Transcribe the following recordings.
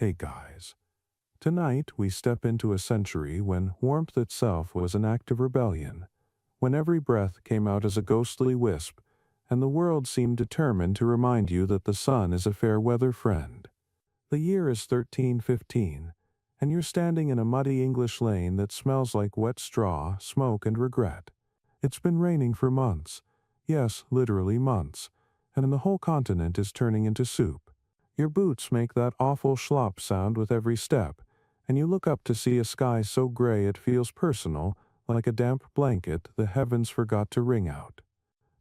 Hey guys. Tonight we step into a century when warmth itself was an act of rebellion, when every breath came out as a ghostly wisp, and the world seemed determined to remind you that the sun is a fair-weather friend. The year is 1315, and you're standing in a muddy English lane that smells like wet straw, smoke, and regret. It's been raining for months. Yes, literally months. And the whole continent is turning into soup. Your boots make that awful slop sound with every step, and you look up to see a sky so gray it feels personal, like a damp blanket the heavens forgot to wring out.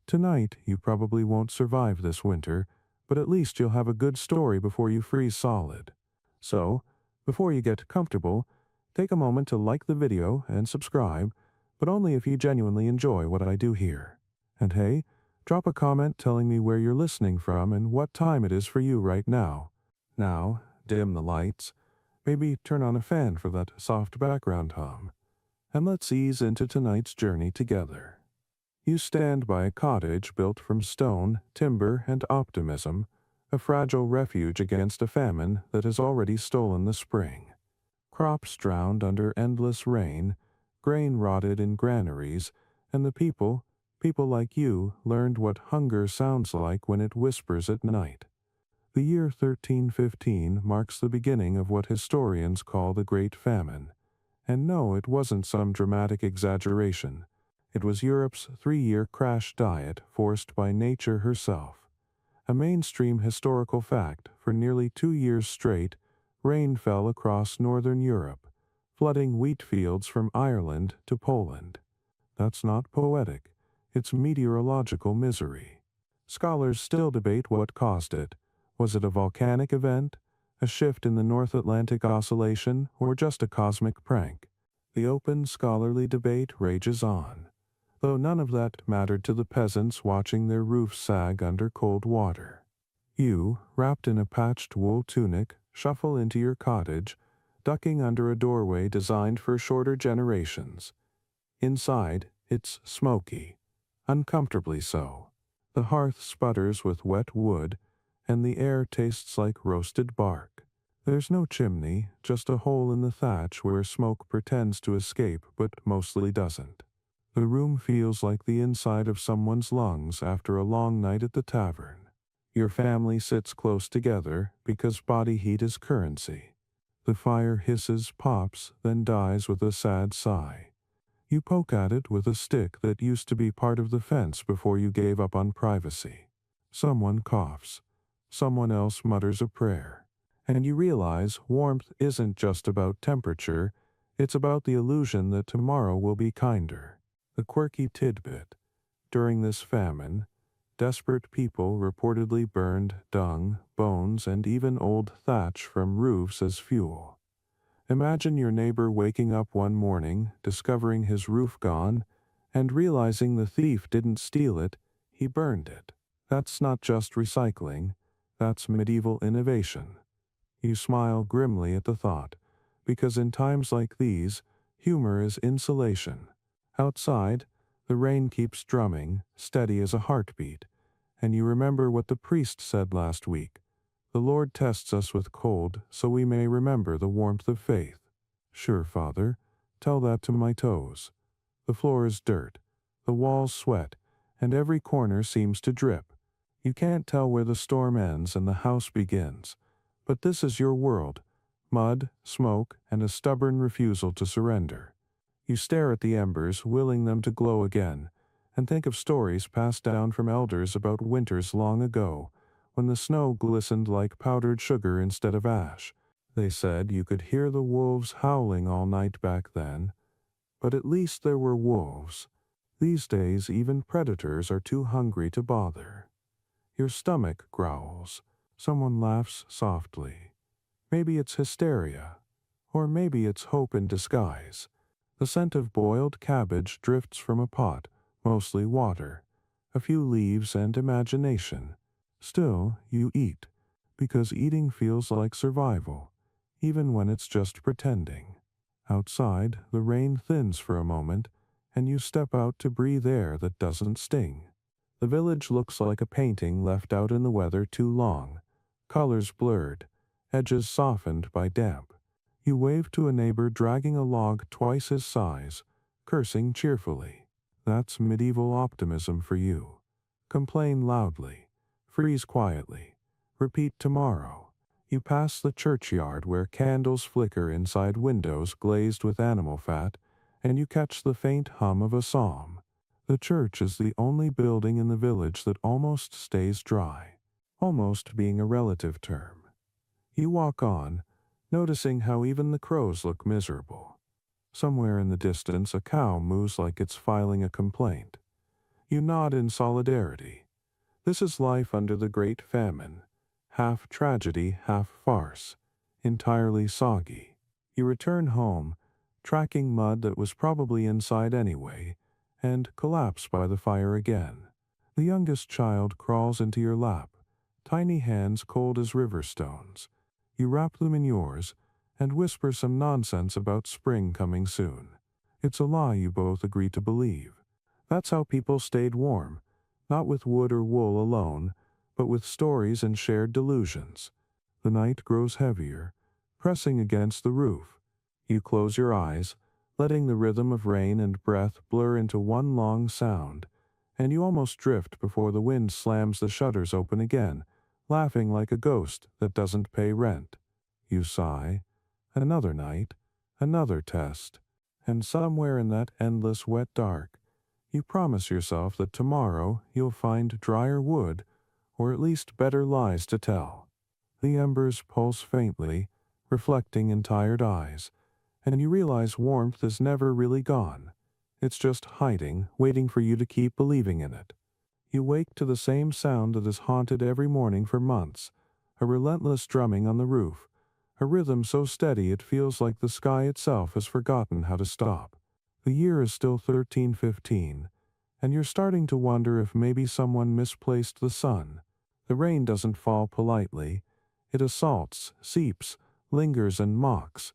Tonight, you probably won't survive this winter, but at least you'll have a good story before you freeze solid. So, before you get comfortable, take a moment to like the video and subscribe, but only if you genuinely enjoy what I do here. And hey, drop a comment telling me where you're listening from and what time it is for you right now. Now, dim the lights, maybe turn on a fan for that soft background hum, and let's ease into tonight's journey together. You stand by a cottage built from stone, timber, and optimism, a fragile refuge against a famine that has already stolen the spring. Crops drowned under endless rain, grain rotted in granaries, and the people like you, learned what hunger sounds like when it whispers at night. The year 1315 marks the beginning of what historians call the Great Famine. And no, it wasn't some dramatic exaggeration. It was Europe's 3-year crash diet forced by nature herself. A mainstream historical fact, for nearly 2 years straight, rain fell across northern Europe, flooding wheat fields from Ireland to Poland. That's not poetic. It's meteorological misery. Scholars still debate what caused it. Was it a volcanic event, a shift in the North Atlantic Oscillation, or just a cosmic prank? The open scholarly debate rages on, though none of that mattered to the peasants watching their roofs sag under cold water. You, wrapped in a patched wool tunic, shuffle into your cottage, ducking under a doorway designed for shorter generations. Inside, it's smoky, uncomfortably so. The hearth sputters with wet wood, and the air tastes like roasted bark. There's no chimney, just a hole in the thatch where smoke pretends to escape but mostly doesn't. The room feels like the inside of someone's lungs after a long night at the tavern. Your family sits close together because body heat is currency. The fire hisses, pops, then dies with a sad sigh. You poke at it with a stick that used to be part of the fence before you gave up on privacy. Someone coughs. Someone else mutters a prayer. And you realize warmth isn't just about temperature, it's about the illusion that tomorrow will be kinder. The quirky tidbit. During this famine, desperate people reportedly burned dung, bones, and even old thatch from roofs as fuel. Imagine your neighbor waking up one morning, discovering his roof gone, and realizing the thief didn't steal it, he burned it. That's not just recycling, that's medieval innovation. You smile grimly at the thought, because in times like these, humor is insulation. Outside, the rain keeps drumming, steady as a heartbeat, and you remember what the priest said last week. The Lord tests us with cold so we may remember the warmth of faith. Sure, Father, tell that to my toes. The floor is dirt, the walls sweat, and every corner seems to drip. You can't tell where the storm ends and the house begins. But this is your world, mud, smoke, and a stubborn refusal to surrender. You stare at the embers, willing them to glow again, and think of stories passed down from elders about winters long ago, when the snow glistened like powdered sugar instead of ash. They said you could hear the wolves howling all night back then. But at least there were wolves. These days even predators are too hungry to bother. Your stomach growls. Someone laughs softly. Maybe it's hysteria, or maybe it's hope in disguise. The scent of boiled cabbage drifts from a pot, mostly water, a few leaves and imagination. Still, you eat, because eating feels like survival, even when it's just pretending. Outside, the rain thins for a moment, and you step out to breathe air that doesn't sting. The village looks like a painting left out in the weather too long, colors blurred, edges softened by damp. You wave to a neighbor dragging a log twice his size, cursing cheerfully. That's medieval optimism for you. Complain loudly. Freeze quietly. Repeat tomorrow. You pass the churchyard where candles flicker inside windows glazed with animal fat, and you catch the faint hum of a psalm. The church is the only building in the village that almost stays dry, almost being a relative term. You walk on, noticing how even the crows look miserable. Somewhere in the distance a cow moos like it's filing a complaint. You nod in solidarity. This is life under the Great Famine. Half tragedy, half farce. Entirely soggy. You return home, tracking mud that was probably inside anyway, and collapse by the fire again. The youngest child crawls into your lap, tiny hands cold as river stones. You wrap them in yours, and whisper some nonsense about spring coming soon. It's a lie you both agree to believe. That's how people stayed warm, not with wood or wool alone, but with stories and shared delusions. The night grows heavier, pressing against the roof. You close your eyes, letting the rhythm of rain and breath blur into one long sound, and you almost drift before the wind slams the shutters open again, laughing like a ghost that doesn't pay rent. You sigh. Another night, another test, and somewhere in that endless wet dark, you promise yourself that tomorrow you'll find drier wood, or at least better lies to tell. The embers pulse faintly, reflecting in tired eyes, and you realize warmth is never really gone. It's just hiding, waiting for you to keep believing in it. You wake to the same sound that has haunted every morning for months, a relentless drumming on the roof, a rhythm so steady it feels like the sky itself has forgotten how to stop. The year is still 1315, and you're starting to wonder if maybe someone misplaced the sun. The rain doesn't fall politely. It assaults, seeps, lingers, and mocks.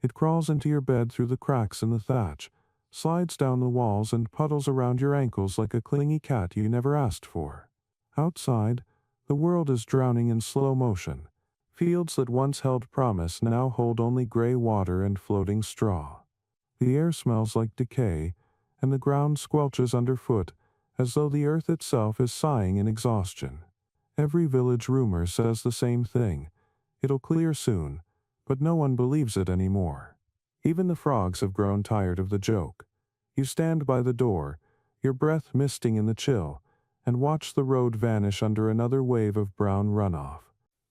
It crawls into your bed through the cracks in the thatch, slides down the walls, and puddles around your ankles like a clingy cat you never asked for. Outside, the world is drowning in slow motion. Fields that once held promise now hold only gray water and floating straw. The air smells like decay, and the ground squelches underfoot, as though the earth itself is sighing in exhaustion. Every village rumor says the same thing. It'll clear soon, but no one believes it anymore. Even the frogs have grown tired of the joke. You stand by the door, your breath misting in the chill, and watch the road vanish under another wave of brown runoff.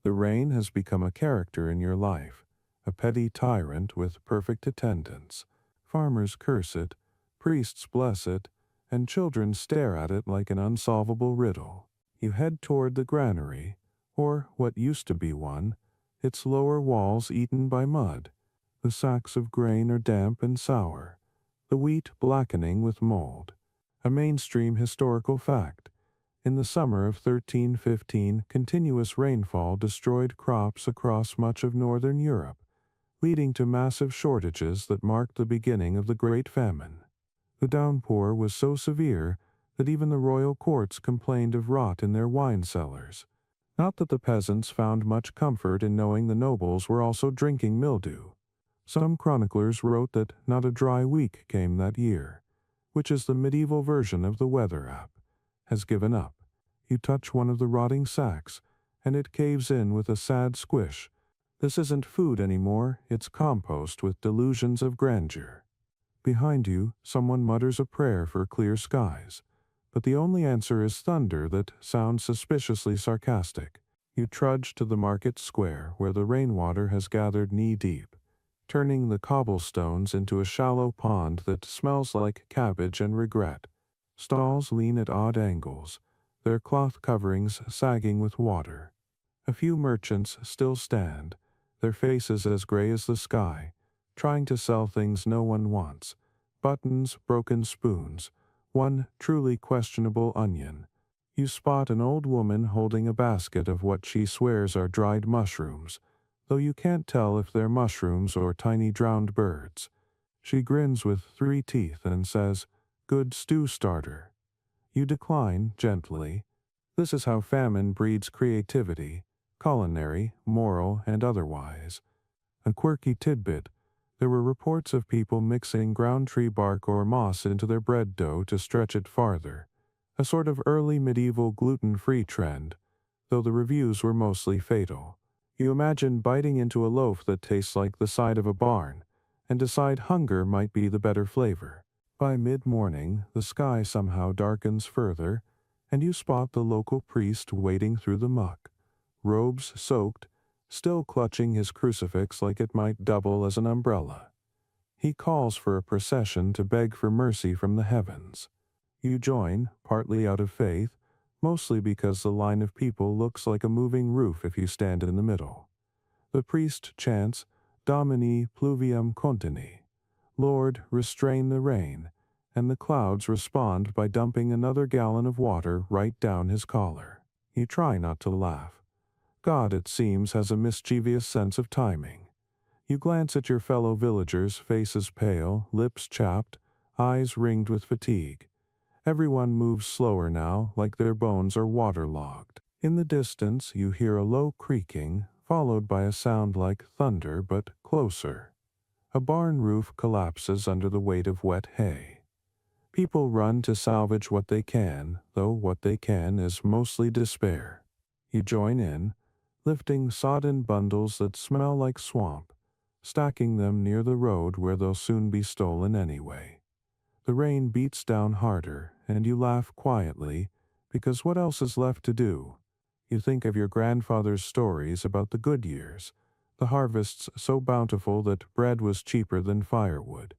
The rain has become a character in your life, a petty tyrant with perfect attendance. Farmers curse it, priests bless it, and children stare at it like an unsolvable riddle. You head toward the granary, or what used to be one, its lower walls eaten by mud. The sacks of grain are damp and sour, the wheat blackening with mold. A mainstream historical fact. In the summer of 1315, continuous rainfall destroyed crops across much of northern Europe, leading to massive shortages that marked the beginning of the Great Famine. The downpour was so severe that even the royal courts complained of rot in their wine cellars. Not that the peasants found much comfort in knowing the nobles were also drinking mildew. Some chroniclers wrote that not a dry week came that year, which is the medieval version of the weather app, has given up. You touch one of the rotting sacks, and it caves in with a sad squish. This isn't food anymore, it's compost with delusions of grandeur. Behind you, someone mutters a prayer for clear skies, but the only answer is thunder that sounds suspiciously sarcastic. You trudge to the market square where the rainwater has gathered knee-deep, turning the cobblestones into a shallow pond that smells like cabbage and regret. Stalls lean at odd angles, their cloth coverings sagging with water. A few merchants still stand, their faces as gray as the sky, trying to sell things no one wants: buttons, broken spoons, one truly questionable onion. You spot an old woman holding a basket of what she swears are dried mushrooms, though you can't tell if they're mushrooms or tiny drowned birds. She grins with 3 teeth and says, "Good stew starter." You decline, gently. This is how famine breeds creativity, culinary, moral, and otherwise. A quirky tidbit: there were reports of people mixing ground tree bark or moss into their bread dough to stretch it farther, a sort of early medieval gluten-free trend, though the reviews were mostly fatal. You imagine biting into a loaf that tastes like the side of a barn, and decide hunger might be the better flavor. By mid-morning, the sky somehow darkens further, and you spot the local priest wading through the muck, robes soaked, still clutching his crucifix like it might double as an umbrella. He calls for a procession to beg for mercy from the heavens. You join, partly out of faith, mostly because the line of people looks like a moving roof if you stand in the middle. The priest chants, Domini pluvium contini, Lord, restrain the rain, and the clouds respond by dumping another gallon of water right down his collar. You try not to laugh. God, it seems, has a mischievous sense of timing. You glance at your fellow villagers, faces pale, lips chapped, eyes ringed with fatigue. Everyone moves slower now, like their bones are waterlogged. In the distance, you hear a low creaking, followed by a sound like thunder, but closer. A barn roof collapses under the weight of wet hay. People run to salvage what they can, though what they can is mostly despair. You join in, lifting sodden bundles that smell like swamp, stacking them near the road where they'll soon be stolen anyway. The rain beats down harder, and you laugh quietly, because what else is left to do? You think of your grandfather's stories about the good years, the harvests so bountiful that bread was cheaper than firewood,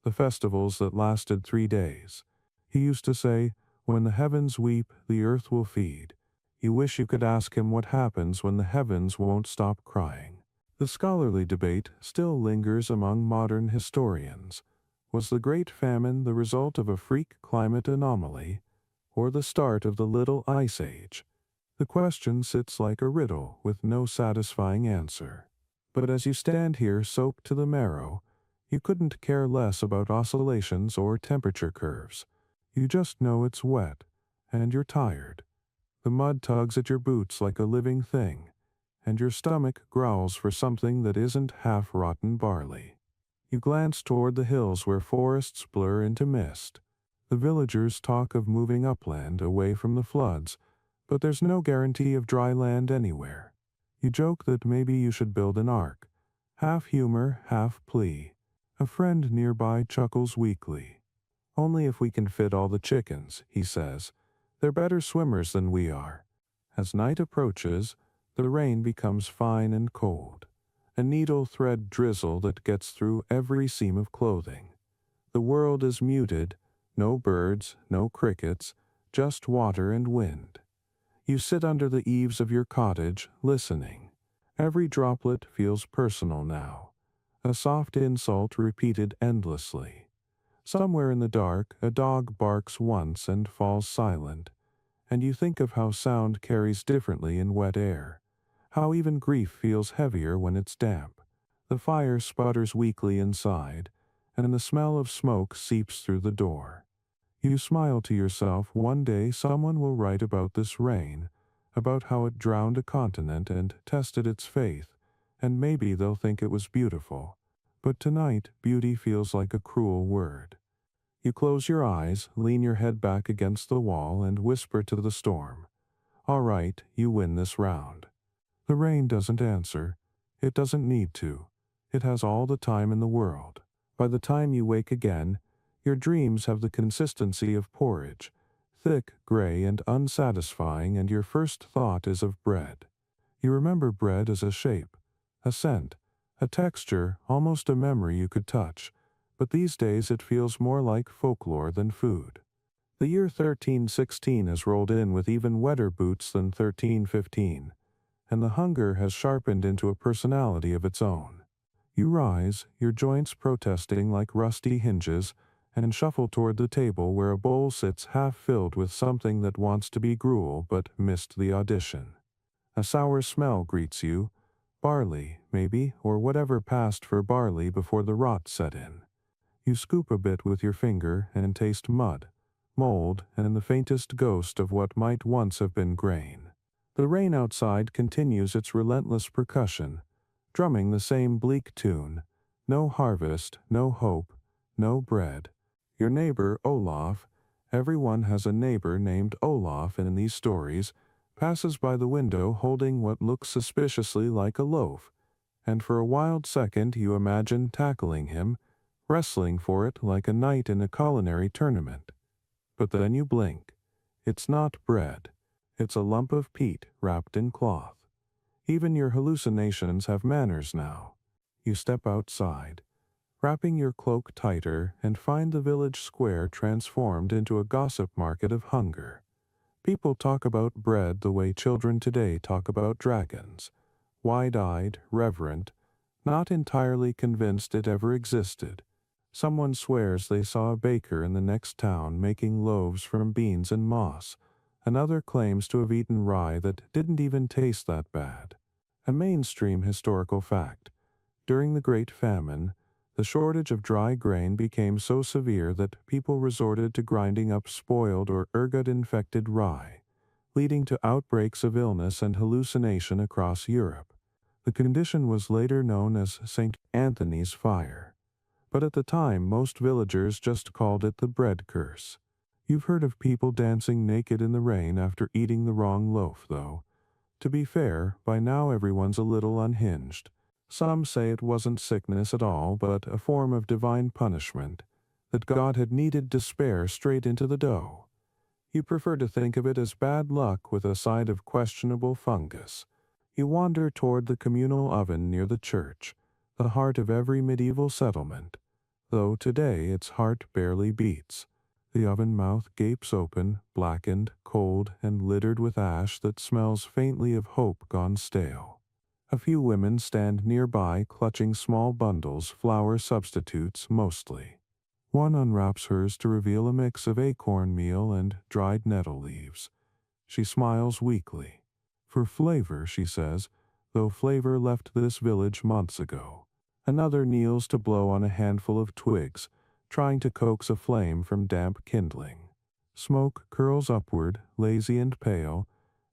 the festivals that lasted 3 days. He used to say, when the heavens weep, the earth will feed. You wish you could ask him what happens when the heavens won't stop crying. The scholarly debate still lingers among modern historians. Was the Great Famine the result of a freak climate anomaly, or the start of the Little Ice Age? The question sits like a riddle with no satisfying answer. But as you stand here soaked to the marrow, you couldn't care less about oscillations or temperature curves. You just know it's wet, and you're tired. The mud tugs at your boots like a living thing, and your stomach growls for something that isn't half-rotten barley. You glance toward the hills where forests blur into mist. The villagers talk of moving upland away from the floods, but there's no guarantee of dry land anywhere. You joke that maybe you should build an ark. Half humor, half plea. A friend nearby chuckles weakly. Only if we can fit all the chickens, he says. They're better swimmers than we are. As night approaches, the rain becomes fine and cold. A needle thread drizzle that gets through every seam of clothing. The world is muted, no birds, no crickets, just water and wind. You sit under the eaves of your cottage, listening. Every droplet feels personal now, a soft insult repeated endlessly. Somewhere in the dark, a dog barks once and falls silent, and you think of how sound carries differently in wet air. How even grief feels heavier when it's damp. The fire sputters weakly inside, and the smell of smoke seeps through the door. You smile to yourself, one day someone will write about this rain, about how it drowned a continent and tested its faith, and maybe they'll think it was beautiful. But tonight, beauty feels like a cruel word. You close your eyes, lean your head back against the wall, and whisper to the storm. All right, you win this round. The rain doesn't answer. It doesn't need to. It has all the time in the world. By the time you wake again, your dreams have the consistency of porridge, thick, gray, and unsatisfying, and your first thought is of bread. You remember bread as a shape, a scent, a texture, almost a memory you could touch, but these days it feels more like folklore than food. The year 1316 has rolled in with even wetter boots than 1315. And the hunger has sharpened into a personality of its own. You rise, your joints protesting like rusty hinges, and shuffle toward the table where a bowl sits half filled with something that wants to be gruel but missed the audition. A sour smell greets you, barley, maybe, or whatever passed for barley before the rot set in. You scoop a bit with your finger and taste mud, mold, and the faintest ghost of what might once have been grain. The rain outside continues its relentless percussion, drumming the same bleak tune. No harvest, no hope, no bread. Your neighbor, Olaf, everyone has a neighbor named Olaf in these stories, passes by the window holding what looks suspiciously like a loaf, and for a wild second you imagine tackling him, wrestling for it like a knight in a culinary tournament. But then you blink. It's not bread. It's a lump of peat wrapped in cloth. Even your hallucinations have manners now. You step outside, wrapping your cloak tighter, and find the village square transformed into a gossip market of hunger. People talk about bread the way children today talk about dragons, wide-eyed, reverent, not entirely convinced it ever existed. Someone swears they saw a baker in the next town making loaves from beans and moss. Another claims to have eaten rye that didn't even taste that bad. A mainstream historical fact. During the Great Famine, the shortage of dry grain became so severe that people resorted to grinding up spoiled or ergot-infected rye, leading to outbreaks of illness and hallucination across Europe. The condition was later known as St. Anthony's Fire. But at the time, most villagers just called it the bread curse. You've heard of people dancing naked in the rain after eating the wrong loaf, though. To be fair, by now everyone's a little unhinged. Some say it wasn't sickness at all, but a form of divine punishment, that God had kneaded despair straight into the dough. You prefer to think of it as bad luck with a side of questionable fungus. You wander toward the communal oven near the church, the heart of every medieval settlement, though today its heart barely beats. The oven mouth gapes open, blackened, cold, and littered with ash that smells faintly of hope gone stale. A few women stand nearby clutching small bundles, flour substitutes mostly. One unwraps hers to reveal a mix of acorn meal and dried nettle leaves. She smiles weakly. For flavor, she says, though flavor left this village months ago. Another kneels to blow on a handful of twigs, trying to coax a flame from damp kindling. Smoke curls upward, lazy and pale,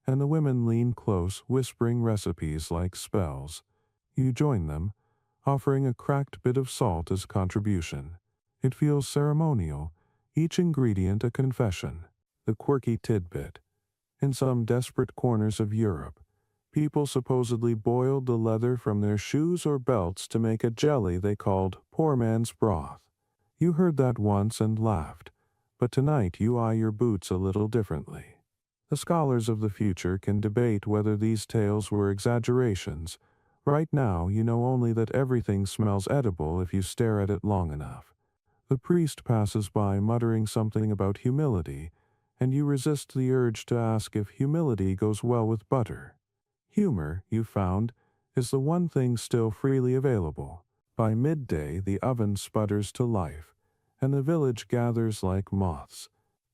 and the women lean close, whispering recipes like spells. You join them, offering a cracked bit of salt as contribution. It feels ceremonial, each ingredient a confession. The quirky tidbit. In some desperate corners of Europe, people supposedly boiled the leather from their shoes or belts to make a jelly they called poor man's broth. You heard that once and laughed, but tonight you eye your boots a little differently. The scholars of the future can debate whether these tales were exaggerations. Right now, you know only that everything smells edible if you stare at it long enough. The priest passes by muttering something about humility, and you resist the urge to ask if humility goes well with butter. Humor, you found, is the one thing still freely available. By midday, the oven sputters to life, and the village gathers like moths.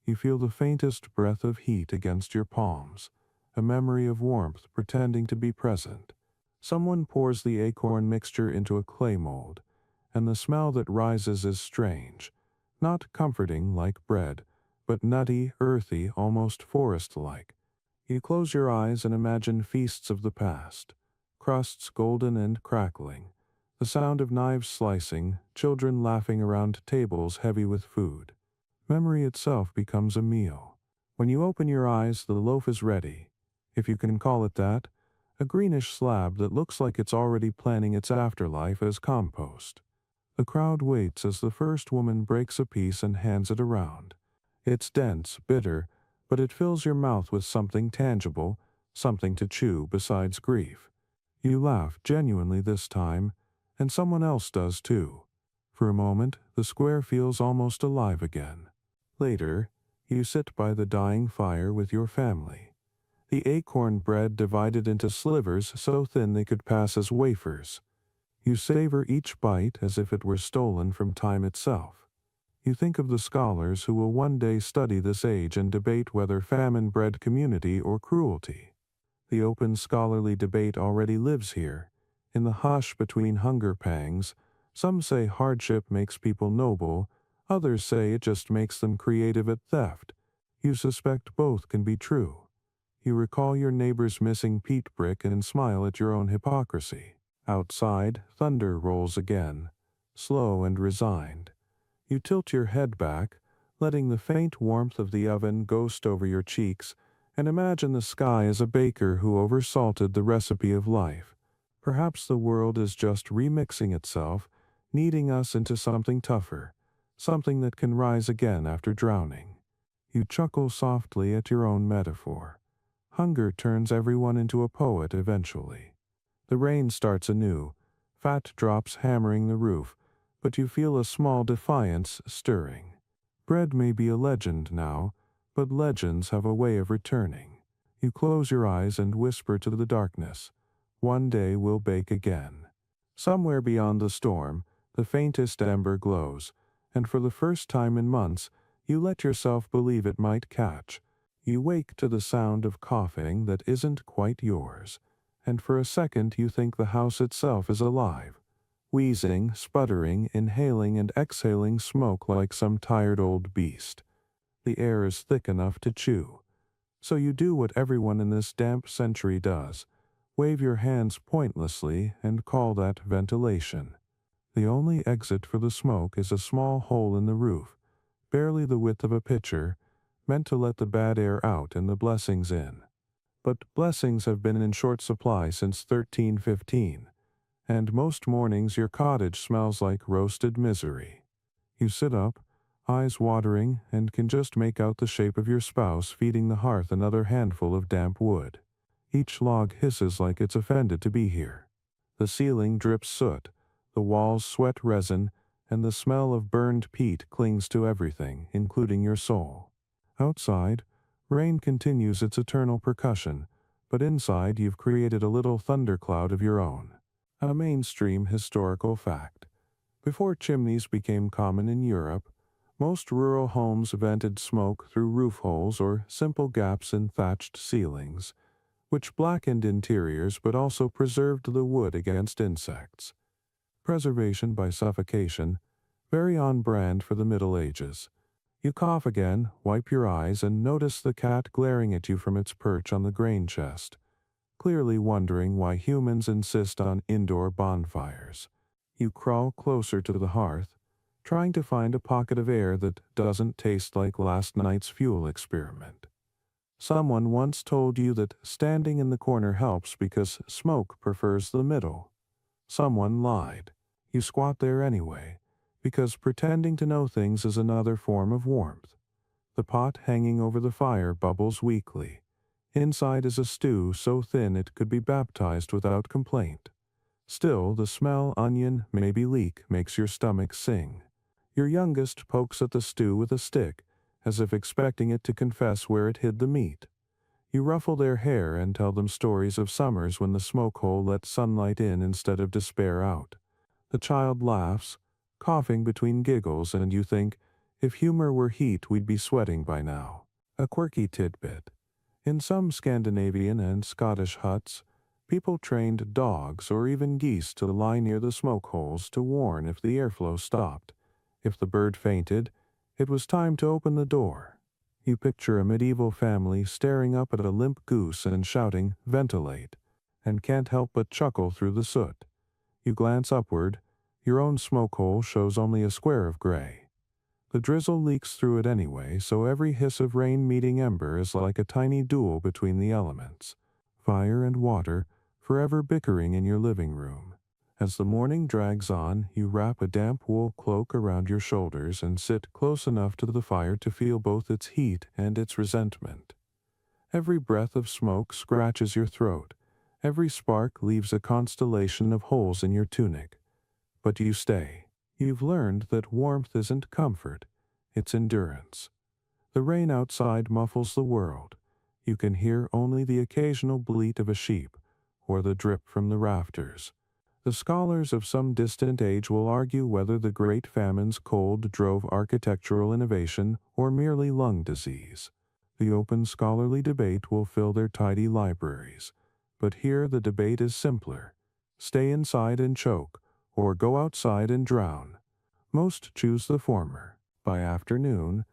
You feel the faintest breath of heat against your palms, a memory of warmth pretending to be present. Someone pours the acorn mixture into a clay mold, and the smell that rises is strange, not comforting like bread, but nutty, earthy, almost forest-like. You close your eyes and imagine feasts of the past, crusts golden and crackling, the sound of knives slicing, children laughing around tables heavy with food. Memory itself becomes a meal. When you open your eyes, the loaf is ready, if you can call it that, a greenish slab that looks like it's already planning its afterlife as compost. The crowd waits as the first woman breaks a piece and hands it around. It's dense, bitter, but it fills your mouth with something tangible, something to chew besides grief. You laugh genuinely this time, and someone else does too. For a moment, the square feels almost alive again. Later, you sit by the dying fire with your family. The acorn bread divided into slivers so thin they could pass as wafers. You savor each bite as if it were stolen from time itself. You think of the scholars who will one day study this age and debate whether famine bred community or cruelty. The open scholarly debate already lives here. In the hush between hunger pangs, some say hardship makes people noble, others say it just makes them creative at theft. You suspect both can be true. You recall your neighbor's missing peat brick and smile at your own hypocrisy. Outside, thunder rolls again, slow and resigned. You tilt your head back, letting the faint warmth of the oven ghost over your cheeks, and imagine the sky as a baker who oversalted the recipe of life. Perhaps the world is just remixing itself, kneading us into something tougher, something that can rise again after drowning. You chuckle softly at your own metaphor. Hunger turns everyone into a poet eventually. The rain starts anew, fat drops hammering the roof, but you feel a small defiance stirring. Bread may be a legend now, but legends have a way of returning. You close your eyes and whisper to the darkness, "One day we'll bake again." Somewhere beyond the storm, the faintest ember glows, and for the first time in months, you let yourself believe it might catch. You wake to the sound of coughing that isn't quite yours, and for a second you think the house itself is alive, wheezing, sputtering, inhaling and exhaling smoke like some tired old beast. The air is thick enough to chew. So you do what everyone in this damp century does, wave your hands pointlessly and call that ventilation. The only exit for the smoke is a small hole in the roof, barely the width of a pitcher, meant to let the bad air out and the blessings in. But blessings have been in short supply since 1315, and most mornings your cottage smells like roasted misery. You sit up, eyes watering, and can just make out the shape of your spouse feeding the hearth another handful of damp wood. Each log hisses like it's offended to be here. The ceiling drips soot, the walls sweat resin, and the smell of burned peat clings to everything, including your soul. Outside, rain continues its eternal percussion, but inside you've created a little thundercloud of your own. A mainstream historical fact. Before chimneys became common in Europe, most rural homes vented smoke through roof holes or simple gaps in thatched ceilings, which blackened interiors but also preserved the wood against insects. Preservation by suffocation, very on brand for the Middle Ages. You cough again, wipe your eyes, and notice the cat glaring at you from its perch on the grain chest, clearly wondering why humans insist on indoor bonfires. You crawl closer to the hearth, trying to find a pocket of air that doesn't taste like last night's fuel experiment. Someone once told you that standing in the corner helps because smoke prefers the middle. Someone lied. You squat there anyway, because pretending to know things is another form of warmth. The pot hanging over the fire bubbles weakly. Inside is a stew so thin it could be baptized without complaint. Still, the smell, onion, maybe leek, makes your stomach sing. Your youngest pokes at the stew with a stick, as if expecting it to confess where it hid the meat. You ruffle their hair and tell them stories of summers when the smoke hole let sunlight in instead of despair out. The child laughs, coughing between giggles, and you think, if humor were heat, we'd be sweating by now. A quirky tidbit. In some Scandinavian and Scottish huts, people trained dogs or even geese to lie near the smoke holes to warn if the airflow stopped. If the bird fainted, it was time to open the door. You picture a medieval family staring up at a limp goose and shouting, "Ventilate," and can't help but chuckle through the soot. You glance upward. Your own smoke hole shows only a square of gray. The drizzle leaks through it anyway, so every hiss of rain meeting ember is like a tiny duel between the elements. Fire and water, forever bickering in your living room. As the morning drags on, you wrap a damp wool cloak around your shoulders and sit close enough to the fire to feel both its heat and its resentment. Every breath of smoke scratches your throat. Every spark leaves a constellation of holes in your tunic. But you stay. You've learned that warmth isn't comfort, it's endurance. The rain outside muffles the world. You can hear only the occasional bleat of a sheep, or the drip from the rafters. The scholars of some distant age will argue whether the Great Famine's cold drove architectural innovation or merely lung disease. The open scholarly debate will fill their tidy libraries. But here the debate is simpler. Stay inside and choke, or go outside and drown. Most choose the former. By afternoon,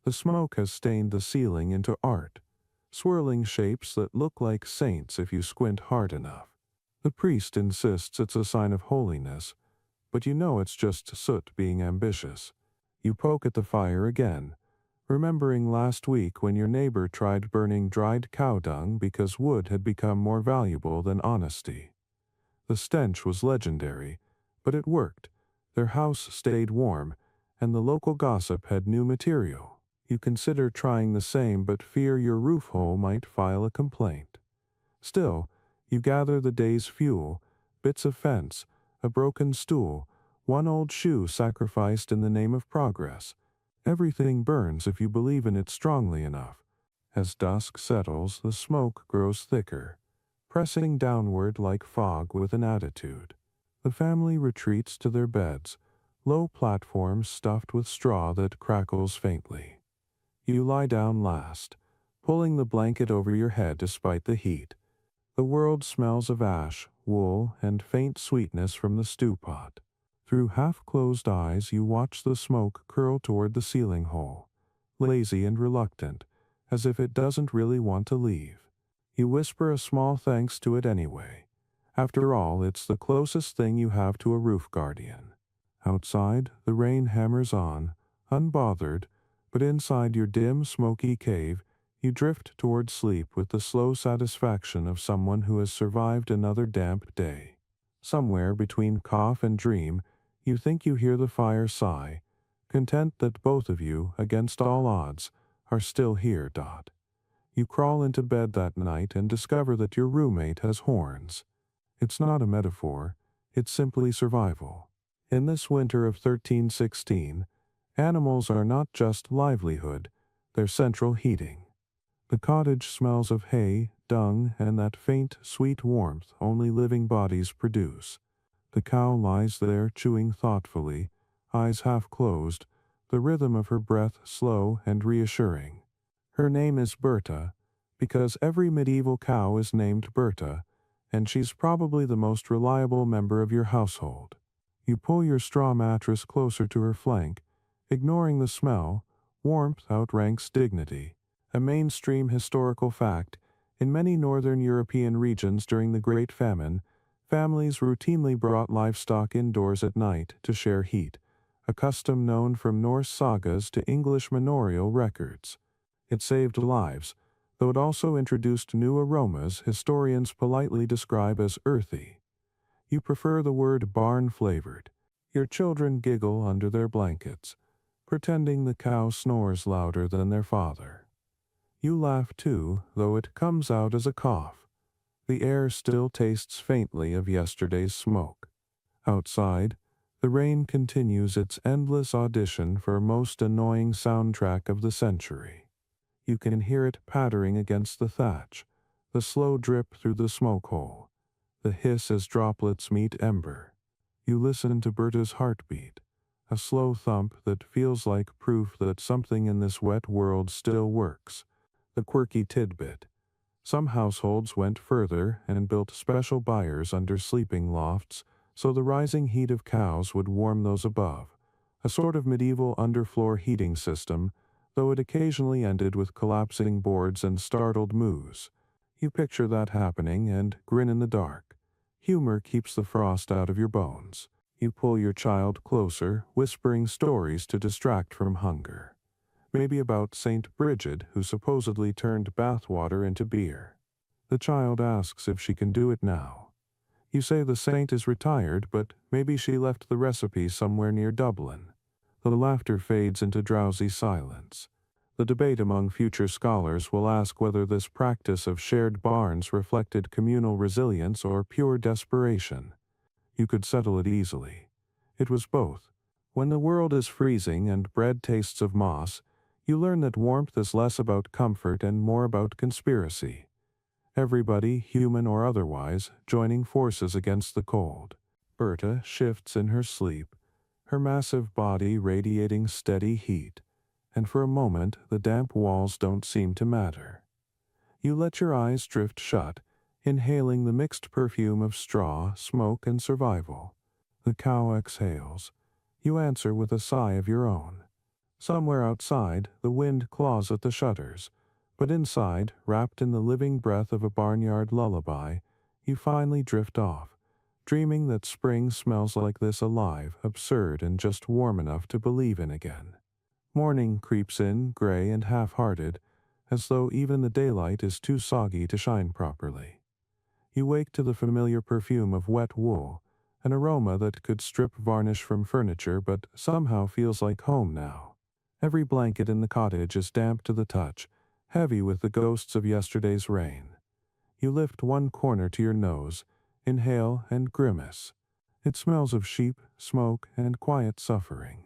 the smoke has stained the ceiling into art. swirling shapes that look like saints if you squint hard enough. The priest insists it's a sign of holiness, but you know it's just soot being ambitious. You poke at the fire again, remembering last week when your neighbor tried burning dried cow dung because wood had become more valuable than honesty. The stench was legendary, but it worked. Their house stayed warm, and the local gossip had new material. You consider trying the same but fear your roof hole might file a complaint. Still, you gather the day's fuel, bits of fence, a broken stool, one old shoe sacrificed in the name of progress. Everything burns if you believe in it strongly enough. As dusk settles, the smoke grows thicker, pressing downward like fog with an attitude. The family retreats to their beds, low platforms stuffed with straw that crackles faintly. You lie down last, pulling the blanket over your head despite the heat. The world smells of ash, wool, and faint sweetness from the stew pot. Through half-closed eyes you watch the smoke curl toward the ceiling hole, lazy and reluctant, as if it doesn't really want to leave. You whisper a small thanks to it anyway. After all, it's the closest thing you have to a roof guardian. Outside, the rain hammers on, unbothered, but inside your dim, smoky cave, you drift toward sleep with the slow satisfaction of someone who has survived another damp day. Somewhere between cough and dream, you think you hear the fire sigh, content that both of you, against all odds, are still here. You crawl into bed that night and discover that your roommate has horns. It's not a metaphor, it's simply survival. In this winter of 1316, animals are not just livelihood, they're central heating. The cottage smells of hay, dung, and that faint, sweet warmth only living bodies produce. The cow lies there chewing thoughtfully, eyes half closed, the rhythm of her breath slow and reassuring. Her name is Berta, because every medieval cow is named Berta, and she's probably the most reliable member of your household. You pull your straw mattress closer to her flank, ignoring the smell. Warmth outranks dignity. A mainstream historical fact, in many northern European regions during the Great Famine, families routinely brought livestock indoors at night to share heat, a custom known from Norse sagas to English manorial records. It saved lives, though it also introduced new aromas historians politely describe as earthy. You prefer the word barn-flavored. Your children giggle under their blankets, pretending the cow snores louder than their father. You laugh too, though it comes out as a cough. The air still tastes faintly of yesterday's smoke. Outside, the rain continues its endless audition for most annoying soundtrack of the century. You can hear it pattering against the thatch, the slow drip through the smoke hole, the hiss as droplets meet ember. You listen to Berta's heartbeat, a slow thump that feels like proof that something in this wet world still works. The quirky tidbit. Some households went further and built special byres under sleeping lofts so the rising heat of cows would warm those above, a sort of medieval underfloor heating system, though it occasionally ended with collapsing boards and startled moos. You picture that happening and grin in the dark. Humor keeps the frost out of your bones. You pull your child closer, whispering stories to distract from hunger. Maybe about Saint Bridget, who supposedly turned bathwater into beer. The child asks if she can do it now. You say the saint is retired, but maybe she left the recipe somewhere near Dublin. The laughter fades into drowsy silence. The debate among future scholars will ask whether this practice of shared barns reflected communal resilience or pure desperation. You could settle it easily. It was both. When the world is freezing and bread tastes of moss, you learn that warmth is less about comfort and more about conspiracy. Everybody, human or otherwise, joining forces against the cold. Berta shifts in her sleep, her massive body radiating steady heat, and for a moment the damp walls don't seem to matter. You let your eyes drift shut, inhaling the mixed perfume of straw, smoke, and survival. The cow exhales. You answer with a sigh of your own. Somewhere outside, the wind claws at the shutters, But inside, wrapped in the living breath of a barnyard lullaby, you finally drift off, dreaming that spring smells like this alive, absurd, and just warm enough to believe in again. Morning creeps in, gray and half-hearted, as though even the daylight is too soggy to shine properly. You wake to the familiar perfume of wet wool, an aroma that could strip varnish from furniture but somehow feels like home now. Every blanket in the cottage is damp to the touch, heavy with the ghosts of yesterday's rain. You lift one corner to your nose, inhale and grimace. It smells of sheep, smoke, and quiet suffering.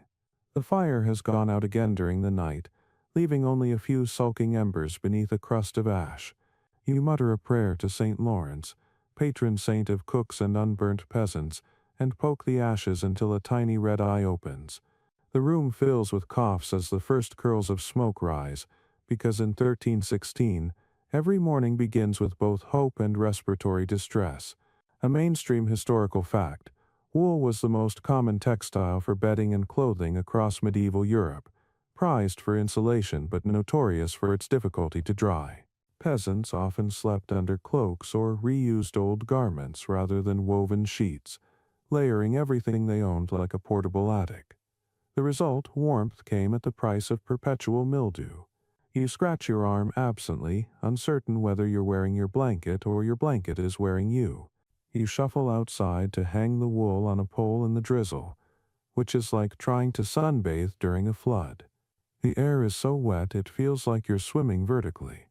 The fire has gone out again during the night, leaving only a few sulking embers beneath a crust of ash. You mutter a prayer to St. Lawrence, patron saint of cooks and unburnt peasants, and poke the ashes until a tiny red eye opens. The room fills with coughs as the first curls of smoke rise, because in 1316, every morning begins with both hope and respiratory distress. A mainstream historical fact, wool was the most common textile for bedding and clothing across medieval Europe, prized for insulation but notorious for its difficulty to dry. Peasants often slept under cloaks or reused old garments rather than woven sheets, layering everything they owned like a portable attic. The result, warmth, came at the price of perpetual mildew. You scratch your arm absently, uncertain whether you're wearing your blanket or your blanket is wearing you. You shuffle outside to hang the wool on a pole in the drizzle, which is like trying to sunbathe during a flood. The air is so wet it feels like you're swimming vertically.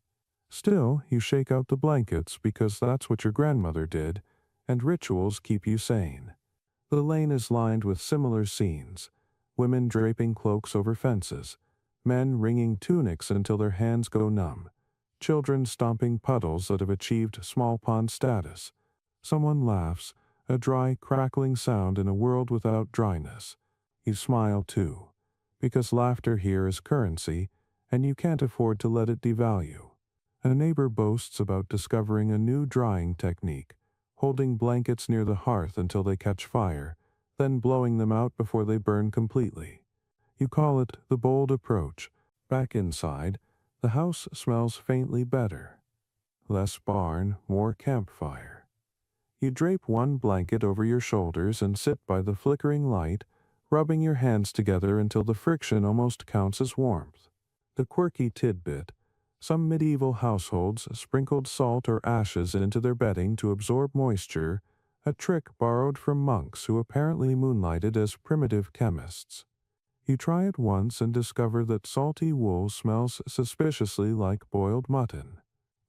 Still, you shake out the blankets because that's what your grandmother did, and rituals keep you sane. The lane is lined with similar scenes: women draping cloaks over fences, men wringing tunics until their hands go numb, children stomping puddles that have achieved small pond status. Someone laughs, a dry, crackling sound in a world without dryness. You smile too, because laughter here is currency, and you can't afford to let it devalue. A neighbor boasts about discovering a new drying technique, holding blankets near the hearth until they catch fire, then blowing them out before they burn completely. You call it the bold approach. Back inside, the house smells faintly better. Less barn, more campfire. You drape one blanket over your shoulders and sit by the flickering light, rubbing your hands together until the friction almost counts as warmth. The quirky tidbit: some medieval households sprinkled salt or ashes into their bedding to absorb moisture, a trick borrowed from monks who apparently moonlighted as primitive chemists. You try it once and discover that salty wool smells suspiciously like boiled mutton.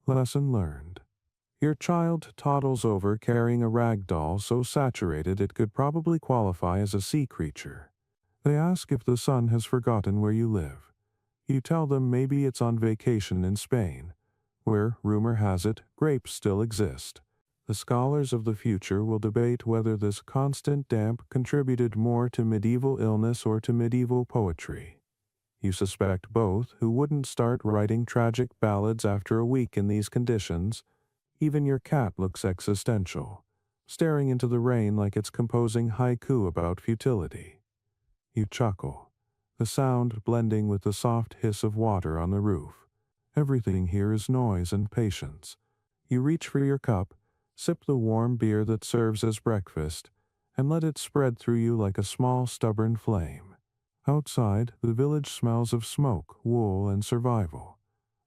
Lesson learned. Your child toddles over carrying a rag doll so saturated it could probably qualify as a sea creature. They ask if the sun has forgotten where you live. You tell them maybe it's on vacation in Spain, where, rumor has it, grapes still exist. The scholars of the future will debate whether this constant damp contributed more to medieval illness or to medieval poetry. You suspect both, who wouldn't start writing tragic ballads after a week in these conditions. Even your cat looks existential, staring into the rain like it's composing haiku about futility. You chuckle, the sound blending with the soft hiss of water on the roof. Everything here is noise and patience. You reach for your cup, sip the warm beer that serves as breakfast, and let it spread through you like a small, stubborn flame. Outside, the village smells of smoke, wool, and survival,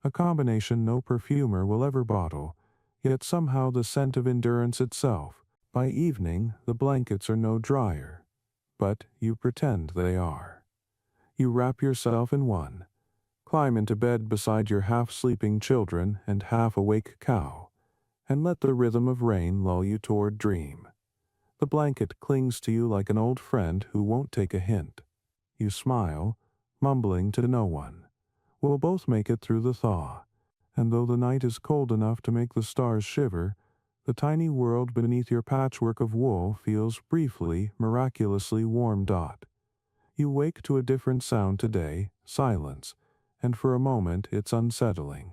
a combination no perfumer will ever bottle, yet somehow the scent of endurance itself. By evening, the blankets are no drier, but you pretend they are. You wrap yourself in one, climb into bed beside your half-sleeping children and half-awake cow, and let the rhythm of rain lull you toward dream. The blanket clings to you like an old friend who won't take a hint. You smile, mumbling to no one. We'll both make it through the thaw. And though the night is cold enough to make the stars shiver, the tiny world beneath your patchwork of wool feels briefly, miraculously warm. You wake to a different sound today, silence, and for a moment it's unsettling.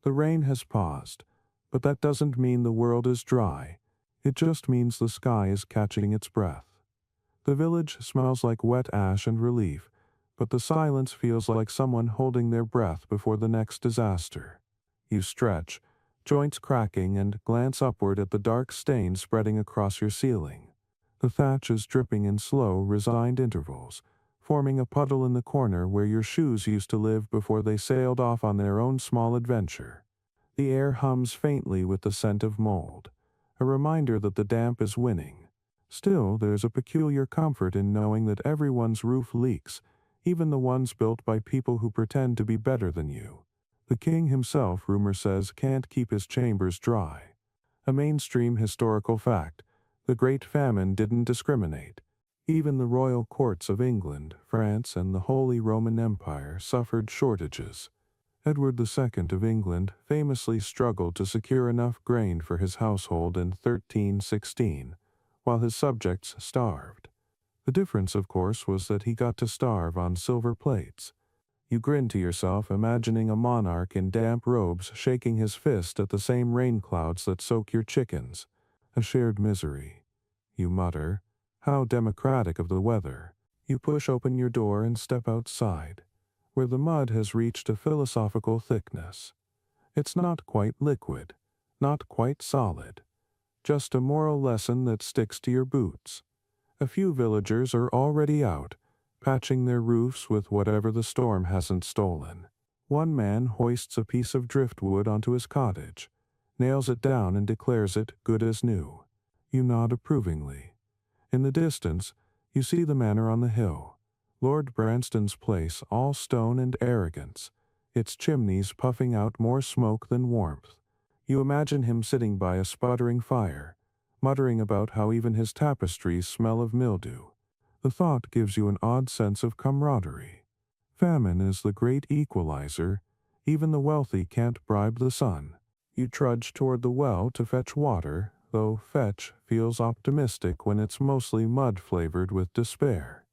The rain has paused, but that doesn't mean the world is dry. It just means the sky is catching its breath. The village smells like wet ash and relief, but the silence feels like someone holding their breath before the next disaster. You stretch, joints cracking, and glance upward at the dark stain spreading across your ceiling. The thatch is dripping in slow, resigned intervals, forming a puddle in the corner where your shoes used to live before they sailed off on their own small adventure. The air hums faintly with the scent of mold, a reminder that the damp is winning. Still, there's a peculiar comfort in knowing that everyone's roof leaks, even the ones built by people who pretend to be better than you. The king himself, rumor says, can't keep his chambers dry. A mainstream historical fact. The Great Famine didn't discriminate. Even the royal courts of England, France, and the Holy Roman Empire suffered shortages. Edward II of England famously struggled to secure enough grain for his household in 1316, while his subjects starved. The difference, of course, was that he got to starve on silver plates. You grin to yourself, imagining a monarch in damp robes shaking his fist at the same rain clouds that soak your chickens. A shared misery. You mutter, "How democratic of the weather." You push open your door and step outside, where the mud has reached a philosophical thickness. It's not quite liquid, not quite solid, just a moral lesson that sticks to your boots. A few villagers are already out, patching their roofs with whatever the storm hasn't stolen. One man hoists a piece of driftwood onto his cottage, nails it down and declares it good as new. You nod approvingly. In the distance, you see the manor on the hill, Lord Branston's place, all stone and arrogance, its chimneys puffing out more smoke than warmth. You imagine him sitting by a sputtering fire, muttering about how even his tapestries smell of mildew. The thought gives you an odd sense of camaraderie. Famine is the great equalizer. Even the wealthy can't bribe the sun. You trudge toward the well to fetch water, though fetch feels optimistic when it's mostly mud flavored with despair.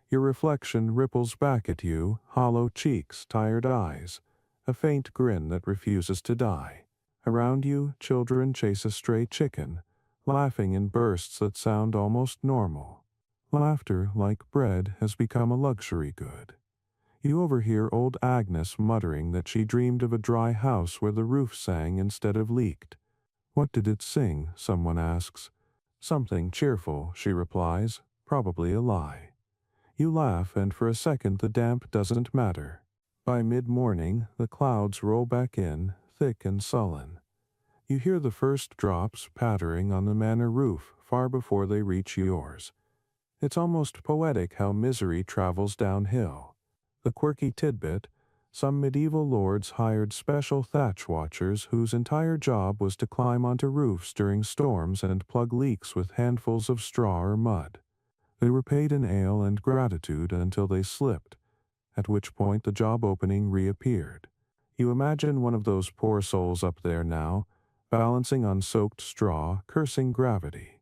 Your reflection ripples back at you, hollow cheeks, tired eyes, a faint grin that refuses to die. Around you, children chase a stray chicken, laughing in bursts that sound almost normal. Laughter, like bread, has become a luxury good. You overhear old Agnes muttering that she dreamed of a dry house where the roof sang instead of leaked. "What did it sing?" someone asks. "Something cheerful," she replies, probably a lie. You laugh, and for a second the damp doesn't matter. By mid-morning, the clouds roll back in, thick and sullen. You hear the first drops pattering on the manor roof far before they reach yours. It's almost poetic how misery travels downhill. The quirky tidbit: some medieval lords hired special thatch watchers whose entire job was to climb onto roofs during storms and plug leaks with handfuls of straw or mud. They were paid in ale and gratitude until they slipped, at which point the job opening reappeared. You imagine one of those poor souls up there now, balancing on soaked straw, cursing gravity.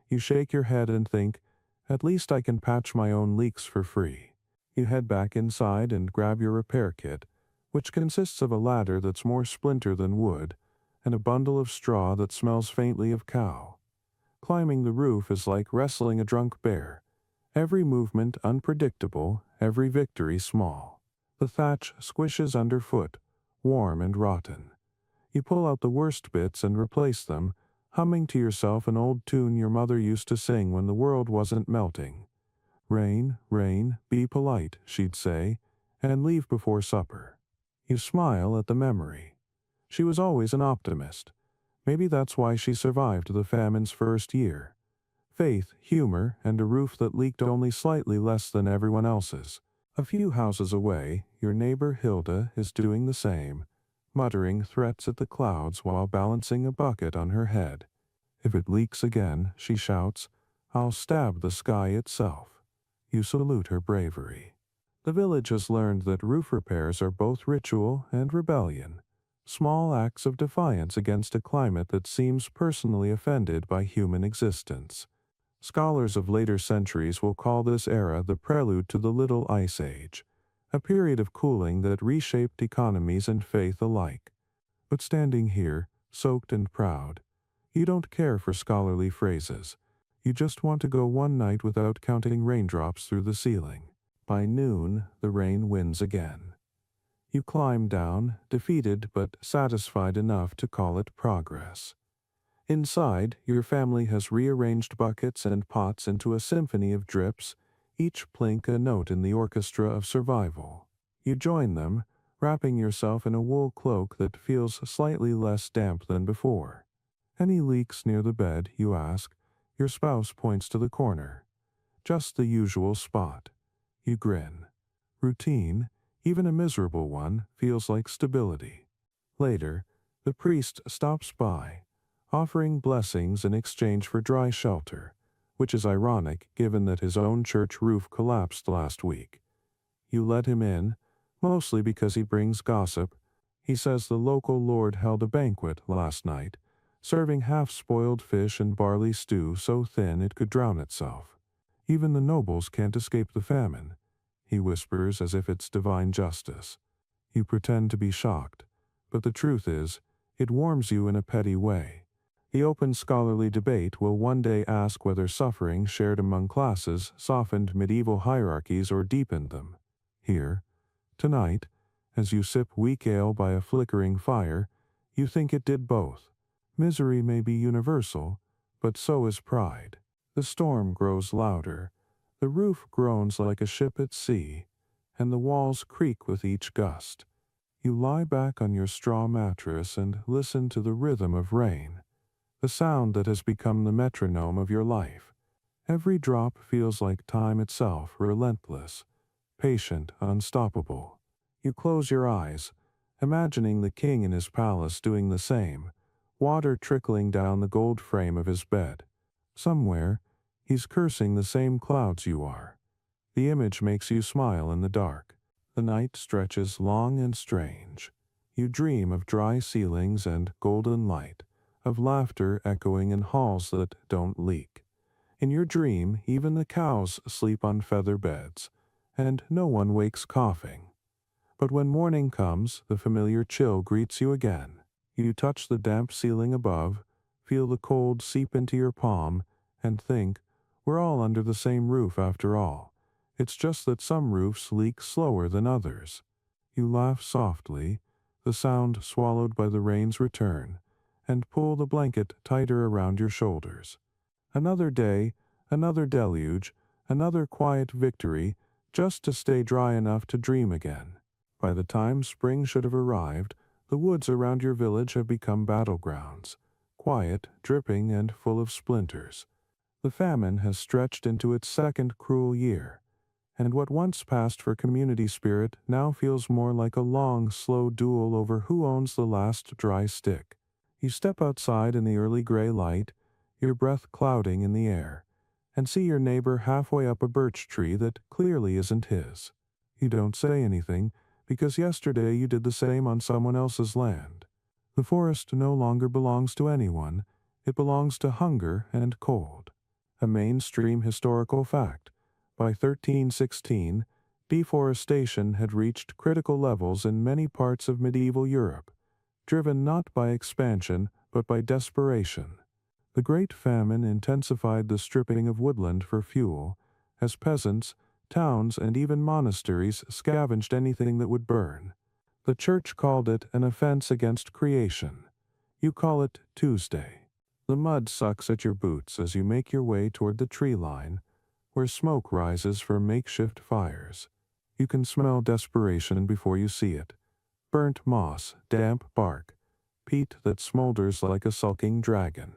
You shake your head and think, "At least I can patch my own leaks for free." You head back inside and grab your repair kit, which consists of a ladder that's more splinter than wood, and a bundle of straw that smells faintly of cow. Climbing the roof is like wrestling a drunk bear. Every movement unpredictable, every victory small. The thatch squishes underfoot, warm and rotten. You pull out the worst bits and replace them, humming to yourself an old tune your mother used to sing when the world wasn't melting. "Rain, rain, be polite," she'd say, and leave before supper. You smile at the memory. She was always an optimist. Maybe that's why she survived the famine's first year. Faith, humor, and a roof that leaked only slightly less than everyone else's. A few houses away, your neighbor Hilda is doing the same, muttering threats at the clouds while balancing a bucket on her head. "If it leaks again," she shouts, "I'll stab the sky itself." You salute her bravery. The village has learned that roof repairs are both ritual and rebellion, small acts of defiance against a climate that seems personally offended by human existence. Scholars of later centuries will call this era the prelude to the Little Ice Age, a period of cooling that reshaped economies and faith alike. But standing here, soaked and proud, you don't care for scholarly phrases. You just want to go one night without counting raindrops through the ceiling. By noon, the rain wins again. You climb down, defeated but satisfied enough to call it progress. Inside, your family has rearranged buckets and pots into a symphony of drips, each plink a note in the orchestra of survival. You join them, wrapping yourself in a wool cloak that feels slightly less damp than before. Any leaks near the bed, you ask. Your spouse points to the corner. Just the usual spot. You grin. Routine, even a miserable one, feels like stability. Later, the priest stops by, offering blessings in exchange for dry shelter, which is ironic given that his own church roof collapsed last week. You let him in, mostly because he brings gossip. He says the local lord held a banquet last night, serving half-spoiled fish and barley stew so thin it could drown itself. Even the nobles can't escape the famine, he whispers as if it's divine justice. You pretend to be shocked, but the truth is, it warms you in a petty way. The open scholarly debate will one day ask whether suffering shared among classes softened medieval hierarchies or deepened them. Here, tonight, as you sip weak ale by a flickering fire, you think it did both. Misery may be universal, but so is pride. The storm grows louder, the roof groans like a ship at sea, and the walls creak with each gust. You lie back on your straw mattress and listen to the rhythm of rain, the sound that has become the metronome of your life. Every drop feels like time itself, relentless, patient, unstoppable. You close your eyes, imagining the king in his palace doing the same, water trickling down the gold frame of his bed. Somewhere, he's cursing the same clouds you are. The image makes you smile in the dark. The night stretches long and strange. You dream of dry ceilings and golden light, of laughter echoing in halls that don't leak. In your dream, even the cows sleep on feather beds, and no one wakes coughing. But when morning comes, the familiar chill greets you again. You touch the damp ceiling above, feel the cold seep into your palm, and think, we're all under the same roof after all. It's just that some roofs leak slower than others. You laugh softly, the sound swallowed by the rain's return, and pull the blanket tighter around your shoulders. Another day, another deluge, another quiet victory, just to stay dry enough to dream again. By the time spring should have arrived, the woods around your village have become battlegrounds, quiet, dripping, and full of splinters. The famine has stretched into its second cruel year, and what once passed for community spirit now feels more like a long, slow duel over who owns the last dry stick. You step outside in the early gray light, your breath clouding in the air, and see your neighbor halfway up a birch tree that clearly isn't his. You don't say anything, because yesterday you did the same on someone else's land. The forest no longer belongs to anyone, it belongs to hunger and cold. A mainstream historical fact. By 1316, deforestation had reached critical levels in many parts of medieval Europe, driven not by expansion but by desperation. The Great Famine intensified the stripping of woodland for fuel, as peasants, towns, and even monasteries scavenged anything that would burn. The church called it an offense against creation. You call it Tuesday. The mud sucks at your boots as you make your way toward the tree line, where smoke rises from makeshift fires. You can smell desperation before you see it. Burnt moss, damp bark, peat that smolders like a sulking dragon.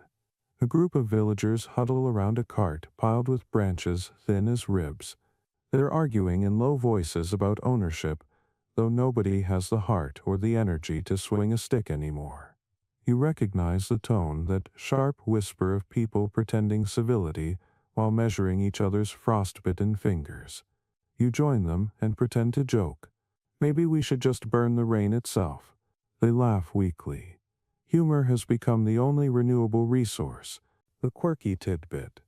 A group of villagers huddle around a cart piled with branches thin as ribs. They're arguing in low voices about ownership, though nobody has the heart or the energy to swing a stick anymore. You recognize the tone, that sharp whisper of people pretending civility while measuring each other's frostbitten fingers. You join them and pretend to joke. Maybe we should just burn the rain itself. They laugh weakly. Humor has become the only renewable resource, the quirky tidbit.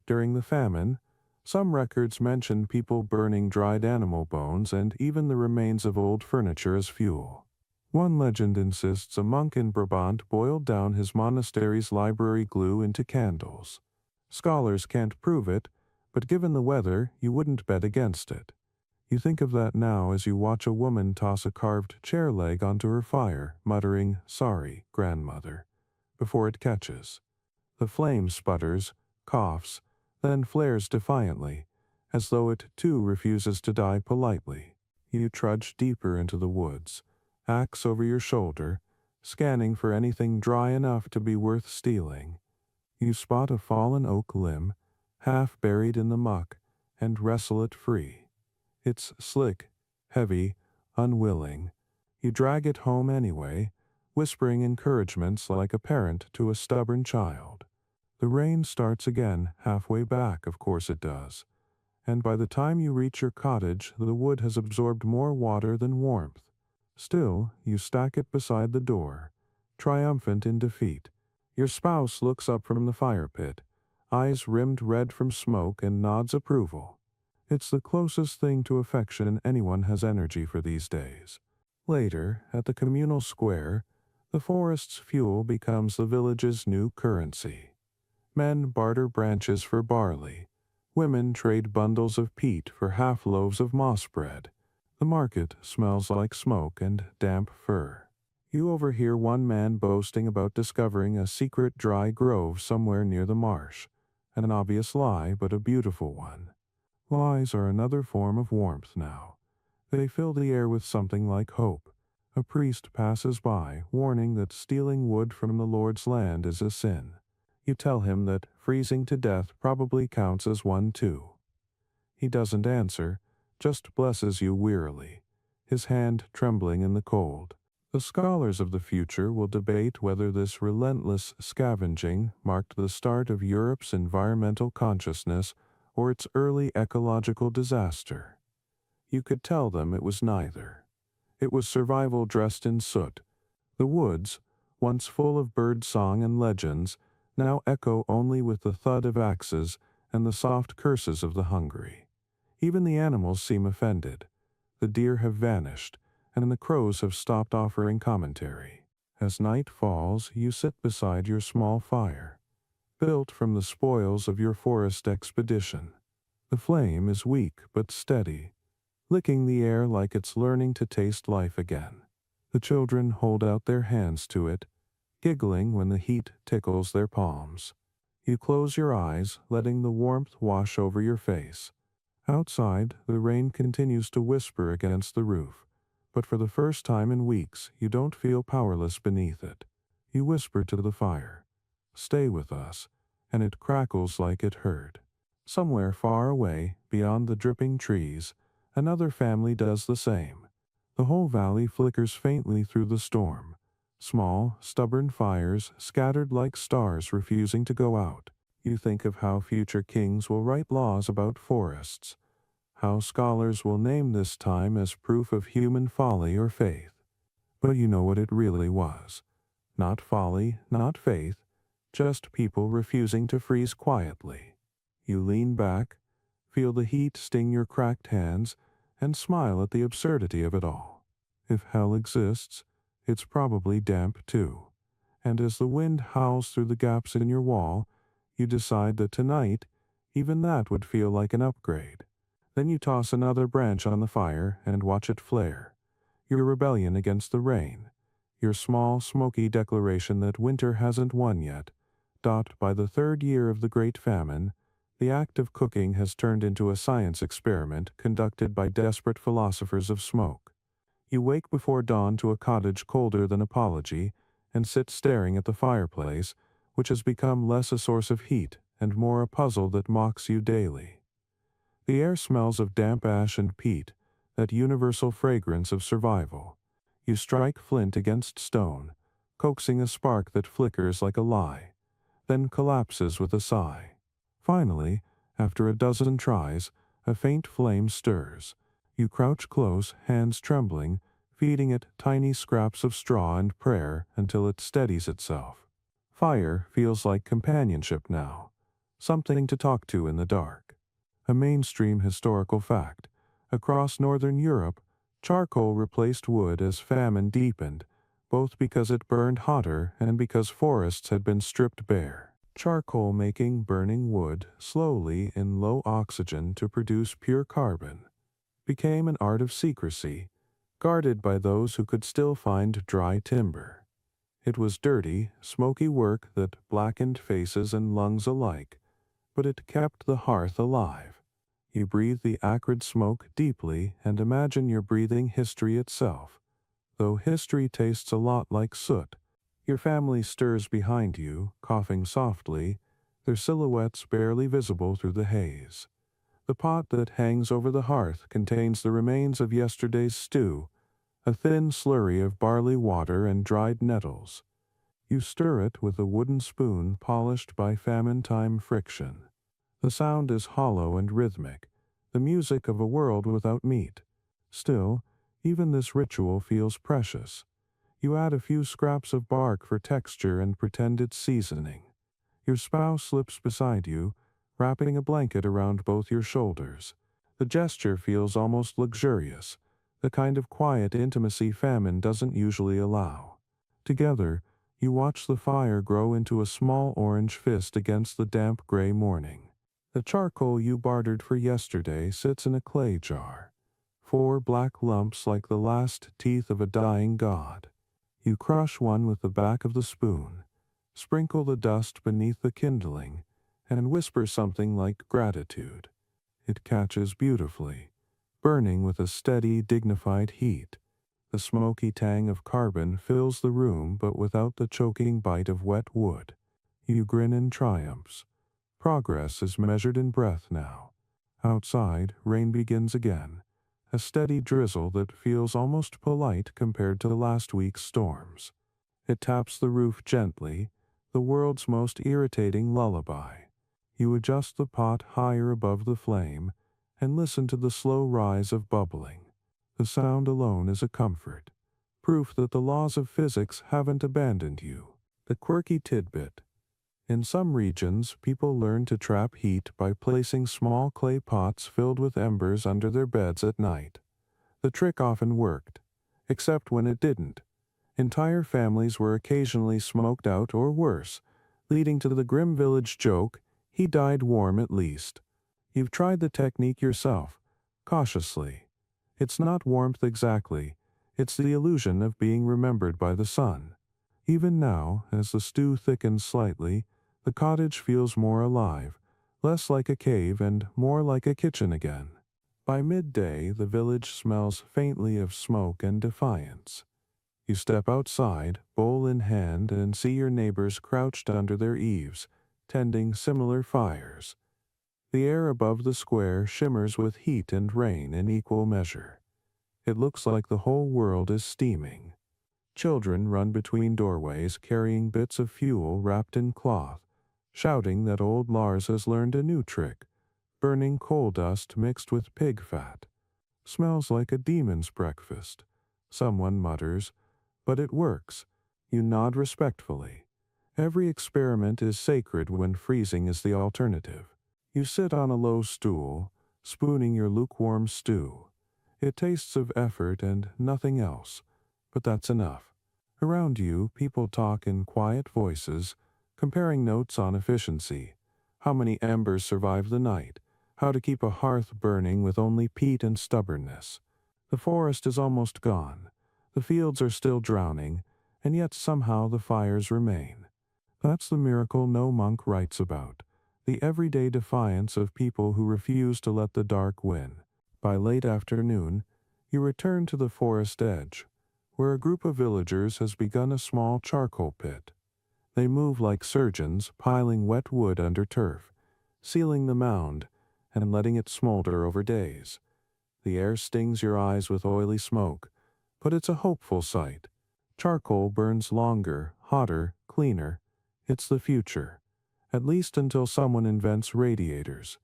During the famine, some records mention people burning dried animal bones and even the remains of old furniture as fuel. One legend insists a monk in Brabant boiled down his monastery's library glue into candles. Scholars can't prove it, but given the weather, you wouldn't bet against it. You think of that now as you watch a woman toss a carved chair leg onto her fire, muttering, "Sorry, grandmother," before it catches. The flame sputters, coughs, then flares defiantly, as though it too refuses to die politely. You trudge deeper into the woods, axe over your shoulder, scanning for anything dry enough to be worth stealing. You spot a fallen oak limb, half buried in the muck, and wrestle it free. It's slick, heavy, unwilling. You drag it home anyway, whispering encouragements like a parent to a stubborn child. The rain starts again, halfway back, of course it does. And by the time you reach your cottage, the wood has absorbed more water than warmth. Still, you stack it beside the door, triumphant in defeat. Your spouse looks up from the fire pit, eyes rimmed red from smoke, and nods approval. It's the closest thing to affection anyone has energy for these days. Later, at the communal square, the forest's fuel becomes the village's new currency. Men barter branches for barley. Women trade bundles of peat for half loaves of moss bread. The market smells like smoke and damp fur. You overhear one man boasting about discovering a secret dry grove somewhere near the marsh. An obvious lie, but a beautiful one. Lies are another form of warmth now. They fill the air with something like hope. A priest passes by, warning that stealing wood from the Lord's land is a sin. You tell him that freezing to death probably counts as one too. He doesn't answer, just blesses you wearily, his hand trembling in the cold. The scholars of the future will debate whether this relentless scavenging marked the start of Europe's environmental consciousness or its early ecological disaster. You could tell them it was neither. It was survival dressed in soot. The woods, once full of bird song and legends, now echo only with the thud of axes and the soft curses of the hungry. Even the animals seem offended. The deer have vanished, and the crows have stopped offering commentary. As night falls, you sit beside your small fire, built from the spoils of your forest expedition. The flame is weak but steady, licking the air like it's learning to taste life again. The children hold out their hands to it, giggling when the heat tickles their palms. You close your eyes, letting the warmth wash over your face. Outside, the rain continues to whisper against the roof, but for the first time in weeks, you don't feel powerless beneath it. You whisper to the fire, "Stay with us," and it crackles like it heard. Somewhere far away, beyond the dripping trees, another family does the same. The whole valley flickers faintly through the storm. Small, stubborn fires scattered like stars refusing to go out. You think of how future kings will write laws about forests, how scholars will name this time as proof of human folly or faith. But you know what it really was. Not folly, not faith, just people refusing to freeze quietly. You lean back, feel the heat sting your cracked hands, and smile at the absurdity of it all. If hell exists, it's probably damp too. And as the wind howls through the gaps in your wall, you decide that tonight, even that would feel like an upgrade. Then you toss another branch on the fire and watch it flare. Your rebellion against the rain. Your small, smoky declaration that winter hasn't won yet. Dot by the third year of the Great Famine, the act of cooking has turned into a science experiment conducted by desperate philosophers of smoke. You wake before dawn to a cottage colder than apology, and sit staring at the fireplace, which has become less a source of heat and more a puzzle that mocks you daily. The air smells of damp ash and peat, that universal fragrance of survival. You strike flint against stone, coaxing a spark that flickers like a lie, then collapses with a sigh. Finally, after a dozen tries, a faint flame stirs. You crouch close, hands trembling, feeding it tiny scraps of straw and prayer until it steadies itself. Fire feels like companionship now, something to talk to in the dark. A mainstream historical fact. Across northern Europe, charcoal replaced wood as famine deepened, both because it burned hotter and because forests had been stripped bare. Charcoal making burning wood slowly in low oxygen to produce pure carbon. became an art of secrecy, guarded by those who could still find dry timber. It was dirty, smoky work that blackened faces and lungs alike, but it kept the hearth alive. You breathe the acrid smoke deeply and imagine you're breathing history itself, though history tastes a lot like soot. Your family stirs behind you, coughing softly, their silhouettes barely visible through the haze. The pot that hangs over the hearth contains the remains of yesterday's stew, a thin slurry of barley water and dried nettles. You stir it with a wooden spoon polished by famine-time friction. The sound is hollow and rhythmic, the music of a world without meat. Still, even this ritual feels precious. You add a few scraps of bark for texture and pretend it's seasoning. Your spouse slips beside you, wrapping a blanket around both your shoulders. The gesture feels almost luxurious, the kind of quiet intimacy famine doesn't usually allow. Together, you watch the fire grow into a small orange fist against the damp gray morning. The charcoal you bartered for yesterday sits in a clay jar, 4 black lumps like the last teeth of a dying god. You crush one with the back of the spoon, sprinkle the dust beneath the kindling, and whisper something like gratitude. It catches beautifully, burning with a steady, dignified heat. The smoky tang of carbon fills the room but without the choking bite of wet wood. You grin in triumphs. Progress is measured in breath now. Outside, rain begins again, a steady drizzle that feels almost polite compared to last week's storms. It taps the roof gently, the world's most irritating lullaby. You adjust the pot higher above the flame and listen to the slow rise of bubbling. The sound alone is a comfort, proof that the laws of physics haven't abandoned you. The quirky tidbit. In some regions, people learn to trap heat by placing small clay pots filled with embers under their beds at night. The trick often worked, except when it didn't. Entire families were occasionally smoked out or worse, leading to the grim village joke, "He died warm at least." You've tried the technique yourself, cautiously. It's not warmth exactly, it's the illusion of being remembered by the sun. Even now, as the stew thickens slightly, the cottage feels more alive, less like a cave and more like a kitchen again. By midday, the village smells faintly of smoke and defiance. You step outside, bowl in hand, and see your neighbors crouched under their eaves, tending similar fires. The air above the square shimmers with heat and rain in equal measure. It looks like the whole world is steaming. Children run between doorways carrying bits of fuel wrapped in cloth, shouting that old Lars has learned a new trick, burning coal dust mixed with pig fat. Smells like a demon's breakfast. Someone mutters, "But it works." You nod respectfully. Every experiment is sacred when freezing is the alternative. You sit on a low stool, spooning your lukewarm stew. It tastes of effort and nothing else, but that's enough. Around you, people talk in quiet voices, comparing notes on efficiency, how many embers survive the night, how to keep a hearth burning with only peat and stubbornness. The forest is almost gone, the fields are still drowning, and yet somehow the fires remain. That's the miracle no monk writes about, the everyday defiance of people who refuse to let the dark win. By late afternoon, you return to the forest edge, where a group of villagers has begun a small charcoal pit. They move like surgeons, piling wet wood under turf, sealing the mound, and letting it smolder over days. The air stings your eyes with oily smoke, but it's a hopeful sight. Charcoal burns longer, hotter, cleaner. It's the future, at least until someone invents radiators.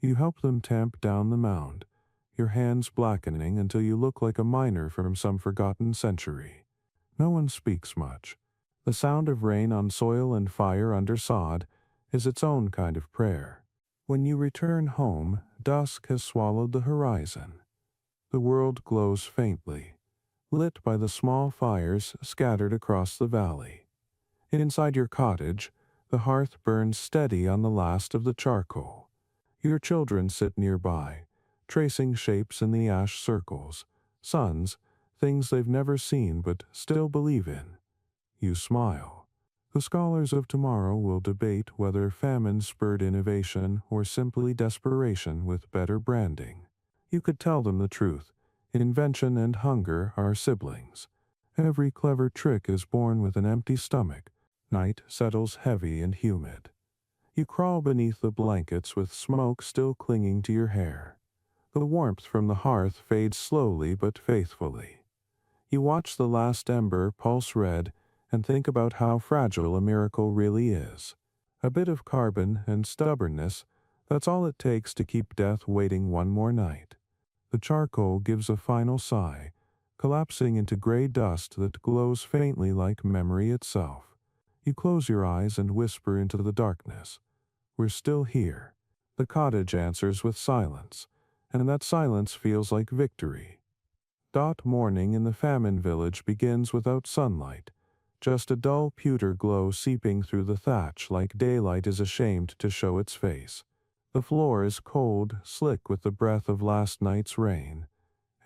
You help them tamp down the mound, your hands blackening until you look like a miner from some forgotten century. No one speaks much. The sound of rain on soil and fire under sod is its own kind of prayer. When you return home, dusk has swallowed the horizon. The world glows faintly, lit by the small fires scattered across the valley. Inside your cottage, the hearth burns steady on the last of the charcoal. Your children sit nearby, tracing shapes in the ash circles. Suns, things they've never seen but still believe in. You smile. The scholars of tomorrow will debate whether famine spurred innovation or simply desperation with better branding. You could tell them the truth. Invention and hunger are siblings. Every clever trick is born with an empty stomach. Night settles heavy and humid. You crawl beneath the blankets with smoke still clinging to your hair. The warmth from the hearth fades slowly but faithfully. You watch the last ember pulse red and think about how fragile a miracle really is. A bit of carbon and stubbornness, that's all it takes to keep death waiting one more night. The charcoal gives a final sigh, collapsing into gray dust that glows faintly like memory itself. You close your eyes and whisper into the darkness. We're still here. The cottage answers with silence, and that silence feels like victory. Morning in the famine village begins without sunlight, just a dull pewter glow seeping through the thatch like daylight is ashamed to show its face. The floor is cold, slick with the breath of last night's rain,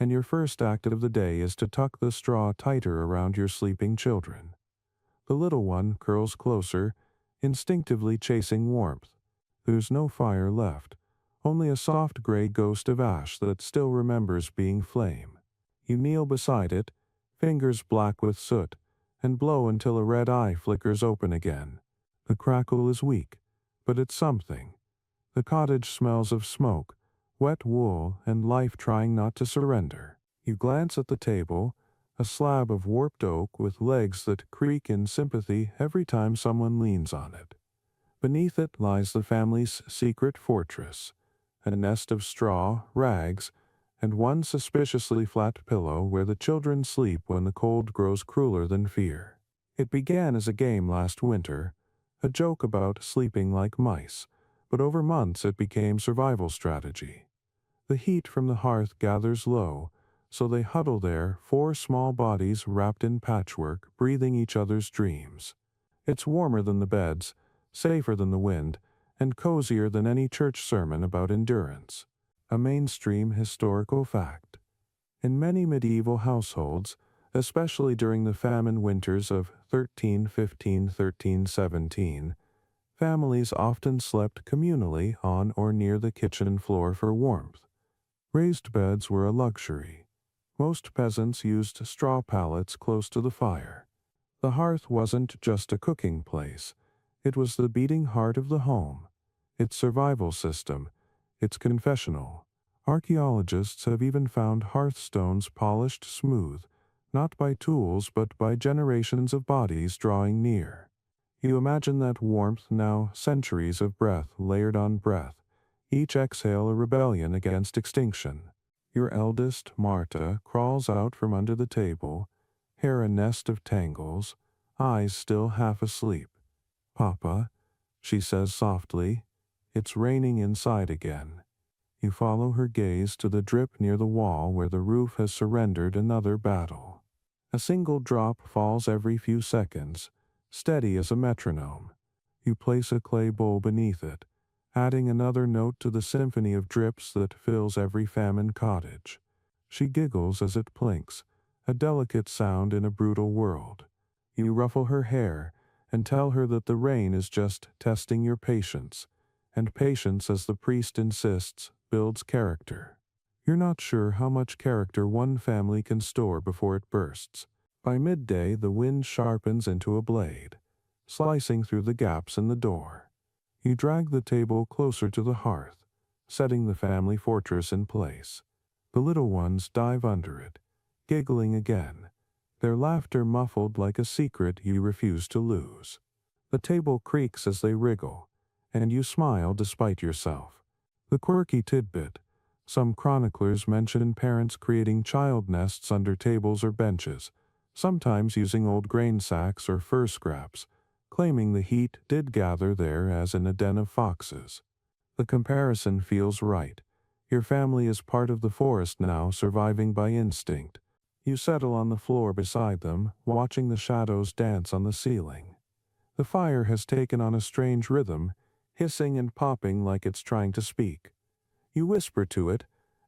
and your first act of the day is to tuck the straw tighter around your sleeping children. The little one curls closer, instinctively chasing warmth. There's no fire left, only a soft gray ghost of ash that still remembers being flame. You kneel beside it, fingers black with soot, and blow until a red eye flickers open again. The crackle is weak, but it's something. The cottage smells of smoke, wet wool, and life trying not to surrender. You glance at the table, a slab of warped oak with legs that creak in sympathy every time someone leans on it. Beneath it lies the family's secret fortress, a nest of straw, rags, and one suspiciously flat pillow where the children sleep when the cold grows crueler than fear. It began as a game last winter, a joke about sleeping like mice, but over months it became survival strategy. The heat from the hearth gathers low, so they huddle there, four small bodies wrapped in patchwork, breathing each other's dreams. It's warmer than the beds, safer than the wind, and cozier than any church sermon about endurance. A mainstream historical fact. In many medieval households, especially during the famine winters of 1315–1317, families often slept communally on or near the kitchen floor for warmth. Raised beds were a luxury. Most peasants used straw pallets close to the fire. The hearth wasn't just a cooking place. It was the beating heart of the home, its survival system, its confessional. Archaeologists have even found hearthstones polished smooth, not by tools but by generations of bodies drawing near. You imagine that warmth now, centuries of breath layered on breath, each exhale a rebellion against extinction. Your eldest, Marta, crawls out from under the table, hair a nest of tangles, eyes still half asleep. "Papa," she says softly, "it's raining inside again." You follow her gaze to the drip near the wall where the roof has surrendered another battle. A single drop falls every few seconds, steady as a metronome. You place a clay bowl beneath it, adding another note to the symphony of drips that fills every famine cottage. She giggles as it plinks, a delicate sound in a brutal world. You ruffle her hair and tell her that the rain is just testing your patience, and patience, as the priest insists, builds character. You're not sure how much character one family can store before it bursts. By midday, the wind sharpens into a blade, slicing through the gaps in the door. You drag the table closer to the hearth, setting the family fortress in place. The little ones dive under it, giggling again, their laughter muffled like a secret you refuse to lose. The table creaks as they wriggle, and you smile despite yourself. The quirky tidbit: some chroniclers mention parents creating child nests under tables or benches, sometimes using old grain sacks or fur scraps, claiming the heat did gather there as in a den of foxes. The comparison feels right. Your family is part of the forest now, surviving by instinct. You settle on the floor beside them, watching the shadows dance on the ceiling. The fire has taken on a strange rhythm, hissing and popping like it's trying to speak. You whisper to it,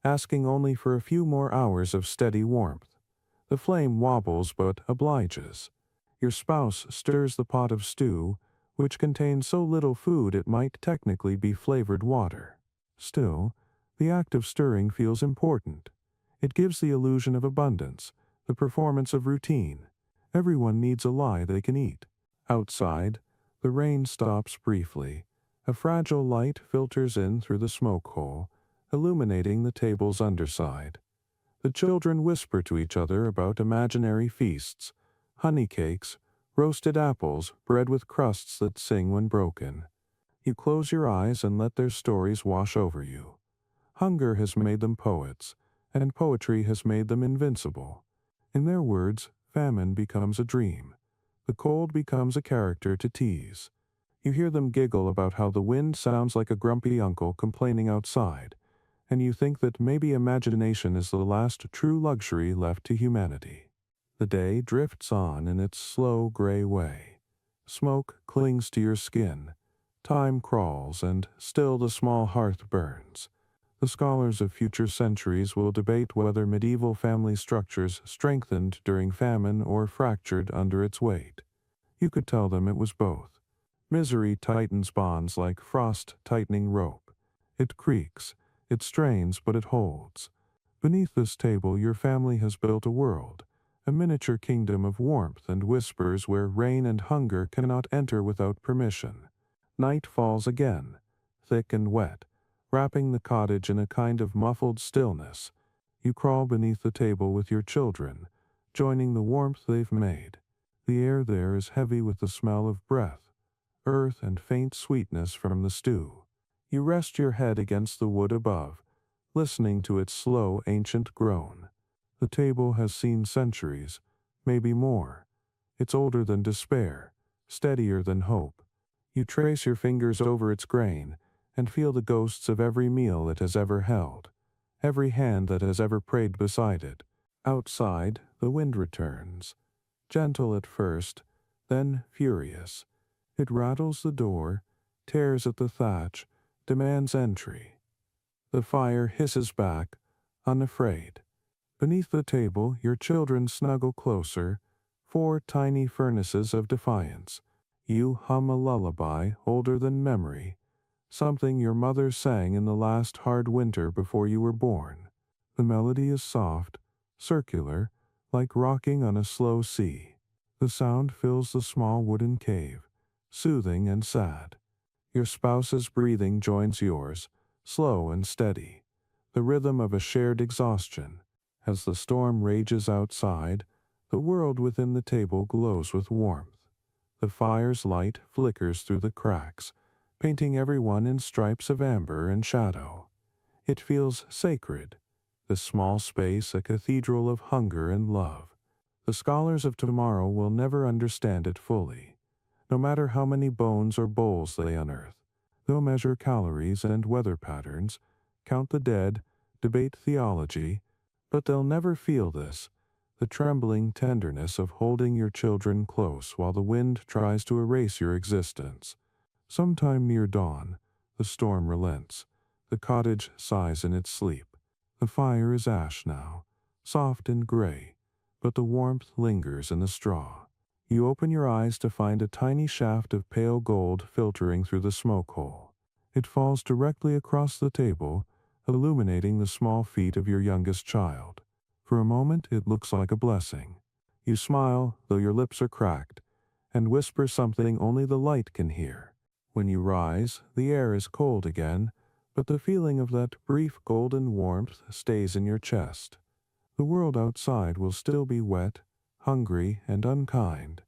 asking only for a few more hours of steady warmth. The flame wobbles but obliges. Your spouse stirs the pot of stew, which contains so little food it might technically be flavored water. Still, the act of stirring feels important. It gives the illusion of abundance, the performance of routine. Everyone needs a lie they can eat. Outside, the rain stops briefly. A fragile light filters in through the smoke hole, illuminating the table's underside. The children whisper to each other about imaginary feasts, honey cakes, roasted apples, bread with crusts that sing when broken. You close your eyes and let their stories wash over you. Hunger has made them poets, and poetry has made them invincible. In their words, famine becomes a dream. The cold becomes a character to tease. You hear them giggle about how the wind sounds like a grumpy uncle complaining outside, and you think that maybe imagination is the last true luxury left to humanity. The day drifts on in its slow gray way. Smoke clings to your skin. Time crawls, and still the small hearth burns. The scholars of future centuries will debate whether medieval family structures strengthened during famine or fractured under its weight. You could tell them it was both. Misery tightens bonds like frost tightening rope. It creaks, it strains, but it holds. Beneath this table your family has built a world, a miniature kingdom of warmth and whispers where rain and hunger cannot enter without permission. Night falls again, thick and wet, wrapping the cottage in a kind of muffled stillness. You crawl beneath the table with your children, joining the warmth they've made. The air there is heavy with the smell of breath, earth, and faint sweetness from the stew. You rest your head against the wood above, listening to its slow, ancient groan. The table has seen centuries, maybe more. It's older than despair, steadier than hope. You trace your fingers over its grain, and feel the ghosts of every meal it has ever held, every hand that has ever prayed beside it. Outside, the wind returns, gentle at first, then furious. It rattles the door, tears at the thatch, demands entry. The fire hisses back, unafraid. Beneath the table, your children snuggle closer, 4 tiny furnaces of defiance. You hum a lullaby older than memory, something your mother sang in the last hard winter before you were born. The melody is soft, circular, like rocking on a slow sea. The sound fills the small wooden cave, soothing and sad. Your spouse's breathing joins yours, slow and steady, the rhythm of a shared exhaustion. As the storm rages outside, the world within the table glows with warmth. The fire's light flickers through the cracks, painting everyone in stripes of amber and shadow. It feels sacred, this small space a cathedral of hunger and love. The scholars of tomorrow will never understand it fully, no matter how many bones or bowls they unearth. They'll measure calories and weather patterns, count the dead, debate theology, but they'll never feel this, the trembling tenderness of holding your children close while the wind tries to erase your existence. Sometime near dawn, the storm relents. The cottage sighs in its sleep. The fire is ash now, soft and gray, but the warmth lingers in the straw. You open your eyes to find a tiny shaft of pale gold filtering through the smoke hole. It falls directly across the table, illuminating the small feet of your youngest child. For a moment it looks like a blessing. You smile, though your lips are cracked, and whisper something only the light can hear. When you rise, the air is cold again, but the feeling of that brief golden warmth stays in your chest. The world outside will still be wet, hungry, and unkind.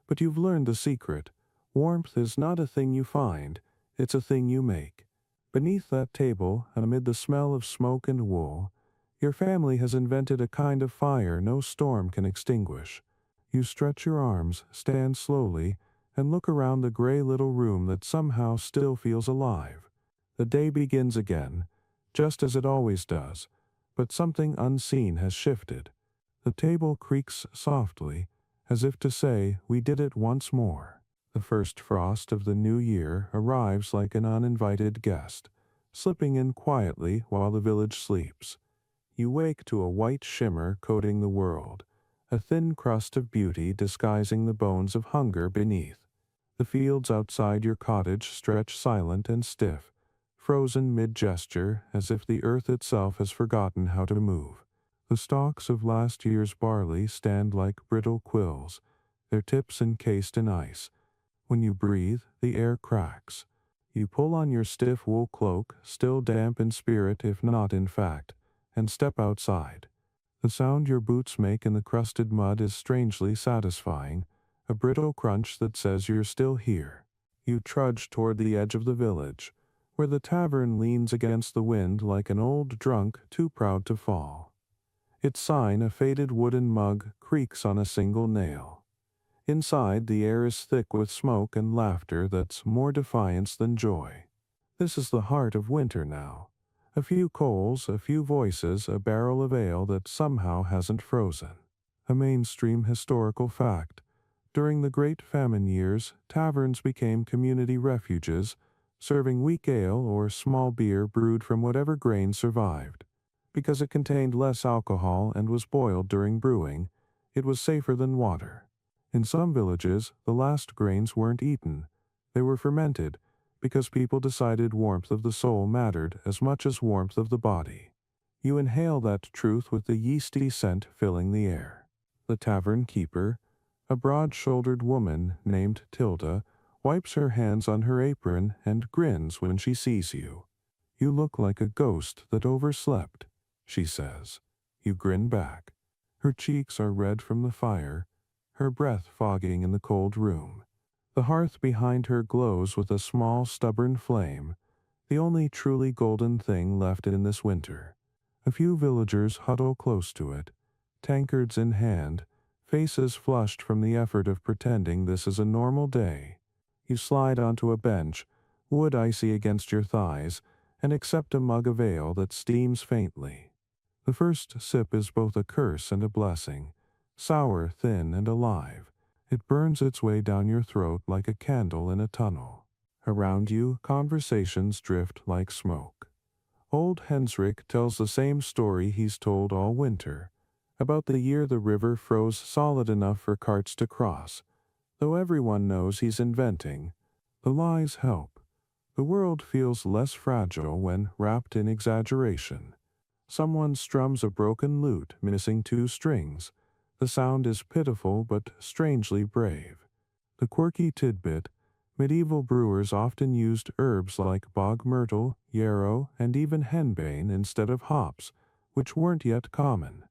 But you've learned the secret. Warmth is not a thing you find, it's a thing you make. Beneath that table, amid the smell of smoke and wool, your family has invented a kind of fire no storm can extinguish. You stretch your arms, stand slowly, and look around the gray little room that somehow still feels alive. The day begins again, just as it always does, but something unseen has shifted. The table creaks softly, as if to say, "We did it once more." The first frost of the new year arrives like an uninvited guest, slipping in quietly while the village sleeps. you wake to a white shimmer coating the world, a thin crust of beauty disguising the bones of hunger beneath. The fields outside your cottage stretch silent and stiff, frozen mid-gesture as if the earth itself has forgotten how to move. The stalks of last year's barley stand like brittle quills, their tips encased in ice. When you breathe, the air cracks. You pull on your stiff wool cloak, still damp in spirit if not in fact, and step outside. The sound your boots make in the crusted mud is strangely satisfying, a brittle crunch that says you're still here. You trudge toward the edge of the village, where the tavern leans against the wind like an old drunk too proud to fall. Its sign, a faded wooden mug, creaks on a single nail. Inside, the air is thick with smoke and laughter that's more defiance than joy. This is the heart of winter now. A few coals, a few voices, a barrel of ale that somehow hasn't frozen. A mainstream historical fact. During the Great Famine years, taverns became community refuges, serving weak ale or small beer brewed from whatever grain survived. Because it contained less alcohol and was boiled during brewing, it was safer than water. In some villages, the last grains weren't eaten. They were fermented, because people decided warmth of the soul mattered as much as warmth of the body. You inhale that truth with the yeasty scent filling the air. The tavern keeper, a broad-shouldered woman named Tilda, wipes her hands on her apron and grins when she sees you. "You look like a ghost that overslept," she says. You grin back. Her cheeks are red from the fire, her breath fogging in the cold room. The hearth behind her glows with a small, stubborn flame, the only truly golden thing left in this winter. A few villagers huddle close to it, tankards in hand, faces flushed from the effort of pretending this is a normal day. You slide onto a bench, wood icy against your thighs, and accept a mug of ale that steams faintly. The first sip is both a curse and a blessing, sour, thin, and alive. It burns its way down your throat like a candle in a tunnel. Around you, conversations drift like smoke. Old Hensrick tells the same story he's told all winter, about the year the river froze solid enough for carts to cross. Though everyone knows he's inventing, the lies help. The world feels less fragile when wrapped in exaggeration. Someone strums a broken lute, missing 2 strings. The sound is pitiful but strangely brave. The quirky tidbit, medieval brewers often used herbs like bog myrtle, yarrow, and even henbane instead of hops, which weren't yet common.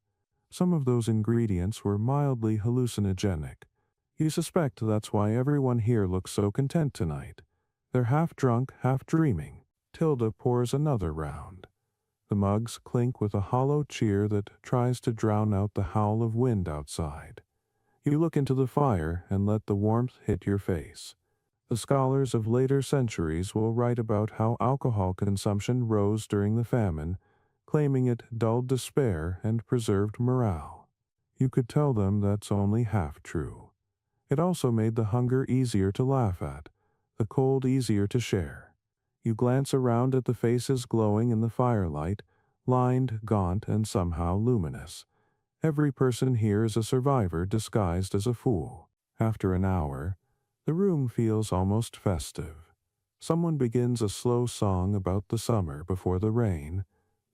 Some of those ingredients were mildly hallucinogenic. You suspect that's why everyone here looks so content tonight. They're half drunk, half dreaming. Tilda pours another round. The mugs clink with a hollow cheer that tries to drown out the howl of wind outside. You look into the fire and let the warmth hit your face. The scholars of later centuries will write about how alcohol consumption rose during the famine, claiming it dulled despair and preserved morale. You could tell them that's only half true. It also made the hunger easier to laugh at, the cold easier to share. You glance around at the faces glowing in the firelight, lined, gaunt, and somehow luminous. Every person here is a survivor disguised as a fool. After an hour, the room feels almost festive. Someone begins a slow song about the summer before the rain,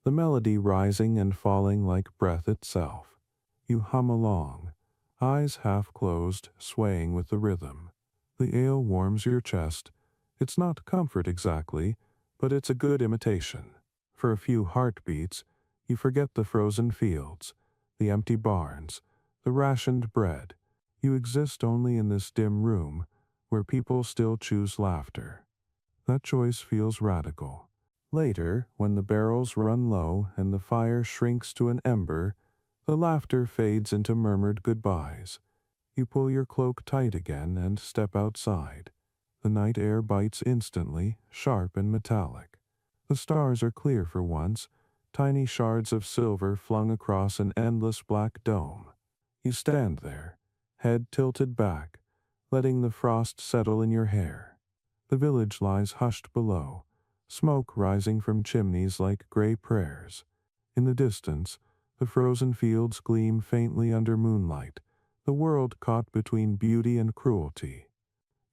the melody rising and falling like breath itself. You hum along, eyes half closed, swaying with the rhythm. The ale warms your chest. It's not comfort exactly, but it's a good imitation. For a few heartbeats, you forget the frozen fields, the empty barns, the rationed bread. You exist only in this dim room, where people still choose laughter. That choice feels radical. Later, when the barrels run low and the fire shrinks to an ember, the laughter fades into murmured goodbyes. You pull your cloak tight again and step outside. The night air bites instantly, sharp and metallic. The stars are clear for once, tiny shards of silver flung across an endless black dome. You stand there, head tilted back, letting the frost settle in your hair. The village lies hushed below, smoke rising from chimneys like gray prayers. In the distance, the frozen fields gleam faintly under moonlight, the world caught between beauty and cruelty.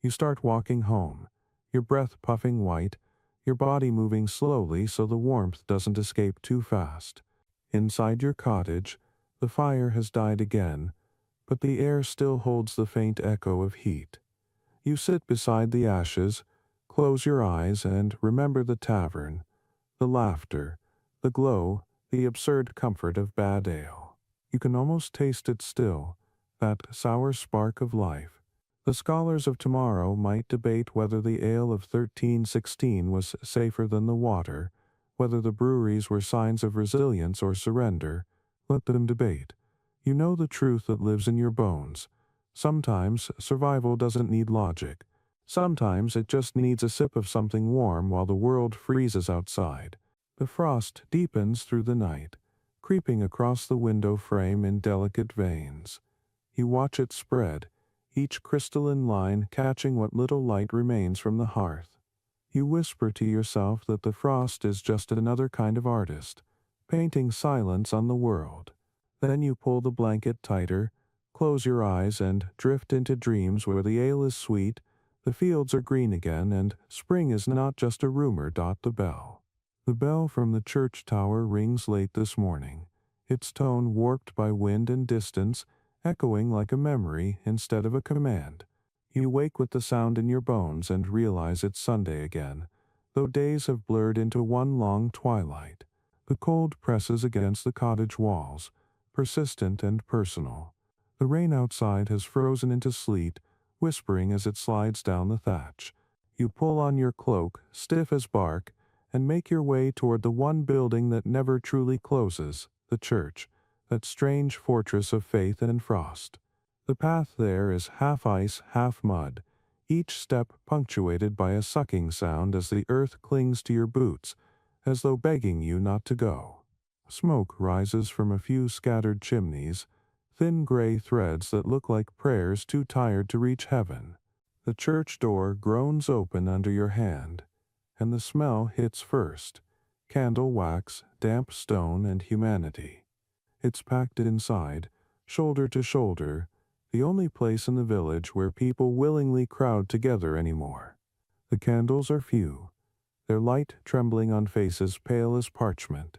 You start walking home, your breath puffing white, your body moving slowly so the warmth doesn't escape too fast. Inside your cottage, the fire has died again, but the air still holds the faint echo of heat. You sit beside the ashes, close your eyes, and remember the tavern, the laughter, the glow, the absurd comfort of bad ale. You can almost taste it still, that sour spark of life. The scholars of tomorrow might debate whether the ale of 1316 was safer than the water, whether the breweries were signs of resilience or surrender. Let them debate. You know the truth that lives in your bones. Sometimes survival doesn't need logic. Sometimes it just needs a sip of something warm while the world freezes outside. The frost deepens through the night, creeping across the window frame in delicate veins. You watch it spread, each crystalline line catching what little light remains from the hearth. You whisper to yourself that the frost is just another kind of artist, painting silence on the world. Then you pull the blanket tighter, close your eyes, and drift into dreams where the ale is sweet, the fields are green again, and spring is not just a rumor. The bell. The bell from the church tower rings late this morning, its tone warped by wind and distance, echoing like a memory instead of a command. You wake with the sound in your bones and realize it's Sunday again, though days have blurred into one long twilight. The cold presses against the cottage walls, persistent and personal. The rain outside has frozen into sleet, whispering as it slides down the thatch. You pull on your cloak, stiff as bark, and make your way toward the one building that never truly closes, the church, that strange fortress of faith and frost. The path there is half ice, half mud, each step punctuated by a sucking sound as the earth clings to your boots, as though begging you not to go. Smoke rises from a few scattered chimneys, thin gray threads that look like prayers too tired to reach heaven. The church door groans open under your hand, and the smell hits first: candle wax, damp stone, and humanity. It's packed inside, shoulder to shoulder, the only place in the village where people willingly crowd together anymore. The candles are few, their light trembling on faces pale as parchment.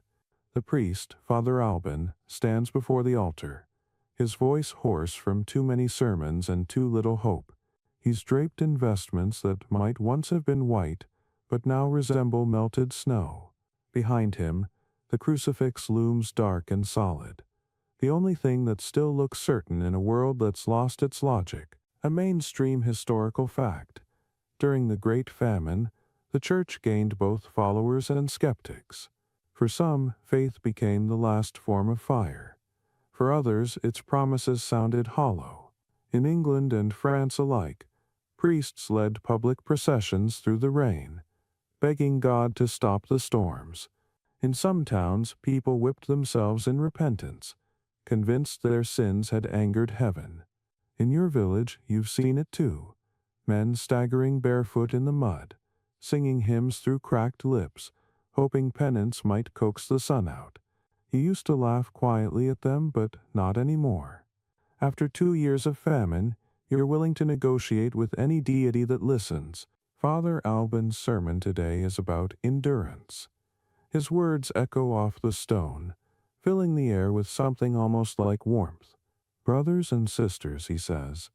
The priest, Father Alban, stands before the altar, his voice hoarse from too many sermons and too little hope. He's draped in vestments that might once have been white, but now resemble melted snow. Behind him, the crucifix looms dark and solid, the only thing that still looks certain in a world that's lost its logic. A mainstream historical fact. During the Great Famine, the church gained both followers and skeptics. For some, faith became the last form of fire. For others, its promises sounded hollow. In England and France alike, priests led public processions through the rain, begging God to stop the storms. In some towns, people whipped themselves in repentance, convinced their sins had angered heaven. In your village, you've seen it too. Men staggering barefoot in the mud, singing hymns through cracked lips, hoping penance might coax the sun out. You used to laugh quietly at them, but not anymore. After 2 years of famine, you're willing to negotiate with any deity that listens. Father Alban's sermon today is about endurance. His words echo off the stone, filling the air with something almost like warmth. Brothers and sisters, he says,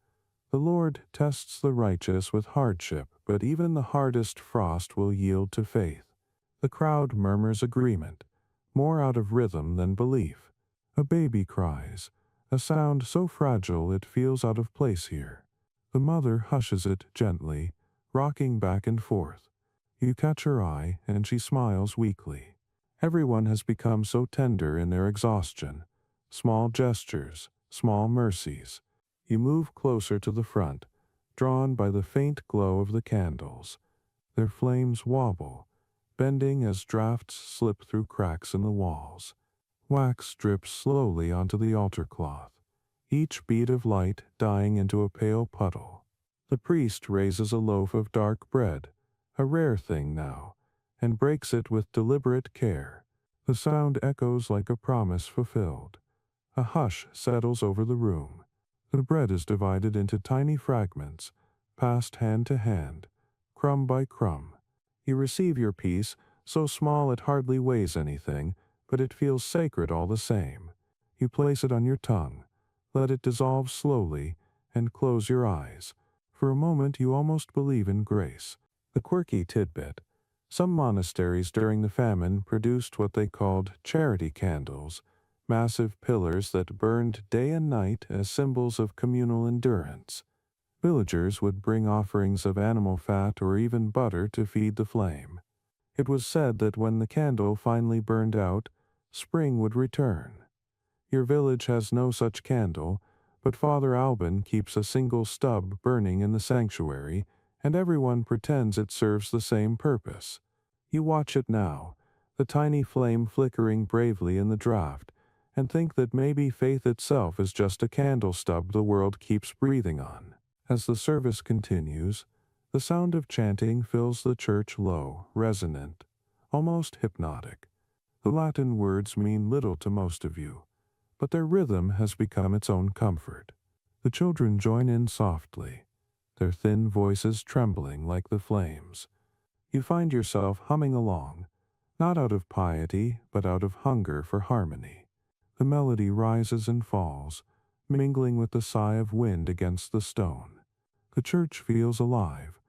the Lord tests the righteous with hardship, but even the hardest frost will yield to faith. The crowd murmurs agreement, more out of rhythm than belief. A baby cries, a sound so fragile it feels out of place here. The mother hushes it gently, rocking back and forth. You catch her eye, and she smiles weakly. Everyone has become so tender in their exhaustion. Small gestures, small mercies. You move closer to the front, drawn by the faint glow of the candles. Their flames wobble, bending as drafts slip through cracks in the walls. Wax drips slowly onto the altar cloth, each bead of light dying into a pale puddle. The priest raises a loaf of dark bread, a rare thing now, and breaks it with deliberate care. The sound echoes like a promise fulfilled. A hush settles over the room. The bread is divided into tiny fragments, passed hand to hand, crumb by crumb. You receive your piece, so small it hardly weighs anything, but it feels sacred all the same. You place it on your tongue, let it dissolve slowly, and close your eyes. For a moment you almost believe in grace. The quirky tidbit. Some monasteries during the famine produced what they called charity candles, massive pillars that burned day and night as symbols of communal endurance. Villagers would bring offerings of animal fat or even butter to feed the flame. It was said that when the candle finally burned out, spring would return. Your village has no such candle, but Father Alban keeps a single stub burning in the sanctuary, and everyone pretends it serves the same purpose. You watch it now, the tiny flame flickering bravely in the draught, and think that maybe faith itself is just a candle stub the world keeps breathing on. As the service continues, the sound of chanting fills the church low, resonant, almost hypnotic. The Latin words mean little to most of you, but their rhythm has become its own comfort. The children join in softly, their thin voices trembling like the flames. You find yourself humming along, not out of piety, but out of hunger for harmony. The melody rises and falls, mingling with the sigh of wind against the stone. The church feels alive,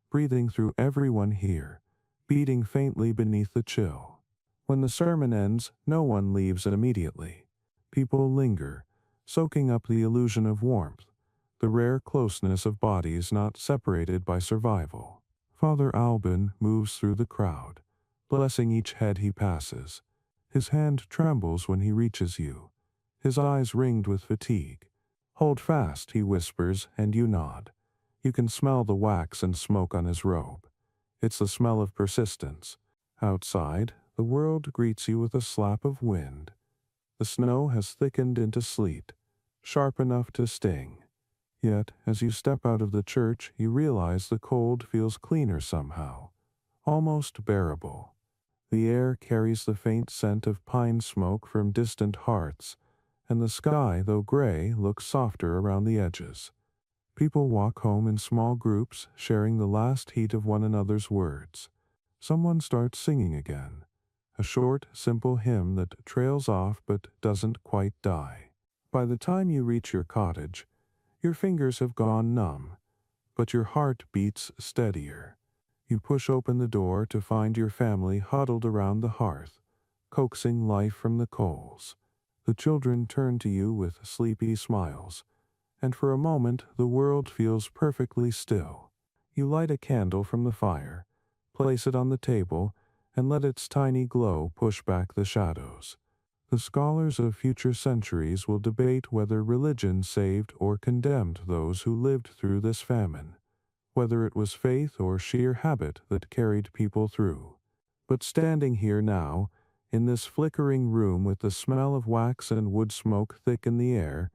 breathing through everyone here, beating faintly beneath the chill. When the sermon ends, no one leaves immediately. People linger, soaking up the illusion of warmth, the rare closeness of bodies not separated by survival. Father Alban moves through the crowd, blessing each head he passes. His hand trembles when he reaches you, his eyes ringed with fatigue. "Hold fast," he whispers, and you nod. You can smell the wax and smoke on his robe. It's the smell of persistence. Outside, the world greets you with a slap of wind. The snow has thickened into sleet, sharp enough to sting. Yet, as you step out of the church, you realize the cold feels cleaner somehow, almost bearable. The air carries the faint scent of pine smoke from distant hearths, and the sky, though gray, looks softer around the edges. People walk home in small groups, sharing the last heat of one another's words. Someone starts singing again, a short, simple hymn that trails off but doesn't quite die. By the time you reach your cottage, your fingers have gone numb, but your heart beats steadier. You push open the door to find your family huddled around the hearth, coaxing life from the coals. The children turn to you with sleepy smiles, and for a moment the world feels perfectly still. You light a candle from the fire, place it on the table, and let its tiny glow push back the shadows. The scholars of future centuries will debate whether religion saved or condemned those who lived through this famine, whether it was faith or sheer habit that carried people through. But standing here now, in this flickering room with the smell of wax and wood smoke thick in the air,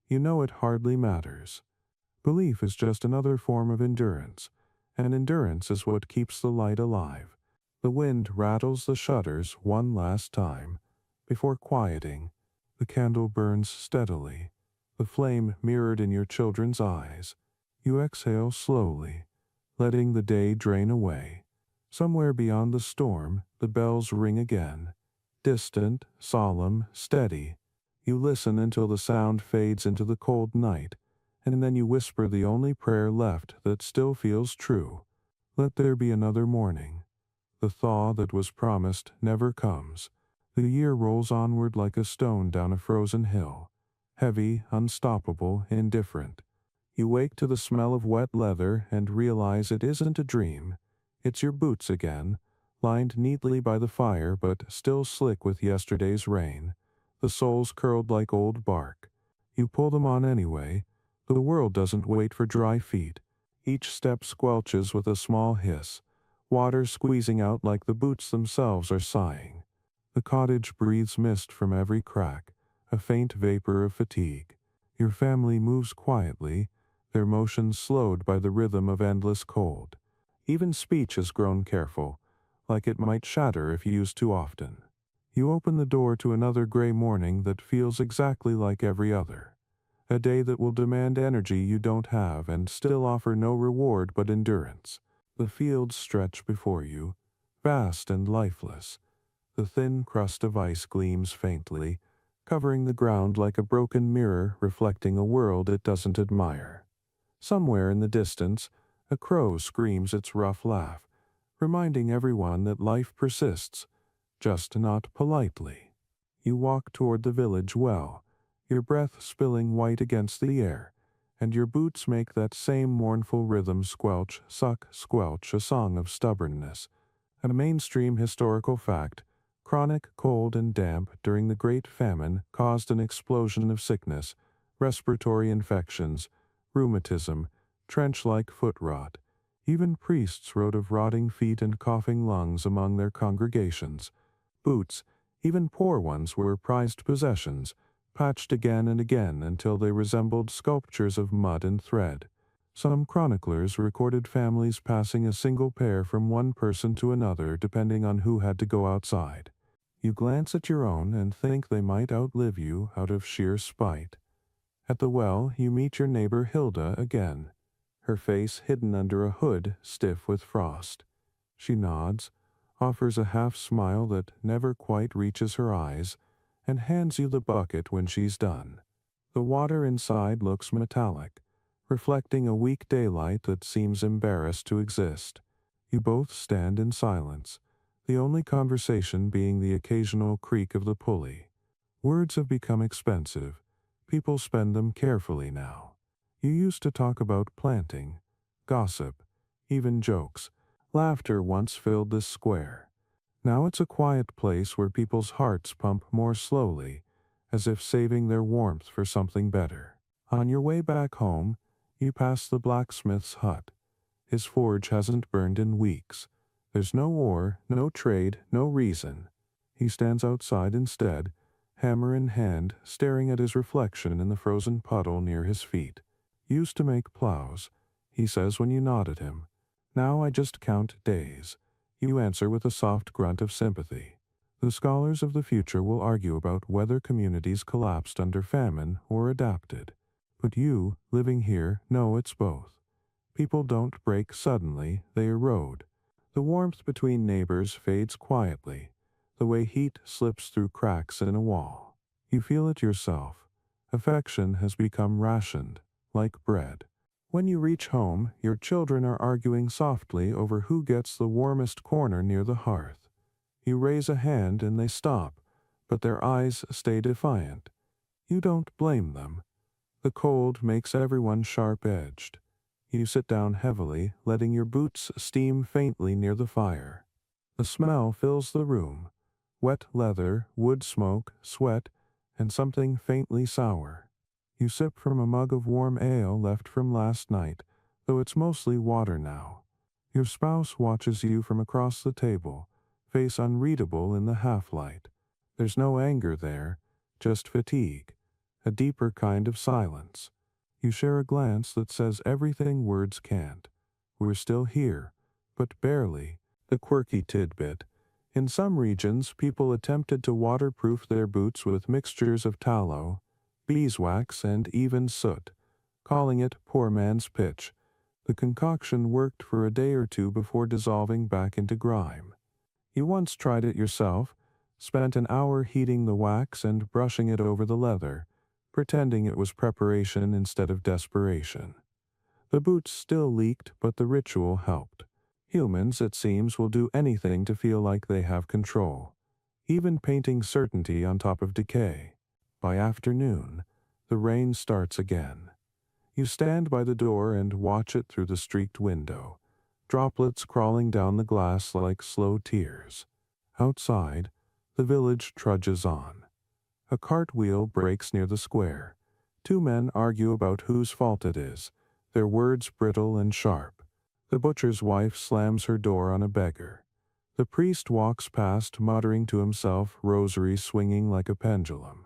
you know it hardly matters. Belief is just another form of endurance, and endurance is what keeps the light alive. The wind rattles the shutters one last time. Before quieting, the candle burns steadily, the flame mirrored in your children's eyes. You exhale slowly, letting the day drain away. Somewhere beyond the storm, the bells ring again, distant, solemn, steady. You listen until the sound fades into the cold night, and then you whisper the only prayer left that still feels true. Let there be another morning. The thaw that was promised never comes. The year rolls onward like a stone down a frozen hill, heavy, unstoppable, indifferent. You wake to the smell of wet leather and realize it isn't a dream. It's your boots again, lined neatly by the fire but still slick with yesterday's rain, the soles curled like old bark. You pull them on anyway. The world doesn't wait for dry feet. Each step squelches with a small hiss, water squeezing out like the boots themselves are sighing. The cottage breathes mist from every crack, a faint vapor of fatigue. Your family moves quietly, their motions slowed by the rhythm of endless cold. Even speech has grown careful, like it might shatter if used too often. You open the door to another gray morning that feels exactly like every other. A day that will demand energy you don't have and still offer no reward but endurance. The fields stretch before you, vast and lifeless. The thin crust of ice gleams faintly, covering the ground like a broken mirror reflecting a world it doesn't admire. Somewhere in the distance, a crow screams its rough laugh, reminding everyone that life persists, just not politely. You walk toward the village well, your breath spilling white against the air, and your boots make that same mournful rhythm squelch, suck, squelch, a song of stubbornness. A mainstream historical fact, chronic cold and damp during the Great Famine caused an explosion of sickness, respiratory infections, rheumatism, trench-like foot rot. Even priests wrote of rotting feet and coughing lungs among their congregations. Boots, even poor ones, were prized possessions, patched again and again until they resembled sculptures of mud and thread. Some chroniclers recorded families passing a single pair from one person to another depending on who had to go outside. You glance at your own and think they might outlive you out of sheer spite. At the well, you meet your neighbor Hilda again, her face hidden under a hood stiff with frost. She nods, offers a half-smile that never quite reaches her eyes, and hands you the bucket when she's done. The water inside looks metallic, reflecting a weak daylight that seems embarrassed to exist. You both stand in silence, the only conversation being the occasional creak of the pulley. Words have become expensive. People spend them carefully now. You used to talk about planting, gossip, even jokes. Laughter once filled this square. Now it's a quiet place where people's hearts pump more slowly, as if saving their warmth for something better. On your way back home, you pass the blacksmith's hut. His forge hasn't burned in weeks. There's no war, no trade, no reason. He stands outside instead, hammer in hand, staring at his reflection in the frozen puddle near his feet. Used to make plows, he says when you nod at him. Now I just count days. You answer with a soft grunt of sympathy. The scholars of the future will argue about whether communities collapsed under famine or adapted. But you, living here, know it's both. People don't break suddenly, they erode. The warmth between neighbors fades quietly, the way heat slips through cracks in a wall. You feel it yourself. Affection has become rationed, like bread. When you reach home, your children are arguing softly over who gets the warmest corner near the hearth. You raise a hand and they stop, but their eyes stay defiant. You don't blame them. The cold makes everyone sharp-edged. You sit down heavily, letting your boots steam faintly near the fire. The smell fills the room. Wet leather, wood smoke, sweat, and something faintly sour. You sip from a mug of warm ale left from last night, though it's mostly water now. Your spouse watches you from across the table, face unreadable in the half-light. There's no anger there, just fatigue, a deeper kind of silence. You share a glance that says everything words can't. We're still here, but barely. The quirky tidbit. In some regions, people attempted to waterproof their boots with mixtures of tallow, beeswax, and even soot, calling it poor man's pitch. The concoction worked for a day or two before dissolving back into grime. You once tried it yourself, spent an hour heating the wax and brushing it over the leather, pretending it was preparation instead of desperation. The boots still leaked, but the ritual helped. Humans, it seems, will do anything to feel like they have control, even painting certainty on top of decay. By afternoon, the rain starts again. You stand by the door and watch it through the streaked window, droplets crawling down the glass like slow tears. Outside, the village trudges on. A cartwheel breaks near the square. Two men argue about whose fault it is, their words brittle and sharp. The butcher's wife slams her door on a beggar. The priest walks past, muttering to himself, rosary swinging like a pendulum.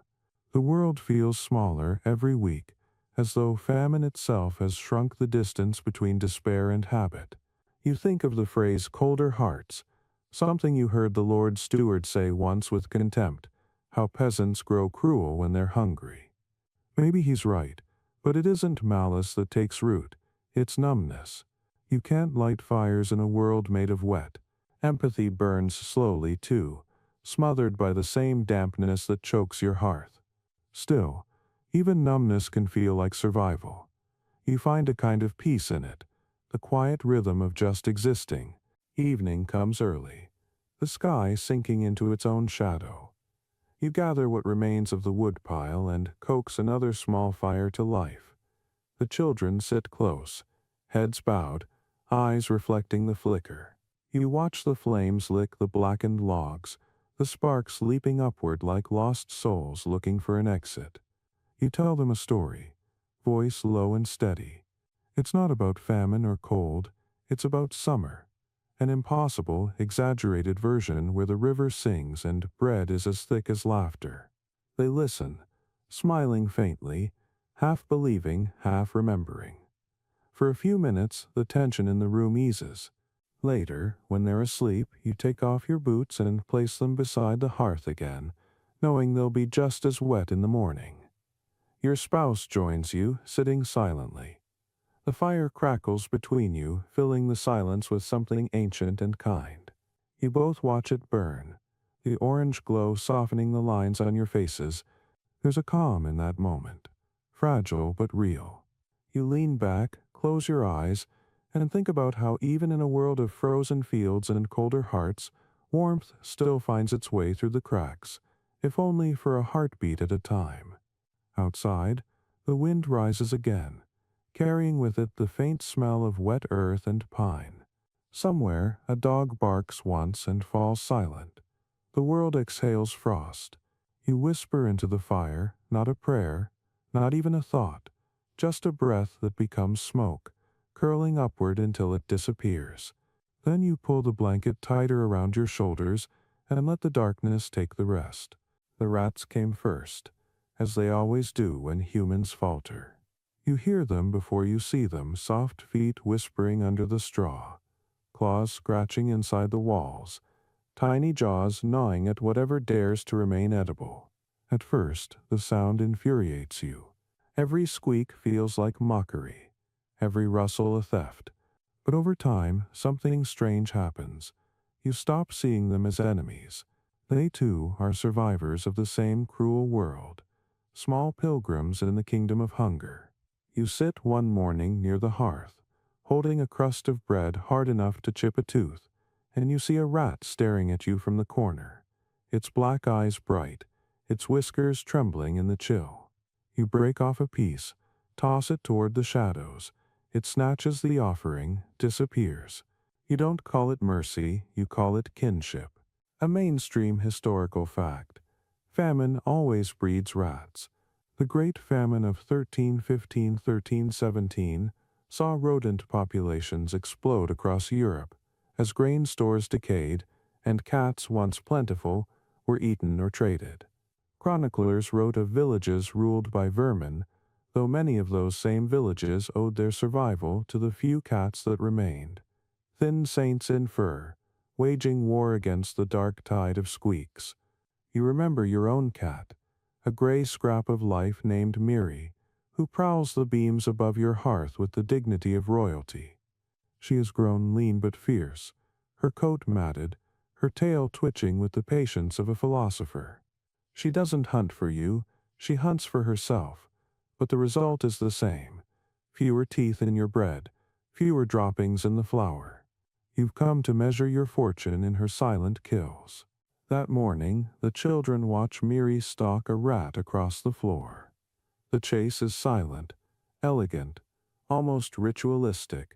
The world feels smaller every week, as though famine itself has shrunk the distance between despair and habit. You think of the phrase colder hearts, Something you heard the Lord Steward say once with contempt, how peasants grow cruel when they're hungry. Maybe he's right, but it isn't malice that takes root, it's numbness. You can't light fires in a world made of wet. Empathy burns slowly, too, smothered by the same dampness that chokes your hearth. Still, even numbness can feel like survival. You find a kind of peace in it, the quiet rhythm of just existing. Evening comes early, the sky sinking into its own shadow. You gather what remains of the woodpile and coax another small fire to life. The children sit close, heads bowed, eyes reflecting the flicker. You watch the flames lick the blackened logs, the sparks leaping upward like lost souls looking for an exit. You tell them a story, voice low and steady. It's not about famine or cold, it's about summer. An impossible, exaggerated version where the river sings and bread is as thick as laughter. They listen, smiling faintly, half believing, half remembering. For a few minutes, the tension in the room eases. Later, when they're asleep, you take off your boots and place them beside the hearth again, knowing they'll be just as wet in the morning. Your spouse joins you, sitting silently. The fire crackles between you, filling the silence with something ancient and kind. You both watch it burn, the orange glow softening the lines on your faces. There's a calm in that moment, fragile but real. You lean back, close your eyes, and think about how even in a world of frozen fields and colder hearts, warmth still finds its way through the cracks, if only for a heartbeat at a time. Outside, the wind rises again, carrying with it the faint smell of wet earth and pine. Somewhere, a dog barks once and falls silent. The world exhales frost. You whisper into the fire, not a prayer, not even a thought, just a breath that becomes smoke, curling upward until it disappears. Then you pull the blanket tighter around your shoulders and let the darkness take the rest. The rats came first, as they always do when humans falter. You hear them before you see them, soft feet whispering under the straw, claws scratching inside the walls, tiny jaws gnawing at whatever dares to remain edible. At first, the sound infuriates you. Every squeak feels like mockery, every rustle a theft. But over time, something strange happens. You stop seeing them as enemies. They too are survivors of the same cruel world, small pilgrims in the kingdom of hunger. You sit one morning near the hearth, holding a crust of bread hard enough to chip a tooth, and you see a rat staring at you from the corner, its black eyes bright, its whiskers trembling in the chill. You break off a piece, toss it toward the shadows. It snatches the offering, disappears. You don't call it mercy, you call it kinship. A mainstream historical fact. Famine always breeds rats. The Great Famine of 1315–1317 saw rodent populations explode across Europe as grain stores decayed and cats, once plentiful, were eaten or traded. Chroniclers wrote of villages ruled by vermin, though many of those same villages owed their survival to the few cats that remained. Thin saints in fur, waging war against the dark tide of squeaks. You remember your own cat, a gray scrap of life named Miri, who prowls the beams above your hearth with the dignity of royalty. She has grown lean but fierce, her coat matted, her tail twitching with the patience of a philosopher. She doesn't hunt for you, she hunts for herself, but the result is the same. Fewer teeth in your bread, fewer droppings in the flour. You've come to measure your fortune in her silent kills. That morning, the children watch Miri stalk a rat across the floor. The chase is silent, elegant, almost ritualistic.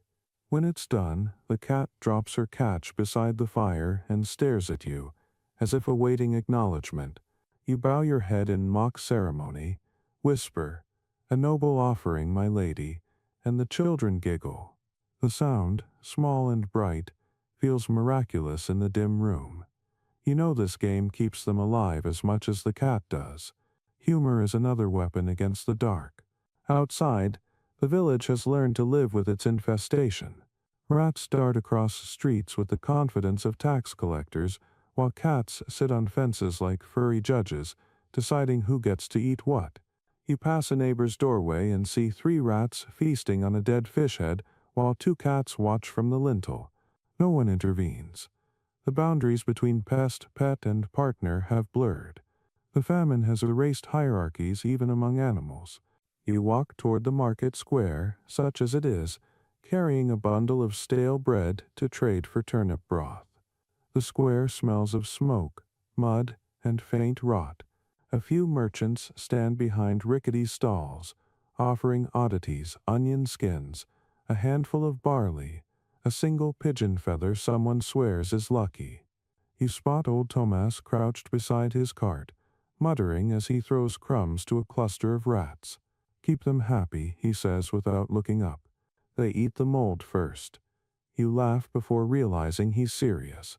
When it's done, the cat drops her catch beside the fire and stares at you, as if awaiting acknowledgement. You bow your head in mock ceremony, whisper, "A noble offering, my lady," and the children giggle. The sound, small and bright, feels miraculous in the dim room. You know this game keeps them alive as much as the cat does. Humor is another weapon against the dark. Outside, the village has learned to live with its infestation. Rats dart across streets with the confidence of tax collectors, while cats sit on fences like furry judges, deciding who gets to eat what. You pass a neighbor's doorway and see 3 rats feasting on a dead fish head while 2 cats watch from the lintel. No one intervenes. The boundaries between pest, pet, and partner have blurred. The famine has erased hierarchies even among animals. You walk toward the market square, such as it is, carrying a bundle of stale bread to trade for turnip broth. The square smells of smoke, mud, and faint rot. A few merchants stand behind rickety stalls, offering oddities, onion skins, a handful of barley, a single pigeon feather someone swears is lucky. You spot old Thomas crouched beside his cart, muttering as he throws crumbs to a cluster of rats. "Keep them happy," he says without looking up. "They eat the mold first." You laugh before realizing he's serious.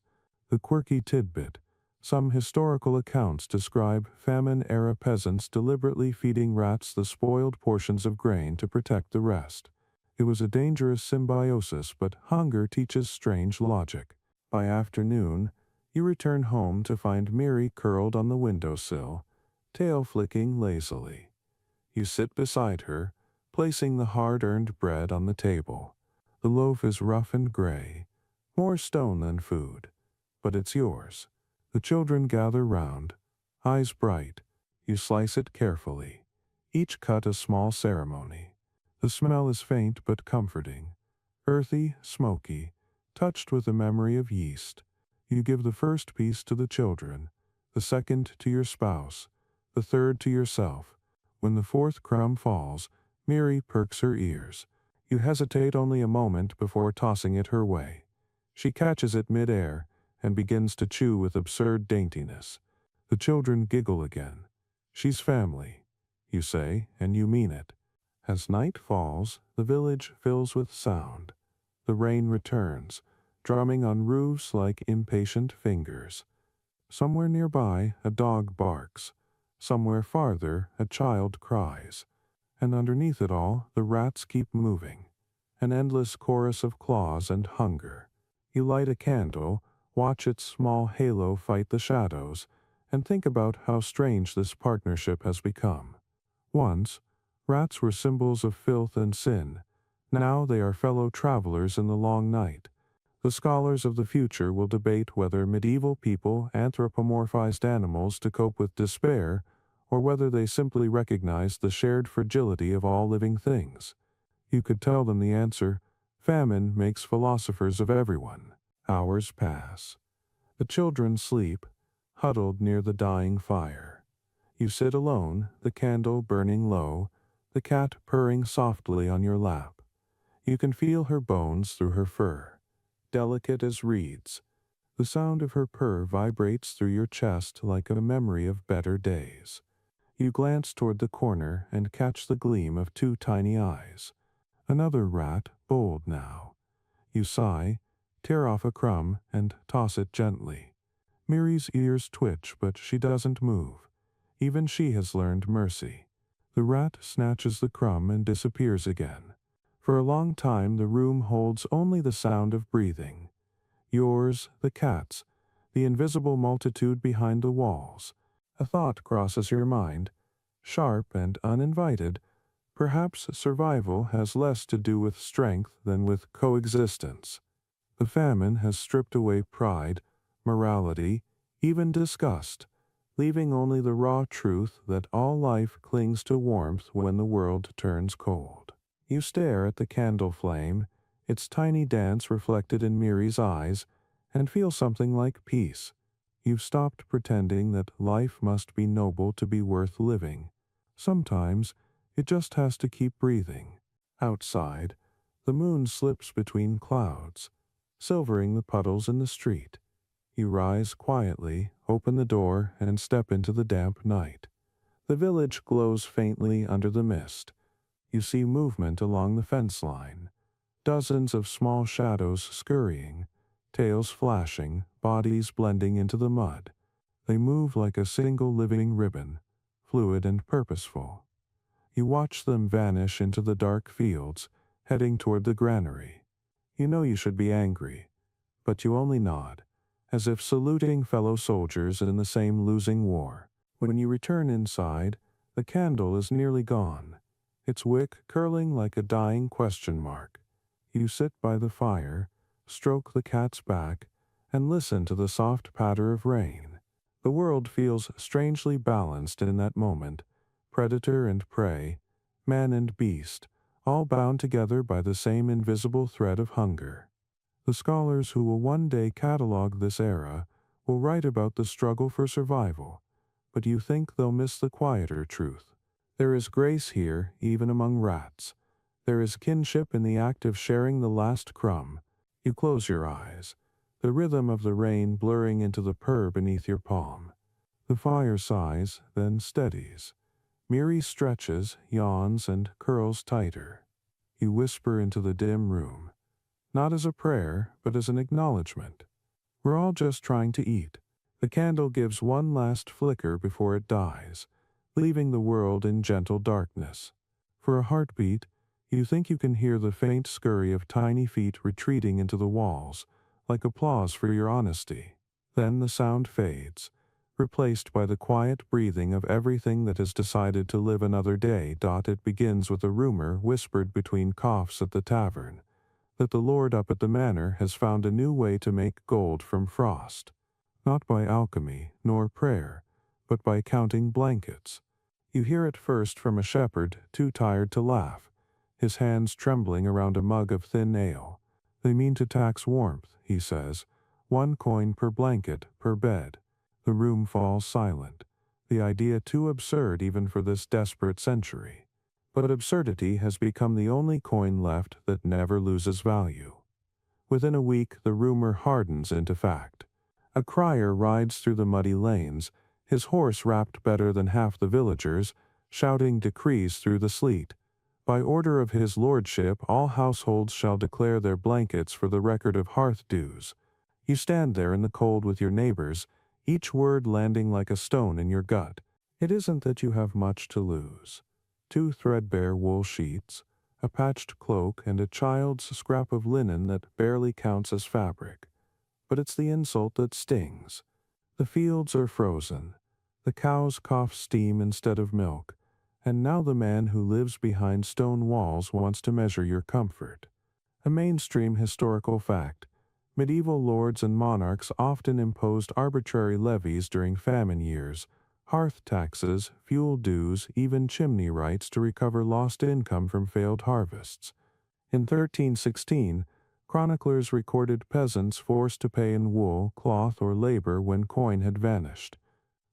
The quirky tidbit: some historical accounts describe famine-era peasants deliberately feeding rats the spoiled portions of grain to protect the rest. It was a dangerous symbiosis, but hunger teaches strange logic. By afternoon, you return home to find Miri curled on the windowsill, tail flicking lazily. You sit beside her, placing the hard-earned bread on the table. The loaf is rough and gray, more stone than food, but it's yours. The children gather round, eyes bright. You slice it carefully, each cut a small ceremony. The smell is faint but comforting, earthy, smoky, touched with the memory of yeast. You give the first piece to the children, the second to your spouse, the third to yourself. When the 4th crumb falls, Miri perks her ears. You hesitate only a moment before tossing it her way. She catches it mid-air and begins to chew with absurd daintiness. The children giggle again. "She's family," you say, and you mean it. As night falls, the village fills with sound. The rain returns, drumming on roofs like impatient fingers. Somewhere nearby, a dog barks. Somewhere farther, a child cries. And underneath it all, the rats keep moving. An endless chorus of claws and hunger. You light a candle, watch its small halo fight the shadows, and think about how strange this partnership has become. Once, rats were symbols of filth and sin. Now they are fellow travelers in the long night. The scholars of the future will debate whether medieval people anthropomorphized animals to cope with despair, or whether they simply recognized the shared fragility of all living things. You could tell them the answer: famine makes philosophers of everyone. Hours pass. The children sleep, huddled near the dying fire. You sit alone, the candle burning low, the cat purring softly on your lap. You can feel her bones through her fur, delicate as reeds. The sound of her purr vibrates through your chest like a memory of better days. You glance toward the corner and catch the gleam of 2 tiny eyes. Another rat, bold now. You sigh, tear off a crumb, and toss it gently. Miri's ears twitch, but she doesn't move. Even she has learned mercy. The rat snatches the crumb and disappears again. For a long time the room holds only the sound of breathing. Yours, the cat's, the invisible multitude behind the walls. A thought crosses your mind, sharp and uninvited. Perhaps survival has less to do with strength than with coexistence. The famine has stripped away pride, morality, even disgust, leaving only the raw truth that all life clings to warmth when the world turns cold. You stare at the candle flame, its tiny dance reflected in Miri's eyes, and feel something like peace. You've stopped pretending that life must be noble to be worth living. Sometimes it just has to keep breathing. Outside, the moon slips between clouds, silvering the puddles in the street. You rise quietly, open the door, and step into the damp night. The village glows faintly under the mist. You see movement along the fence line. Dozens of small shadows scurrying, tails flashing, bodies blending into the mud. They move like a single living ribbon, fluid and purposeful. You watch them vanish into the dark fields, heading toward the granary. You know you should be angry, but you only nod, as if saluting fellow soldiers in the same losing war. When you return inside, the candle is nearly gone, its wick curling like a dying question mark. You sit by the fire, stroke the cat's back, and listen to the soft patter of rain. The world feels strangely balanced in that moment, predator and prey, man and beast, all bound together by the same invisible thread of hunger. The scholars who will one day catalogue this era will write about the struggle for survival, but you think they'll miss the quieter truth. There is grace here, even among rats. There is kinship in the act of sharing the last crumb. You close your eyes, the rhythm of the rain blurring into the purr beneath your palm. The fire sighs, then steadies. Miri stretches, yawns, and curls tighter. You whisper into the dim room, not as a prayer, but as an acknowledgement. We're all just trying to eat. The candle gives one last flicker before it dies, leaving the world in gentle darkness. For a heartbeat, you think you can hear the faint scurry of tiny feet retreating into the walls, like applause for your honesty. Then the sound fades, replaced by the quiet breathing of everything that has decided to live another day. It begins with a rumor whispered between coughs at the tavern, that the lord up at the manor has found a new way to make gold from frost. Not by alchemy, nor prayer, but by counting blankets. You hear it first from a shepherd too tired to laugh, his hands trembling around a mug of thin ale. They mean to tax warmth, he says, 1 coin per blanket, per bed. The room falls silent, the idea too absurd even for this desperate century. But absurdity has become the only coin left that never loses value. Within a week, the rumor hardens into fact. A crier rides through the muddy lanes, his horse wrapped better than half the villagers, shouting decrees through the sleet. By order of his lordship, all households shall declare their blankets for the record of hearth dues. You stand there in the cold with your neighbors, each word landing like a stone in your gut. It isn't that you have much to lose. 2 threadbare wool sheets, a patched cloak, and a child's scrap of linen that barely counts as fabric. But it's the insult that stings. The fields are frozen. The cows cough steam instead of milk. And now the man who lives behind stone walls wants to measure your comfort. A mainstream historical fact. Medieval lords and monarchs often imposed arbitrary levies during famine years, hearth taxes, fuel dues, even chimney rights to recover lost income from failed harvests. In 1316, chroniclers recorded peasants forced to pay in wool, cloth, or labor when coin had vanished.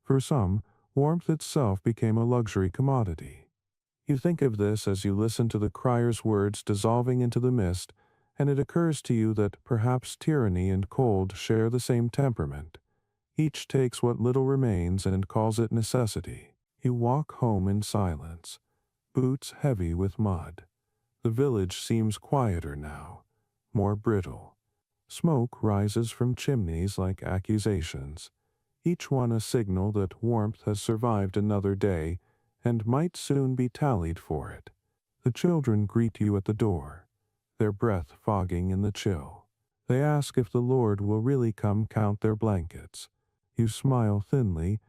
For some, warmth itself became a luxury commodity. You think of this as you listen to the crier's words dissolving into the mist, and it occurs to you that perhaps tyranny and cold share the same temperament. Each takes what little remains and calls it necessity. You walk home in silence, boots heavy with mud. The village seems quieter now, more brittle. Smoke rises from chimneys like accusations, each one a signal that warmth has survived another day and might soon be tallied for it. The children greet you at the door, their breath fogging in the chill. They ask if the Lord will really come count their blankets. You smile thinly,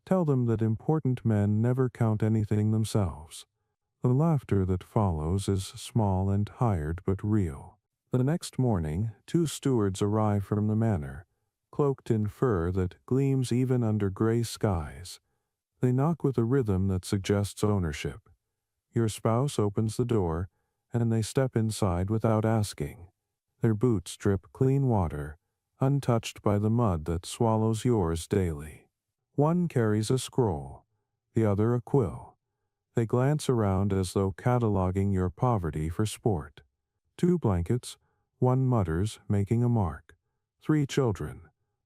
tell them that important men never count anything themselves. The laughter that follows is small and tired but real. The next morning, 2 stewards arrive from the manor, cloaked in fur that gleams even under gray skies. They knock with a rhythm that suggests ownership. Your spouse opens the door, and they step inside without asking. Their boots drip clean water, untouched by the mud that swallows yours daily. One carries a scroll, the other a quill. They glance around as though cataloging your poverty for sport. 2 blankets, 1 mutters, making a mark. 3 children,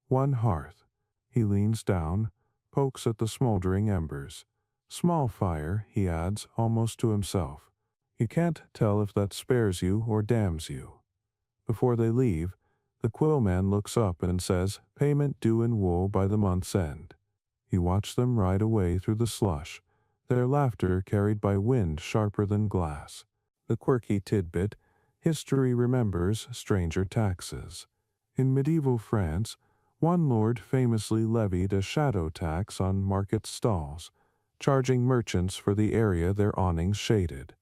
1 hearth. He leans down, pokes at the smoldering embers. Small fire, he adds, almost to himself. You can't tell if that spares you or damns you. Before they leave, the quillman looks up and says, "Payment due in wool by the month's end." You watch them ride away through the slush, their laughter carried by wind sharper than glass. The quirky tidbit, History remembers stranger taxes. In medieval France, one lord famously levied a shadow tax on market stalls, charging merchants for the area their awnings shaded.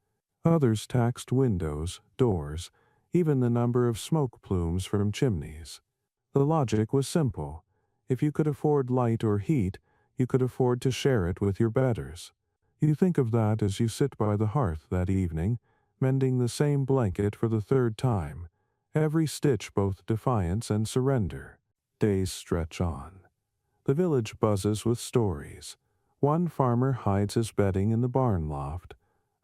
Others taxed windows, doors, even the number of smoke plumes from chimneys. The logic was simple. If you could afford light or heat, you could afford to share it with your betters. You think of that as you sit by the hearth that evening, mending the same blanket for the third time, every stitch both defiance and surrender. Days stretch on. The village buzzes with stories. One farmer hides his bedding in the barn loft.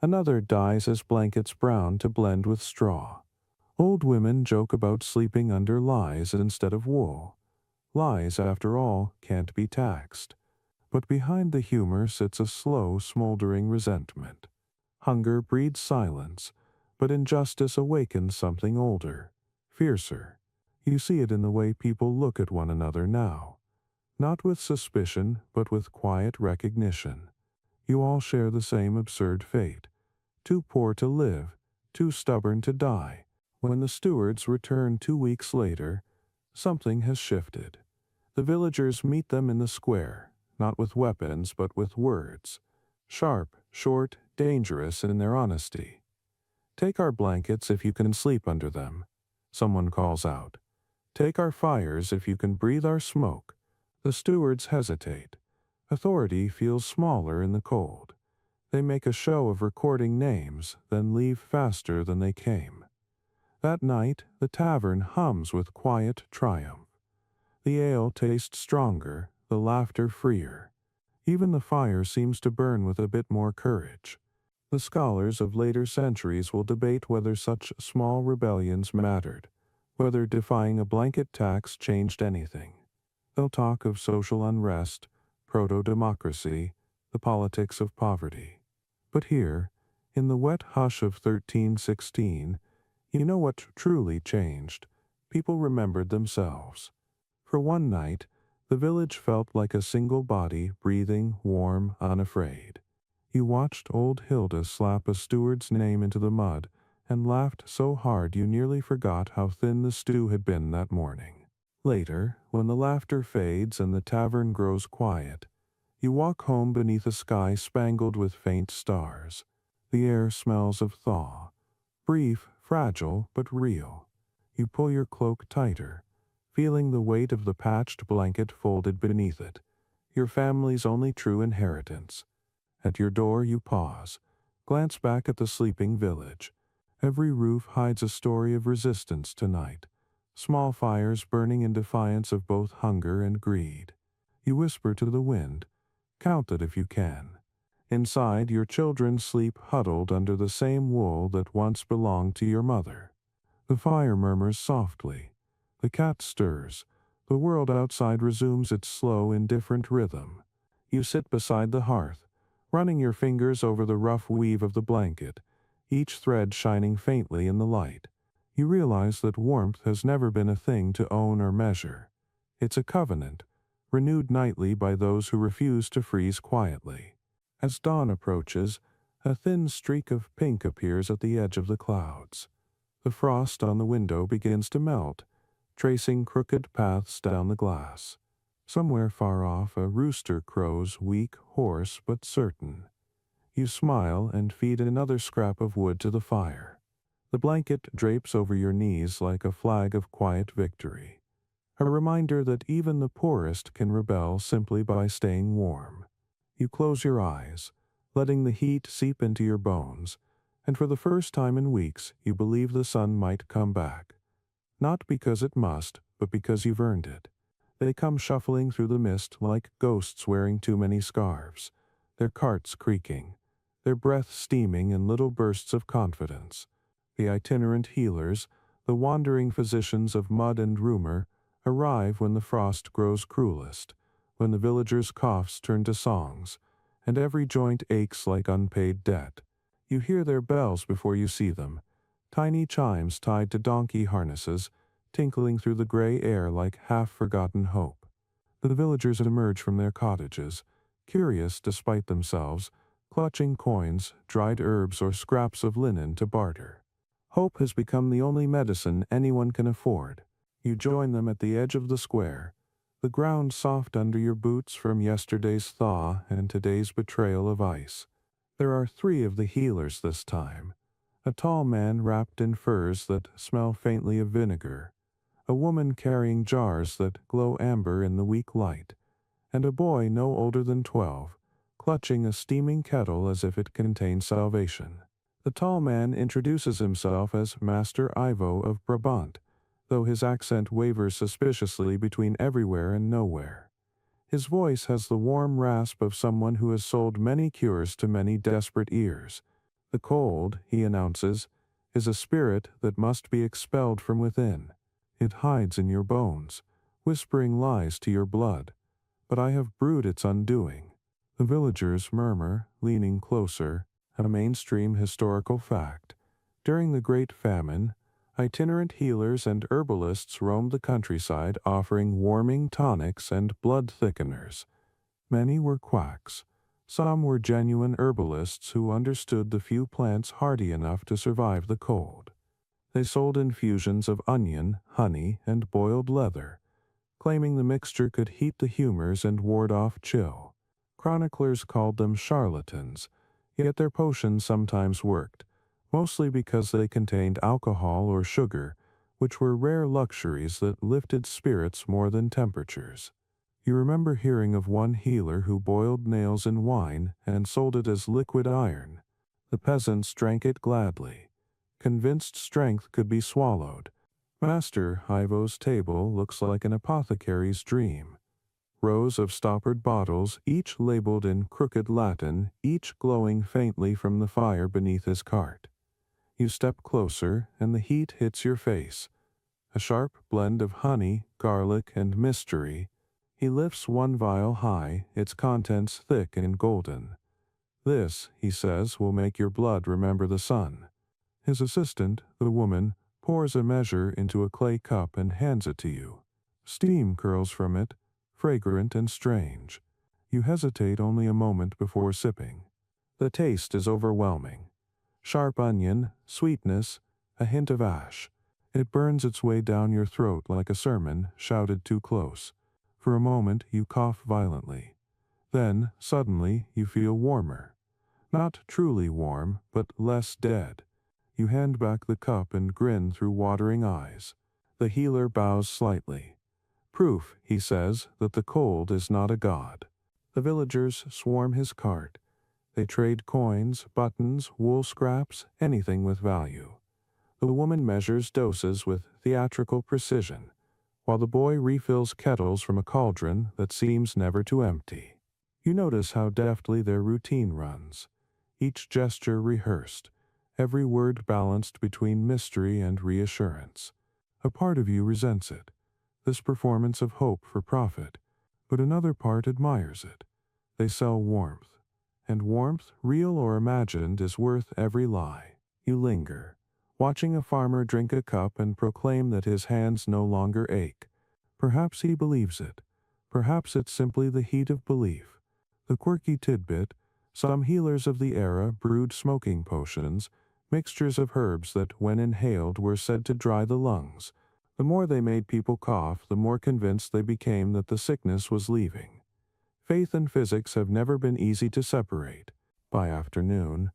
Another dyes his blankets brown to blend with straw. Old women joke about sleeping under lies instead of wool. Lies, after all, can't be taxed. But behind the humor sits a slow, smoldering resentment. Hunger breeds silence, but injustice awakens something older, fiercer. You see it in the way people look at one another now. Not with suspicion, but with quiet recognition. You all share the same absurd fate. Too poor to live, too stubborn to die. When the stewards return 2 weeks later, something has shifted. The villagers meet them in the square, not with weapons but with words. Sharp, short, dangerous in their honesty. "Take our blankets if you can sleep under them," someone calls out. "Take our fires if you can breathe our smoke." The stewards hesitate. Authority feels smaller in the cold. They make a show of recording names, then leave faster than they came. That night, the tavern hums with quiet triumph. The ale tastes stronger, the laughter freer. Even the fire seems to burn with a bit more courage. The scholars of later centuries will debate whether such small rebellions mattered, whether defying a blanket tax changed anything. They'll talk of social unrest, proto-democracy, the politics of poverty. But here, in the wet hush of 1316, you know what truly changed. People remembered themselves. For one night, the village felt like a single body, breathing, warm, unafraid. You watched old Hilda slap a steward's name into the mud and laughed so hard you nearly forgot how thin the stew had been that morning. Later, when the laughter fades and the tavern grows quiet, you walk home beneath a sky spangled with faint stars. The air smells of thaw. Brief, fragile, but real. You pull your cloak tighter, feeling the weight of the patched blanket folded beneath it, your family's only true inheritance. At your door you pause, glance back at the sleeping village. Every roof hides a story of resistance tonight, small fires burning in defiance of both hunger and greed. You whisper to the wind, "Count it if you can." Inside, your children sleep huddled under the same wool that once belonged to your mother. The fire murmurs softly. The cat stirs. The world outside resumes its slow, indifferent rhythm. You sit beside the hearth, running your fingers over the rough weave of the blanket, each thread shining faintly in the light. You realize that warmth has never been a thing to own or measure. It's a covenant, renewed nightly by those who refuse to freeze quietly. As dawn approaches, a thin streak of pink appears at the edge of the clouds. The frost on the window begins to melt, tracing crooked paths down the glass. Somewhere far off, a rooster crows, weak, hoarse, but certain. You smile and feed another scrap of wood to the fire. The blanket drapes over your knees like a flag of quiet victory, a reminder that even the poorest can rebel simply by staying warm. You close your eyes, letting the heat seep into your bones, and for the first time in weeks you believe the sun might come back. Not because it must, but because you've earned it. They come shuffling through the mist like ghosts wearing too many scarves, their carts creaking, their breath steaming in little bursts of confidence. The itinerant healers, the wandering physicians of mud and rumor, arrive when the frost grows cruelest, when the villagers' coughs turn to songs, and every joint aches like unpaid debt. You hear their bells before you see them, tiny chimes tied to donkey harnesses, tinkling through the gray air like half-forgotten hope. The villagers emerge from their cottages, curious despite themselves, clutching coins, dried herbs, or scraps of linen to barter. Hope has become the only medicine anyone can afford. You join them at the edge of the square, the ground soft under your boots from yesterday's thaw and today's betrayal of ice. There are 3 of the healers this time. A tall man wrapped in furs that smell faintly of vinegar, a woman carrying jars that glow amber in the weak light, and a boy no older than 12, clutching a steaming kettle as if it contained salvation. The tall man introduces himself as Master Ivo of Brabant, though his accent wavers suspiciously between everywhere and nowhere. His voice has the warm rasp of someone who has sold many cures to many desperate ears. The cold, he announces, is a spirit that must be expelled from within. It hides in your bones, whispering lies to your blood. But I have brewed its undoing. The villagers murmur, leaning closer, a mainstream historical fact. During the Great Famine, itinerant healers and herbalists roamed the countryside offering warming tonics and blood thickeners. Many were quacks. Some were genuine herbalists who understood the few plants hardy enough to survive the cold. They sold infusions of onion, honey, and boiled leather, claiming the mixture could heat the humors and ward off chill. Chroniclers called them charlatans, yet their potions sometimes worked, mostly because they contained alcohol or sugar, which were rare luxuries that lifted spirits more than temperatures. You remember hearing of one healer who boiled nails in wine and sold it as liquid iron. The peasants drank it gladly, convinced strength could be swallowed. Master Ivo's table looks like an apothecary's dream. Rows of stoppered bottles, each labeled in crooked Latin, each glowing faintly from the fire beneath his cart. You step closer, and the heat hits your face. A sharp blend of honey, garlic, and mystery. He lifts one vial high, its contents thick and golden. This, he says, will make your blood remember the sun. His assistant, the woman, pours a measure into a clay cup and hands it to you. Steam curls from it, fragrant and strange. You hesitate only a moment before sipping. The taste is overwhelming. Sharp onion, sweetness, a hint of ash. It burns its way down your throat like a sermon shouted too close. For a moment you cough violently. Then, suddenly, you feel warmer. Not truly warm, but less dead. You hand back the cup and grin through watering eyes. The healer bows slightly. Proof, he says, that the cold is not a god. The villagers swarm his cart. They trade coins, buttons, wool scraps, anything with value. The woman measures doses with theatrical precision, while the boy refills kettles from a cauldron that seems never to empty. You notice how deftly their routine runs, each gesture rehearsed, every word balanced between mystery and reassurance. A part of you resents it, this performance of hope for profit, but another part admires it. They sell warmth, and warmth, real or imagined, is worth every lie. You linger, watching a farmer drink a cup and proclaim that his hands no longer ache. Perhaps he believes it. Perhaps it's simply the heat of belief. The quirky tidbit: some healers of the era brewed smoking potions, mixtures of herbs that, when inhaled, were said to dry the lungs. The more they made people cough, the more convinced they became that the sickness was leaving. Faith and physics have never been easy to separate. By afternoon,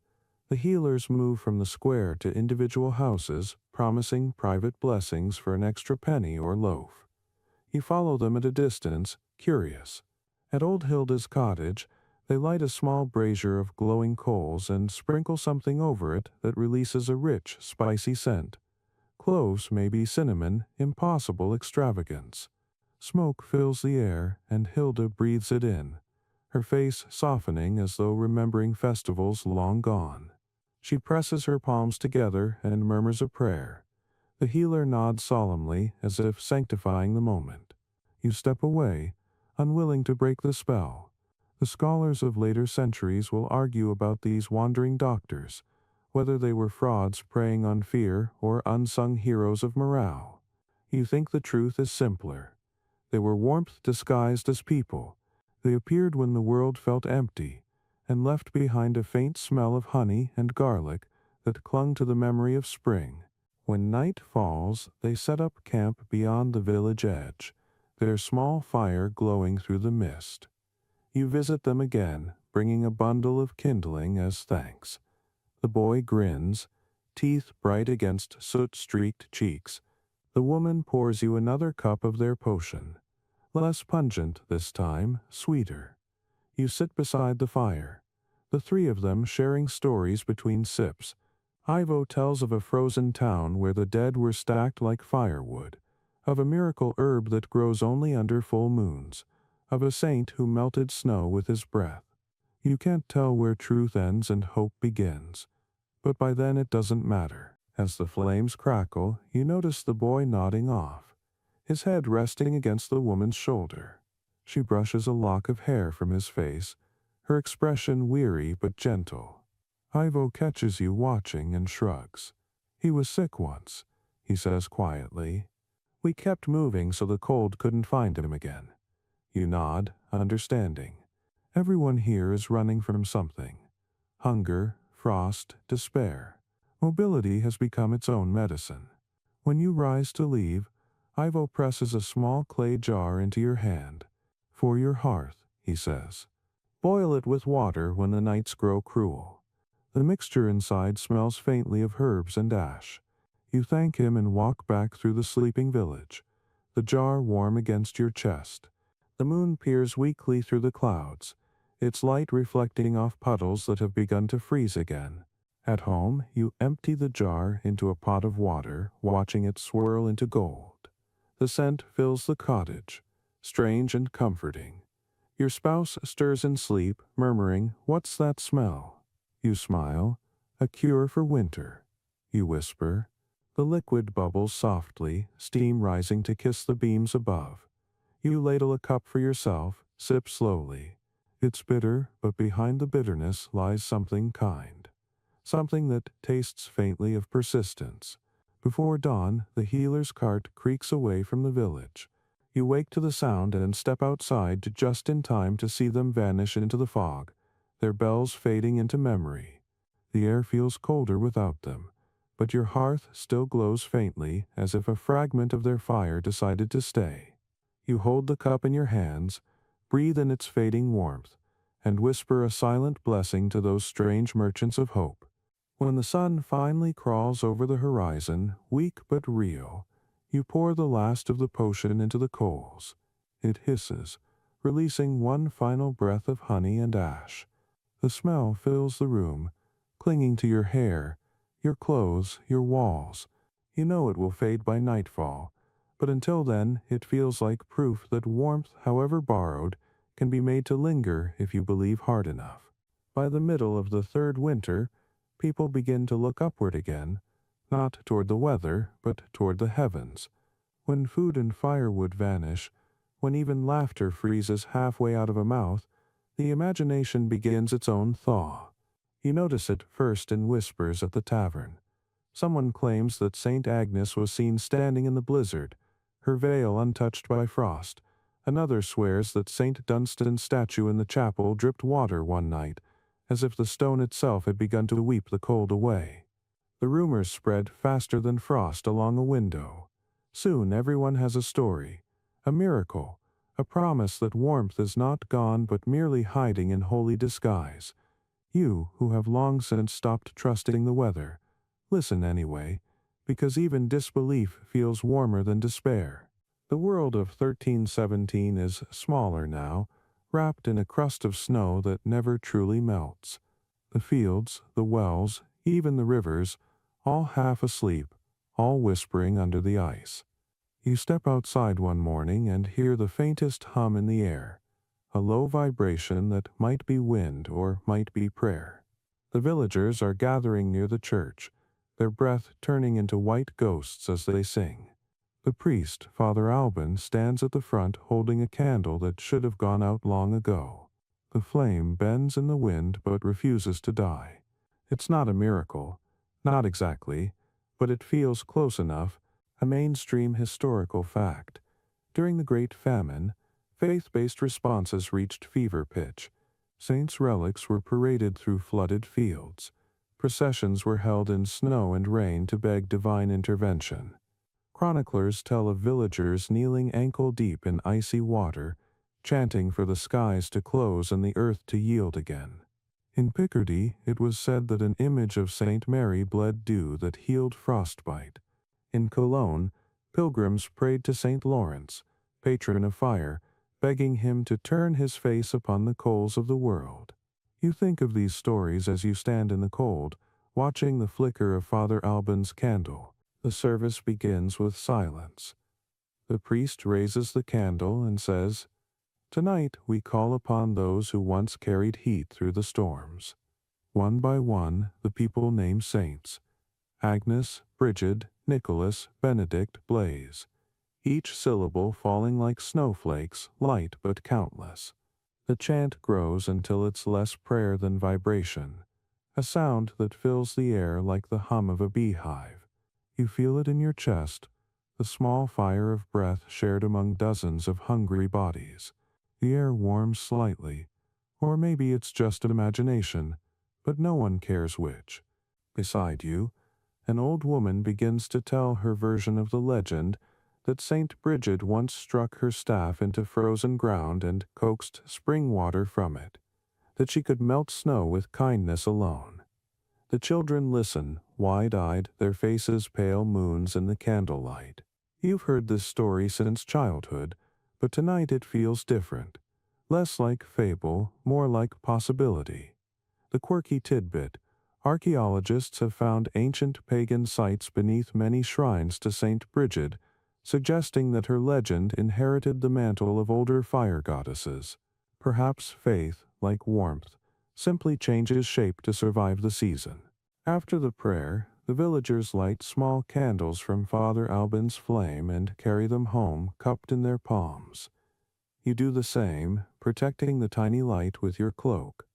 the healers move from the square to individual houses, promising private blessings for an extra penny or loaf. You follow them at a distance, curious. At old Hilda's cottage, they light a small brazier of glowing coals and sprinkle something over it that releases a rich, spicy scent. Cloves, maybe cinnamon, impossible extravagance. Smoke fills the air, and Hilda breathes it in, her face softening as though remembering festivals long gone. She presses her palms together and murmurs a prayer. The healer nods solemnly, as if sanctifying the moment. You step away, unwilling to break the spell. The scholars of later centuries will argue about these wandering doctors, whether they were frauds preying on fear or unsung heroes of morale. You think the truth is simpler. They were warmth disguised as people. They appeared when the world felt empty, and left behind a faint smell of honey and garlic that clung to the memory of spring. When night falls, they set up camp beyond the village edge, their small fire glowing through the mist. You visit them again, bringing a bundle of kindling as thanks. The boy grins, teeth bright against soot-streaked cheeks. The woman pours you another cup of their potion. Less pungent this time, sweeter. You sit beside the fire, the three of them sharing stories between sips. Ivo tells of a frozen town where the dead were stacked like firewood, of a miracle herb that grows only under full moons, of a saint who melted snow with his breath. You can't tell where truth ends and hope begins, but by then it doesn't matter. As the flames crackle, you notice the boy nodding off, his head resting against the woman's shoulder. She brushes a lock of hair from his face, her expression weary but gentle. Ivo catches you watching and shrugs. He was sick once, he says quietly. We kept moving so the cold couldn't find him again. You nod, understanding. Everyone here is running from something. Hunger, frost, despair. Mobility has become its own medicine. When you rise to leave, Ivo presses a small clay jar into your hand. For your hearth, he says. Boil it with water when the nights grow cruel. The mixture inside smells faintly of herbs and ash. You thank him and walk back through the sleeping village, the jar warm against your chest. The moon peers weakly through the clouds, its light reflecting off puddles that have begun to freeze again. At home, you empty the jar into a pot of water, watching it swirl into gold. The scent fills the cottage, strange and comforting. Your spouse stirs in sleep, murmuring, "What's that smell?" You smile, "A cure for winter." You whisper. The liquid bubbles softly, steam rising to kiss the beams above. You ladle a cup for yourself, sip slowly. It's bitter, but behind the bitterness lies something kind. Something that tastes faintly of persistence. Before dawn, the healer's cart creaks away from the village. You wake to the sound and step outside just in time to see them vanish into the fog, their bells fading into memory. The air feels colder without them, but your hearth still glows faintly as if a fragment of their fire decided to stay. You hold the cup in your hands, breathe in its fading warmth, and whisper a silent blessing to those strange merchants of hope. When the sun finally crawls over the horizon, weak but real, you pour the last of the potion into the coals. It hisses, releasing one final breath of honey and ash. The smell fills the room, clinging to your hair, your clothes, your walls. You know it will fade by nightfall, but until then it feels like proof that warmth, however borrowed, can be made to linger if you believe hard enough. By the middle of the third winter, people begin to look upward again, not toward the weather, but toward the heavens. When food and firewood vanish, when even laughter freezes halfway out of a mouth, the imagination begins its own thaw. You notice it first in whispers at the tavern. Someone claims that St. Agnes was seen standing in the blizzard, her veil untouched by frost. Another swears that St. Dunstan's statue in the chapel dripped water one night, as if the stone itself had begun to weep the cold away. The rumors spread faster than frost along a window. Soon everyone has a story, a miracle, a promise that warmth is not gone but merely hiding in holy disguise. You, who have long since stopped trusting the weather, listen anyway, because even disbelief feels warmer than despair. The world of 1317 is smaller now, wrapped in a crust of snow that never truly melts. The fields, the wells, even the rivers, all half asleep, all whispering under the ice. You step outside one morning and hear the faintest hum in the air, a low vibration that might be wind or might be prayer. The villagers are gathering near the church, their breath turning into white ghosts as they sing. The priest, Father Alban, stands at the front holding a candle that should have gone out long ago. The flame bends in the wind but refuses to die. It's not a miracle, not exactly, but it feels close enough, a mainstream historical fact. During the Great Famine, faith-based responses reached fever pitch. Saints' relics were paraded through flooded fields. Processions were held in snow and rain to beg divine intervention. Chroniclers tell of villagers kneeling ankle-deep in icy water, chanting for the skies to close and the earth to yield again. In Picardy, it was said that an image of Saint Mary bled dew that healed frostbite. In Cologne, pilgrims prayed to Saint Lawrence, patron of fire, begging him to turn his face upon the coals of the world. You think of these stories as you stand in the cold, watching the flicker of Father Alban's candle. The service begins with silence. The priest raises the candle and says, "Tonight we call upon those who once carried heat through the storms." One by one, the people name saints: Agnes, Brigid, Nicholas, Benedict, Blaise, each syllable falling like snowflakes, light but countless. The chant grows until it's less prayer than vibration, a sound that fills the air like the hum of a beehive. You feel it in your chest, the small fire of breath shared among dozens of hungry bodies. The air warms slightly, or maybe it's just an imagination, but no one cares which. Beside you, an old woman begins to tell her version of the legend that Saint Brigid once struck her staff into frozen ground and coaxed spring water from it, that she could melt snow with kindness alone. The children listen, wide-eyed, their faces pale moons in the candlelight. You've heard this story since childhood, but tonight it feels different. Less like fable, more like possibility. The quirky tidbit: archaeologists have found ancient pagan sites beneath many shrines to Saint Brigid, suggesting that her legend inherited the mantle of older fire goddesses. Perhaps faith, like warmth, simply changes shape to survive the season. After the prayer, the villagers light small candles from Father Alban's flame and carry them home, cupped in their palms. You do the same, protecting the tiny light with your cloak.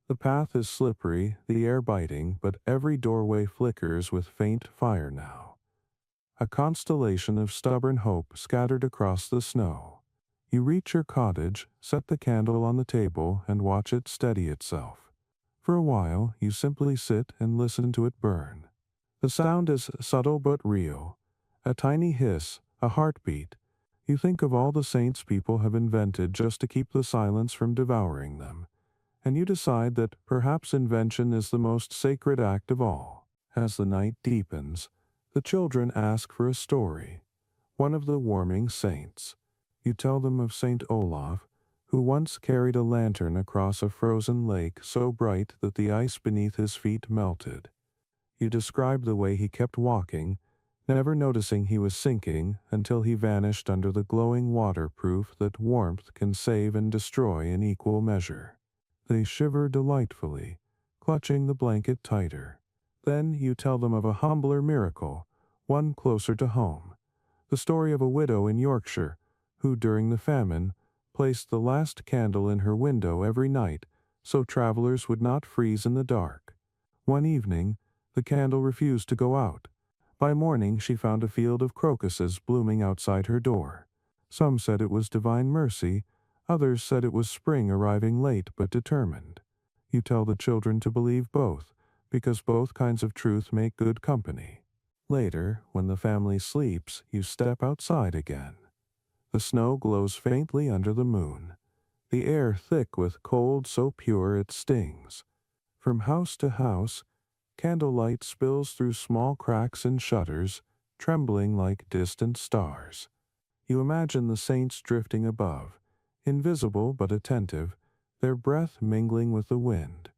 The path is slippery, the air biting, but every doorway flickers with faint fire now. A constellation of stubborn hope scattered across the snow. You reach your cottage, set the candle on the table, and watch it steady itself. For a while, you simply sit and listen to it burn. The sound is subtle but real. A tiny hiss, a heartbeat. You think of all the saints people have invented just to keep the silence from devouring them, and you decide that perhaps invention is the most sacred act of all. As the night deepens, the children ask for a story, one of the warming saints. You tell them of Saint Olaf, who once carried a lantern across a frozen lake so bright that the ice beneath his feet melted. You describe the way he kept walking, never noticing he was sinking until he vanished under the glowing water, proof that warmth can save and destroy in equal measure. They shiver delightfully, clutching the blanket tighter. Then you tell them of a humbler miracle, one closer to home, the story of a widow in Yorkshire who, during the famine, placed the last candle in her window every night so travelers would not freeze in the dark. One evening, the candle refused to go out. By morning she found a field of crocuses blooming outside her door. Some said it was divine mercy, others said it was spring arriving late but determined. You tell the children to believe both, because both kinds of truth make good company. Later, when the family sleeps, you step outside again. The snow glows faintly under the moon, the air thick with cold so pure it stings. From house to house, candlelight spills through small cracks in shutters, trembling like distant stars. You imagine the saints drifting above, invisible but attentive, their breath mingling with the wind.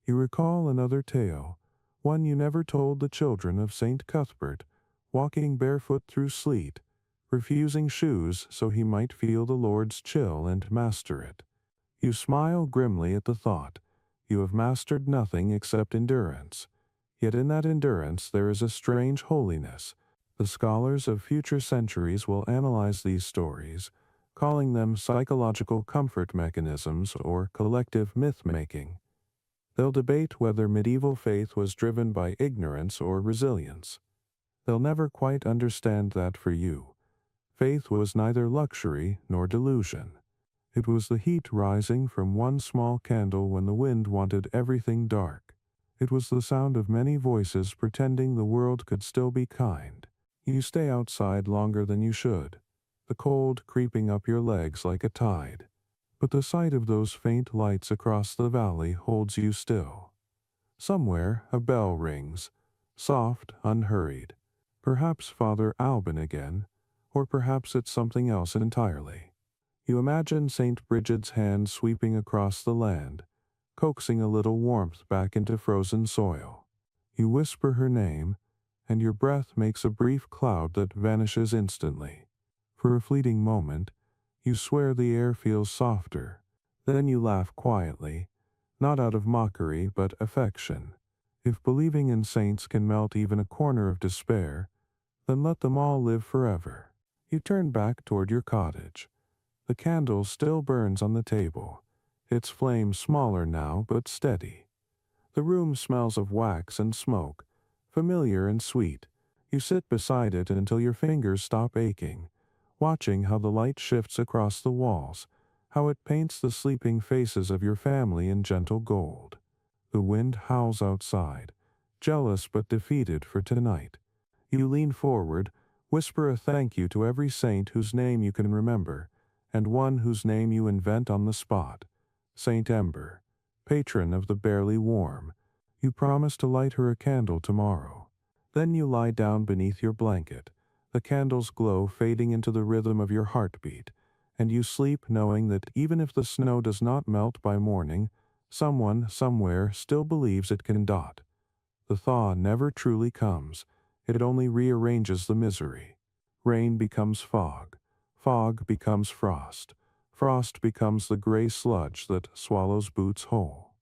You recall another tale, one you never told the children, of Saint Cuthbert, walking barefoot through sleet, refusing shoes so he might feel the Lord's chill and master it. You smile grimly at the thought. You have mastered nothing except endurance. Yet in that endurance there is a strange holiness. The scholars of future centuries will analyze these stories, calling them psychological comfort mechanisms or collective myth-making. They'll debate whether medieval faith was driven by ignorance or resilience. They'll never quite understand that for you, faith was neither luxury nor delusion. It was the heat rising from one small candle when the wind wanted everything dark. It was the sound of many voices pretending the world could still be kind. You stay outside longer than you should, the cold creeping up your legs like a tide. But the sight of those faint lights across the valley holds you still. Somewhere a bell rings, soft, unhurried. Perhaps Father Alban again, or perhaps it's something else entirely. You imagine St. Bridget's hand sweeping across the land, coaxing a little warmth back into frozen soil. You whisper her name, and your breath makes a brief cloud that vanishes instantly. For a fleeting moment, you swear the air feels softer. Then you laugh quietly, not out of mockery but affection. If believing in saints can melt even a corner of despair, then let them all live forever. You turn back toward your cottage. The candle still burns on the table, its flame smaller now but steady. The room smells of wax and smoke, familiar and sweet. You sit beside it until your fingers stop aching, watching how the light shifts across the walls, how it paints the sleeping faces of your family in gentle gold. The wind howls outside, jealous but defeated for tonight. You lean forward, whisper a thank you to every saint whose name you can remember, and one whose name you invent on the spot. Saint Ember, patron of the barely warm. You promise to light her a candle tomorrow. Then you lie down beneath your blanket, the candle's glow fading into the rhythm of your heartbeat, and you sleep knowing that even if the snow does not melt by morning, someone, somewhere, still believes it can dot. The thaw never truly comes, it only rearranges the misery. Rain becomes fog, fog becomes frost, frost becomes the gray sludge that swallows boots whole.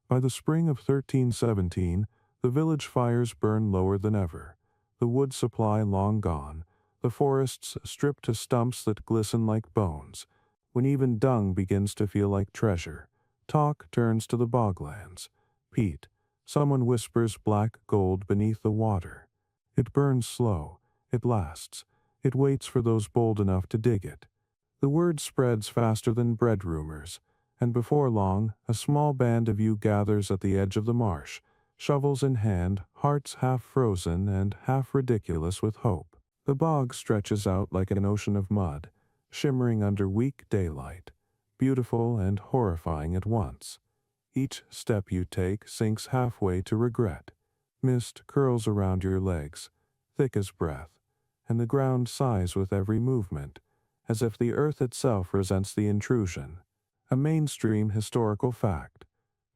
By the spring of 1317, the village fires burn lower than ever, the wood supply long gone, the forests stripped to stumps that glisten like bones. When even dung begins to feel like treasure, talk turns to the boglands. Peat, someone whispers black gold beneath the water. It burns slow, it lasts, it waits for those bold enough to dig it. The word spreads faster than bread rumors, and before long, a small band of you gathers at the edge of the marsh, shovels in hand, hearts half frozen and half ridiculous with hope. The bog stretches out like an ocean of mud, shimmering under weak daylight, beautiful and horrifying at once. Each step you take sinks halfway to regret. Mist curls around your legs, thick as breath, and the ground sighs with every movement, as if the earth itself resents the intrusion. A mainstream historical fact.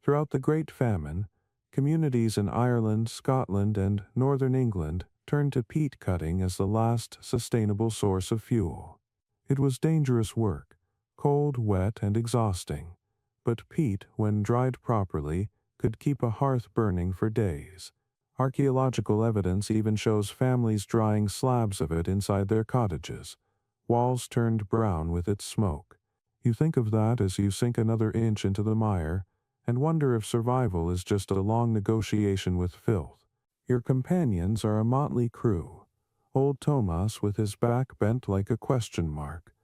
Throughout the Great Famine, communities in Ireland, Scotland, and northern England turned to peat cutting as the last sustainable source of fuel. It was dangerous work, cold, wet, and exhausting, but peat, when dried properly, could keep a hearth burning for days. Archaeological evidence even shows families drying slabs of it inside their cottages, walls turned brown with its smoke. You think of that as you sink another inch into the mire, and wonder if survival is just a long negotiation with filth. Your companions are a motley crew. Old Tomas with his back bent like a question mark,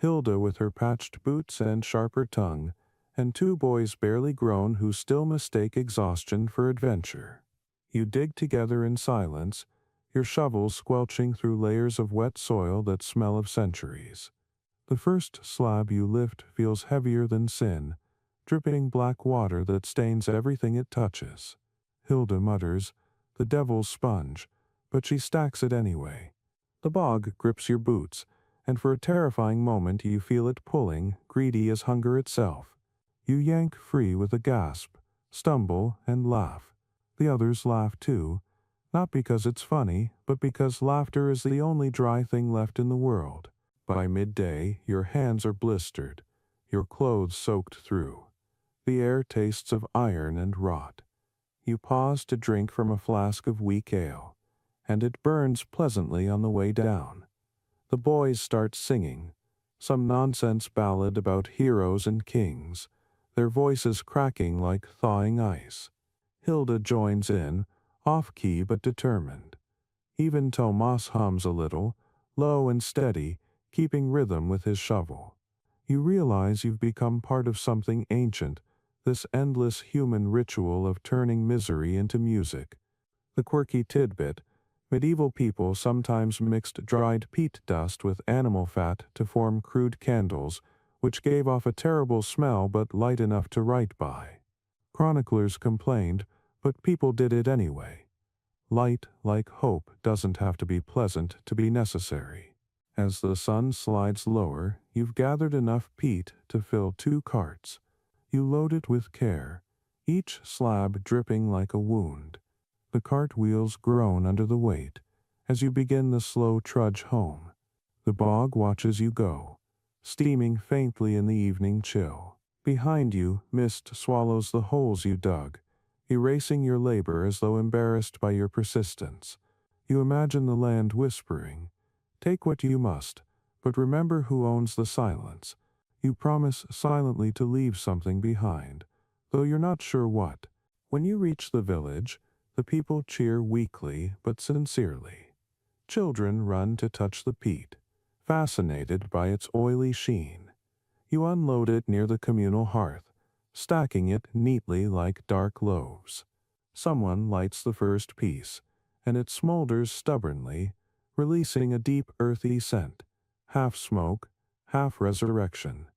Hilda with her patched boots and sharper tongue, and two boys barely grown who still mistake exhaustion for adventure. You dig together in silence, your shovels squelching through layers of wet soil that smell of centuries. The first slab you lift feels heavier than sin, dripping black water that stains everything it touches. Hilda mutters, "The devil's sponge," but she stacks it anyway. The bog grips your boots, and for a terrifying moment you feel it pulling, greedy as hunger itself. You yank free with a gasp, stumble, and laugh. The others laugh too, not because it's funny, but because laughter is the only dry thing left in the world. By midday, your hands are blistered, your clothes soaked through. The air tastes of iron and rot. You pause to drink from a flask of weak ale, and it burns pleasantly on the way down. The boys start singing, some nonsense ballad about heroes and kings, their voices cracking like thawing ice. Hilda joins in, off-key but determined. Even Tomas hums a little, low and steady, keeping rhythm with his shovel. You realize you've become part of something ancient, this endless human ritual of turning misery into music. The quirky tidbit: medieval people sometimes mixed dried peat dust with animal fat to form crude candles, which gave off a terrible smell but light enough to write by. Chroniclers complained, but people did it anyway. Light, like hope, doesn't have to be pleasant to be necessary. As the sun slides lower, you've gathered enough peat to fill 2 carts. You load it with care, each slab dripping like a wound. The cart wheels groan under the weight as you begin the slow trudge home. The bog watches you go, steaming faintly in the evening chill. Behind you, mist swallows the holes you dug, erasing your labor as though embarrassed by your persistence. You imagine the land whispering, "Take what you must, but remember who owns the silence." You promise silently to leave something behind, though you're not sure what. When you reach the village, the people cheer weakly but sincerely. Children run to touch the peat, fascinated by its oily sheen. You unload it near the communal hearth, stacking it neatly like dark loaves. Someone lights the first piece, and it smolders stubbornly, releasing a deep earthy scent, half smoke, half resurrection.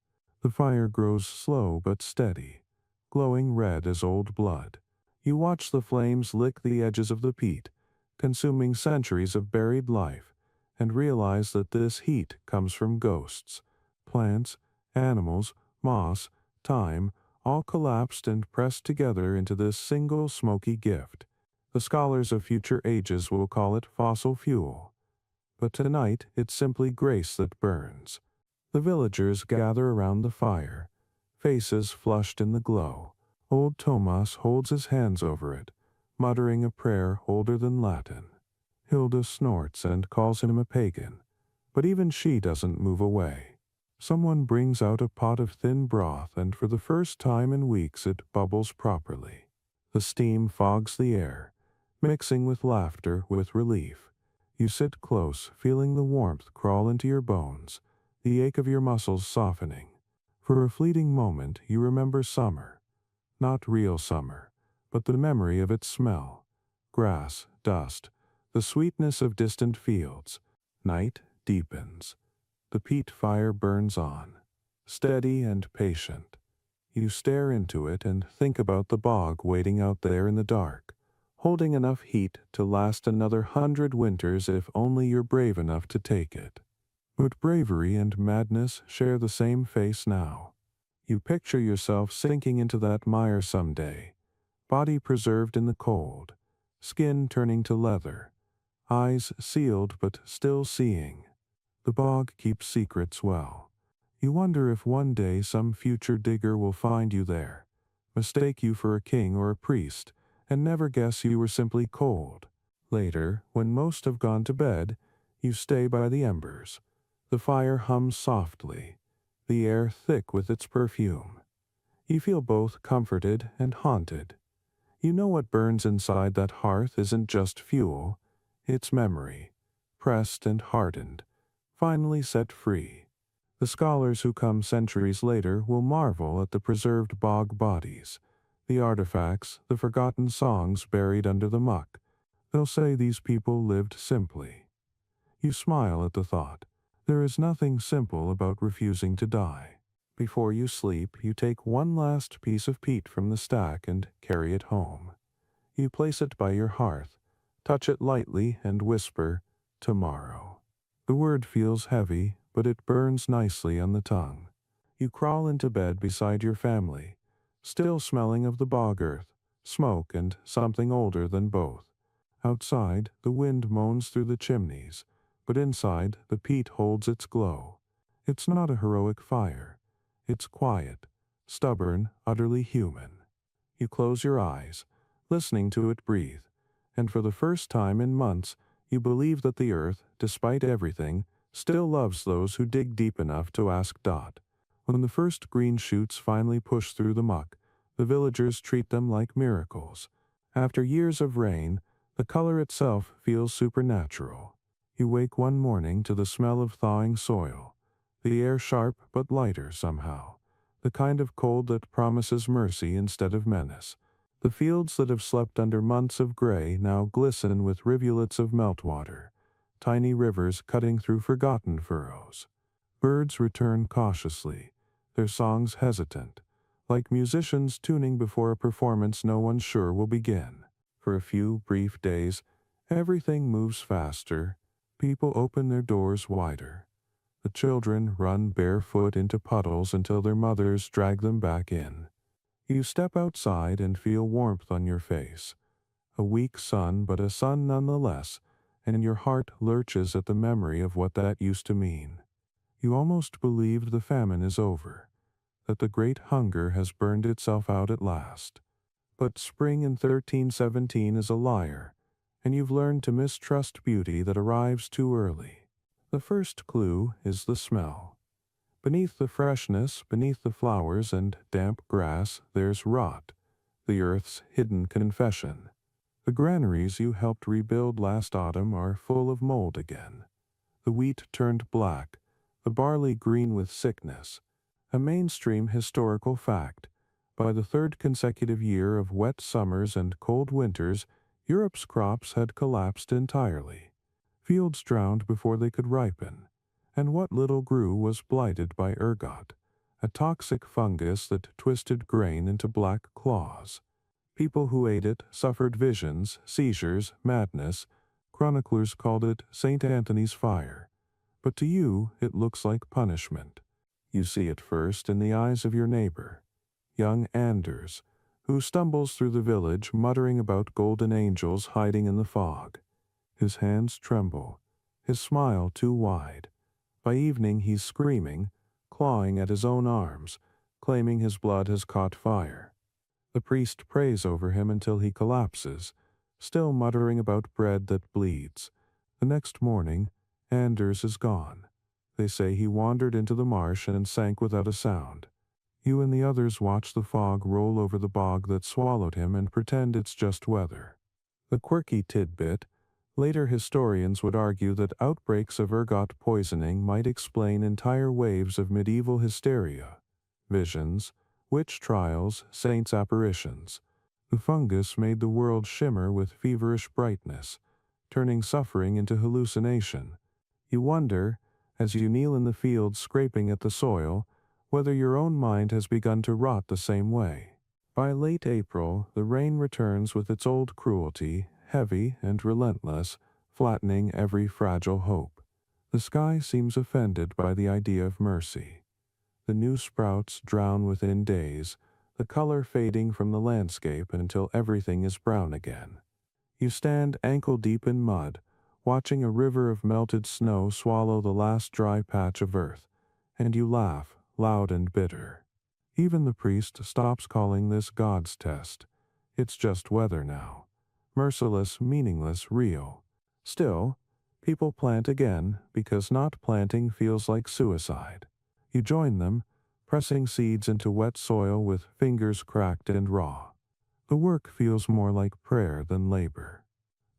The fire grows slow but steady, glowing red as old blood. You watch the flames lick the edges of the peat, consuming centuries of buried life, and realize that this heat comes from ghosts, plants, animals, moss, time, all collapsed and pressed together into this single smoky gift. The scholars of future ages will call it fossil fuel, but tonight it's simply grace that burns. The villagers gather around the fire, faces flushed in the glow. Old Tomas holds his hands over it, muttering a prayer older than Latin. Hilda snorts and calls him a pagan, but even she doesn't move away. Someone brings out a pot of thin broth, and for the first time in weeks it bubbles properly. The steam fogs the air, mixing with laughter with relief. You sit close, feeling the warmth crawl into your bones, the ache of your muscles softening. For a fleeting moment you remember summer. Not real summer, but the memory of its smell. Grass, dust, the sweetness of distant fields. Night deepens. The peat fire burns on, steady and patient. You stare into it and think about the bog waiting out there in the dark, holding enough heat to last another 100 winters if only you're brave enough to take it. But bravery and madness share the same face now. You picture yourself sinking into that mire someday, body preserved in the cold, skin turning to leather, eyes sealed but still seeing. The bog keeps secrets well. You wonder if one day some future digger will find you there, mistake you for a king or a priest, and never guess you were simply cold. Later, when most have gone to bed, you stay by the embers. The fire hums softly, the air thick with its perfume. You feel both comforted and haunted. You know what burns inside that hearth isn't just fuel, it's memory, pressed and hardened, finally set free. The scholars who come centuries later will marvel at the preserved bog bodies, the artifacts, the forgotten songs buried under the muck. They'll say these people lived simply. You smile at the thought. There is nothing simple about refusing to die. Before you sleep, you take one last piece of peat from the stack and carry it home. You place it by your hearth, touch it lightly, and whisper, "Tomorrow." The word feels heavy, but it burns nicely on the tongue. You crawl into bed beside your family, still smelling of the bog earth, smoke, and something older than both. Outside, the wind moans through the chimneys, but inside, the peat holds its glow. It's not a heroic fire. It's quiet, stubborn, utterly human. You close your eyes, listening to it breathe, and for the first time in months, you believe that the earth, despite everything, still loves those who dig deep enough to ask Dot. When the first green shoots finally push through the muck, the villagers treat them like miracles. After years of rain, the color itself feels supernatural. You wake one morning to the smell of thawing soil, the air sharp but lighter somehow, the kind of cold that promises mercy instead of menace. The fields that have slept under months of gray now glisten with rivulets of meltwater, tiny rivers cutting through forgotten furrows. Birds return cautiously, their songs hesitant, like musicians tuning before a performance no one's sure will begin. For a few brief days, everything moves faster. People open their doors wider. The children run barefoot into puddles until their mothers drag them back in. You step outside and feel warmth on your face. A weak sun, but a sun nonetheless, and your heart lurches at the memory of what that used to mean. You almost believed the famine is over, that the great hunger has burned itself out at last. But spring in 1317 is a liar, and you've learned to mistrust beauty that arrives too early. The first clue is the smell. Beneath the freshness, beneath the flowers and damp grass, there's rot, the earth's hidden confession. The granaries you helped rebuild last autumn are full of mold again. The wheat turned black, the barley green with sickness. A mainstream historical fact. By the third consecutive year of wet summers and cold winters, Europe's crops had collapsed entirely. Fields drowned before they could ripen, and what little grew was blighted by ergot, a toxic fungus that twisted grain into black claws. People who ate it suffered visions, seizures, madness. Chroniclers called it St. Anthony's fire. But to you, it looks like punishment. You see it first in the eyes of your neighbor, young Anders, who stumbles through the village muttering about golden angels hiding in the fog. His hands tremble, his smile too wide. By evening he's screaming, clawing at his own arms, claiming his blood has caught fire. The priest prays over him until he collapses, still muttering about bread that bleeds. The next morning, Anders is gone. They say he wandered into the marsh and sank without a sound. You and the others watch the fog roll over the bog that swallowed him and pretend it's just weather. The quirky tidbit: later historians would argue that outbreaks of ergot poisoning might explain entire waves of medieval hysteria. Visions, witch trials, saints' apparitions. The fungus made the world shimmer with feverish brightness, turning suffering into hallucination. You wonder, as you kneel in the fields scraping at the soil, whether your own mind has begun to rot the same way. By late April, the rain returns with its old cruelty, heavy and relentless, flattening every fragile hope. The sky seems offended by the idea of mercy. The new sprouts drown within days, the color fading from the landscape until everything is brown again. You stand ankle-deep in mud, watching a river of melted snow swallow the last dry patch of earth, and you laugh, loud and bitter. Even the priest stops calling this God's test. It's just weather now. Merciless, meaningless, real. Still, people plant again, because not planting feels like suicide. You join them, pressing seeds into wet soil with fingers cracked and raw. The work feels more like prayer than labor.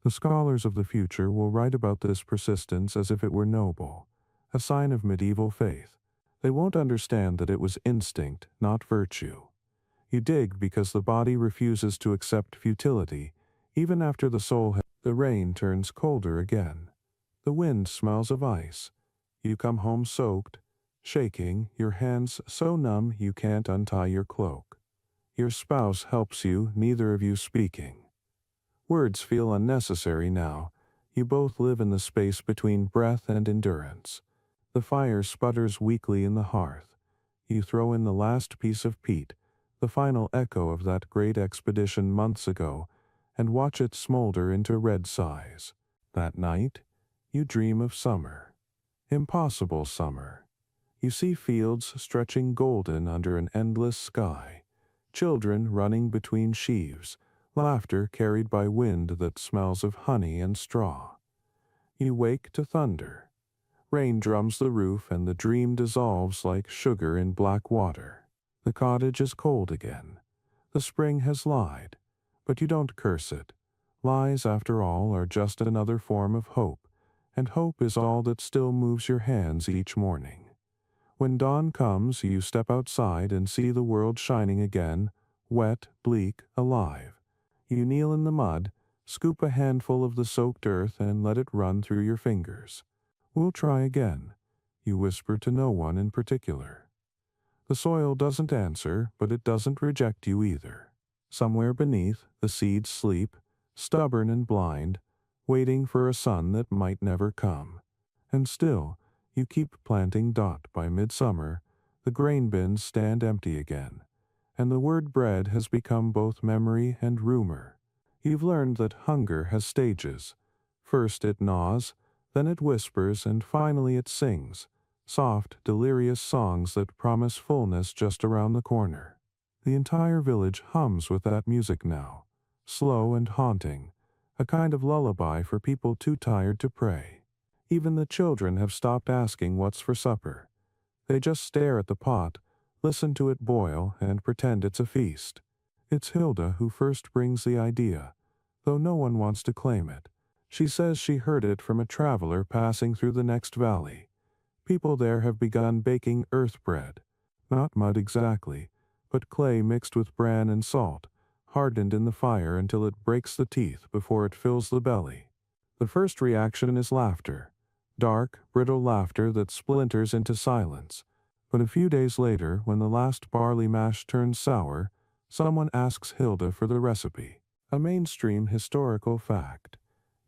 The scholars of the future will write about this persistence as if it were noble, a sign of medieval faith. They won't understand that it was instinct, not virtue. You dig because the body refuses to accept futility, even after the soul has. The rain turns colder again. The wind smells of ice. You come home soaked, shaking, your hands so numb you can't untie your cloak. Your spouse helps you, neither of you speaking. Words feel unnecessary now. You both live in the space between breath and endurance. The fire sputters weakly in the hearth. You throw in the last piece of peat, the final echo of that great expedition months ago, and watch it smolder into red size. That night, you dream of summer. Impossible summer. You see fields stretching golden under an endless sky, children running between sheaves, laughter carried by wind that smells of honey and straw. You wake to thunder. Rain drums the roof and the dream dissolves like sugar in black water. The cottage is cold again. The spring has lied, but you don't curse it. Lies, after all, are just another form of hope, and hope is all that still moves your hands each morning. When dawn comes, you step outside and see the world shining again, wet, bleak, alive. You kneel in the mud, scoop a handful of the soaked earth and let it run through your fingers. "We'll try again," you whisper to no one in particular. The soil doesn't answer, but it doesn't reject you either. Somewhere beneath, the seeds sleep, stubborn and blind, waiting for a sun that might never come. And still, you keep planting. By midsummer, the grain bins stand empty again, and the word bread has become both memory and rumor. You've learned that hunger has stages. First it gnaws, then it whispers, and finally it sings, soft, delirious songs that promise fullness just around the corner. The entire village hums with that music now, slow and haunting, a kind of lullaby for people too tired to pray. Even the children have stopped asking what's for supper. They just stare at the pot, listen to it boil, and pretend it's a feast. It's Hilda who first brings the idea, though no one wants to claim it. She says she heard it from a traveler passing through the next valley. People there have begun baking earth bread. Not mud exactly, but clay mixed with bran and salt, hardened in the fire until it breaks the teeth before it fills the belly. The first reaction is laughter. Dark, brittle laughter that splinters into silence. But a few days later, when the last barley mash turns sour, someone asks Hilda for the recipe. A mainstream historical fact.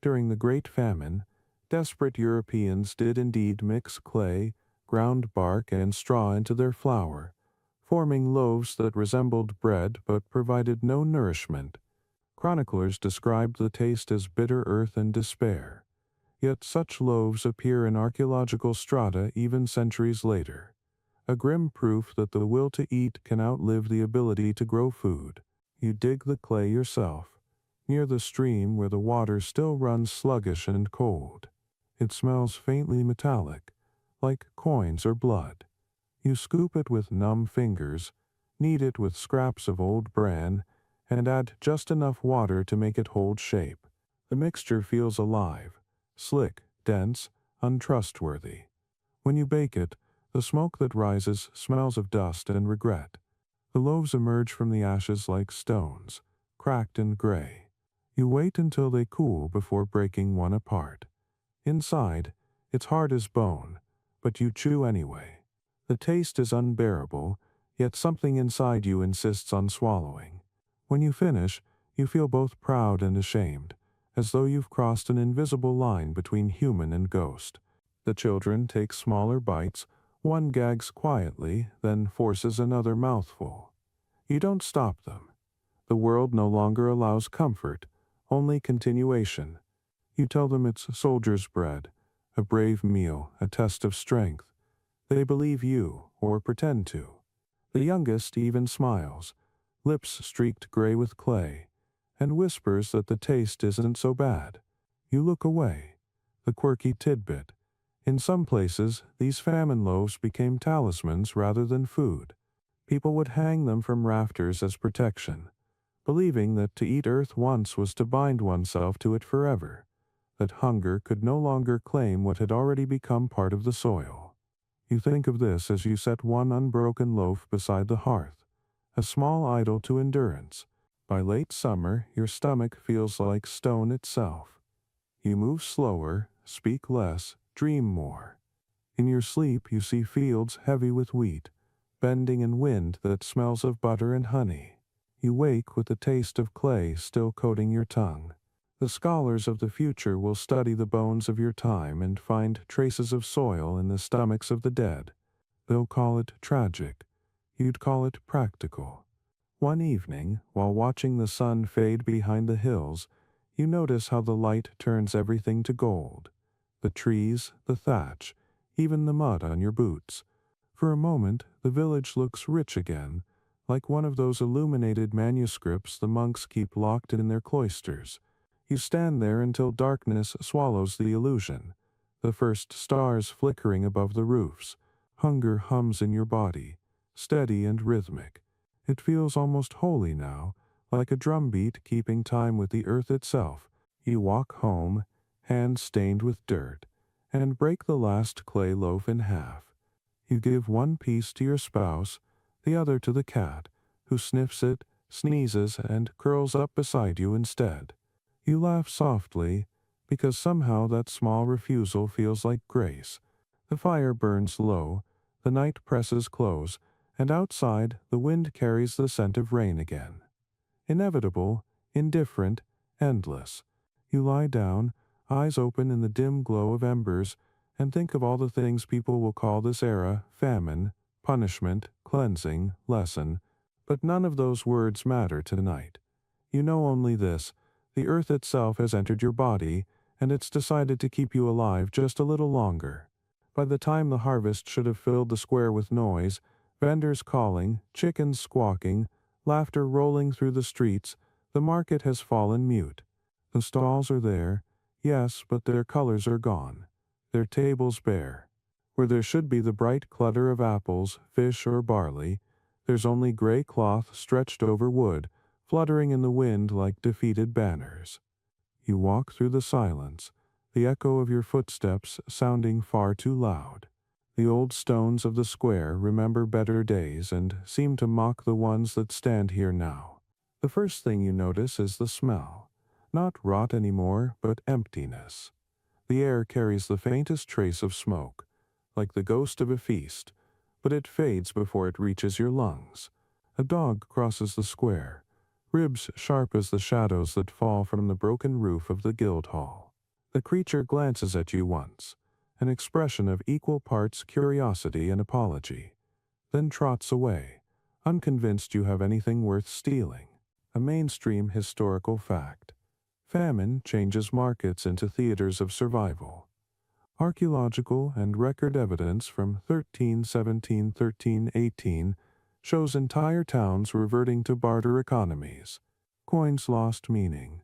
During the Great Famine, desperate Europeans did indeed mix clay, ground bark, and straw into their flour, forming loaves that resembled bread but provided no nourishment. Chroniclers described the taste as bitter earth and despair. Yet such loaves appear in archaeological strata even centuries later, a grim proof that the will to eat can outlive the ability to grow food. You dig the clay yourself, near the stream where the water still runs sluggish and cold. It smells faintly metallic, like coins or blood. You scoop it with numb fingers, knead it with scraps of old bran, and add just enough water to make it hold shape. The mixture feels alive, slick, dense, untrustworthy. When you bake it, the smoke that rises smells of dust and regret. The loaves emerge from the ashes like stones, cracked and gray. You wait until they cool before breaking one apart. Inside, it's hard as bone, but you chew anyway. The taste is unbearable, yet something inside you insists on swallowing. When you finish, you feel both proud and ashamed, as though you've crossed an invisible line between human and ghost. The children take smaller bites, one gags quietly, then forces another mouthful. You don't stop them. The world no longer allows comfort, only continuation. You tell them it's soldier's bread, a brave meal, a test of strength. They believe you, or pretend to. The youngest even smiles, lips streaked gray with clay, and whispers that the taste isn't so bad. You look away. The quirky tidbit. In some places, these famine loaves became talismans rather than food. People would hang them from rafters as protection, believing that to eat earth once was to bind oneself to it forever, that hunger could no longer claim what had already become part of the soil. You think of this as you set one unbroken loaf beside the hearth, a small idol to endurance. By late summer, your stomach feels like stone itself. You move slower, speak less, dream more. In your sleep, you see fields heavy with wheat, bending in wind that smells of butter and honey. You wake with the taste of clay still coating your tongue. The scholars of the future will study the bones of your time and find traces of soil in the stomachs of the dead. They'll call it tragic. You'd call it practical. One evening, while watching the sun fade behind the hills, you notice how the light turns everything to gold. The trees, the thatch, even the mud on your boots. For a moment, the village looks rich again, like one of those illuminated manuscripts the monks keep locked in their cloisters. You stand there until darkness swallows the illusion, the first stars flickering above the roofs. Hunger hums in your body, steady and rhythmic. It feels almost holy now, like a drumbeat keeping time with the earth itself. You walk home, hands stained with dirt, and break the last clay loaf in half. You give one piece to your spouse, the other to the cat, who sniffs it, sneezes, and curls up beside you instead. You laugh softly, because somehow that small refusal feels like grace. The fire burns low, the night presses close, and outside the wind carries the scent of rain again. Inevitable, indifferent, endless. You lie down, eyes open in the dim glow of embers, and think of all the things people will call this era famine, punishment, cleansing, lesson, but none of those words matter tonight. You know only this: the earth itself has entered your body, and it's decided to keep you alive just a little longer. By the time the harvest should have filled the square with noise, vendors calling, chickens squawking, laughter rolling through the streets, the market has fallen mute. The stalls are there, yes, but their colors are gone, their tables bare. Where there should be the bright clutter of apples, fish, or barley, there's only gray cloth stretched over wood, fluttering in the wind like defeated banners. You walk through the silence, the echo of your footsteps sounding far too loud. The old stones of the square remember better days and seem to mock the ones that stand here now. The first thing you notice is the smell. Not rot anymore, but emptiness. The air carries the faintest trace of smoke, like the ghost of a feast, but it fades before it reaches your lungs. A dog crosses the square, ribs sharp as the shadows that fall from the broken roof of the guild hall. The creature glances at you once, an expression of equal parts curiosity and apology, then trots away, unconvinced you have anything worth stealing. A mainstream historical fact. Famine changes markets into theaters of survival. Archaeological and record evidence from 1317, 1318 shows entire towns reverting to barter economies. Coins lost meaning.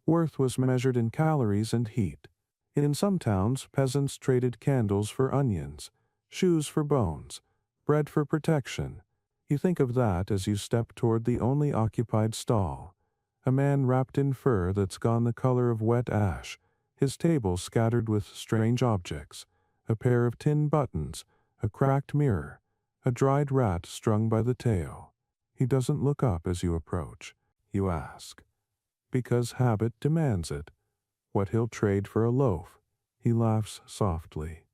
Worth was measured in calories and heat. In some towns, peasants traded candles for onions, shoes for bones, bread for protection. You think of that as you step toward the only occupied stall. A man wrapped in fur that's gone the color of wet ash, his table scattered with strange objects, a pair of tin buttons, a cracked mirror, a dried rat strung by the tail. He doesn't look up as you approach. You ask. Because habit demands it. What he'll trade for a loaf. He laughs softly.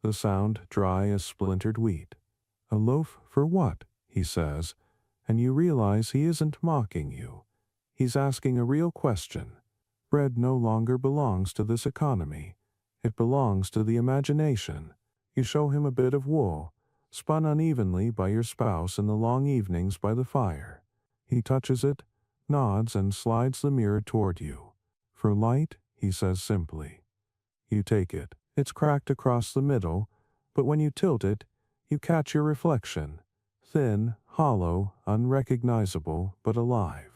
The sound dry as splintered wheat. A loaf for what? He says, and you realize he isn't mocking you. He's asking a real question. Bread no longer belongs to this economy. It belongs to the imagination. You show him a bit of wool, spun unevenly by your spouse in the long evenings by the fire. He touches it, nods, and slides the mirror toward you. For light, he says simply. You take it. It's cracked across the middle, but when you tilt it, you catch your reflection. Thin, hollow, unrecognizable, but alive.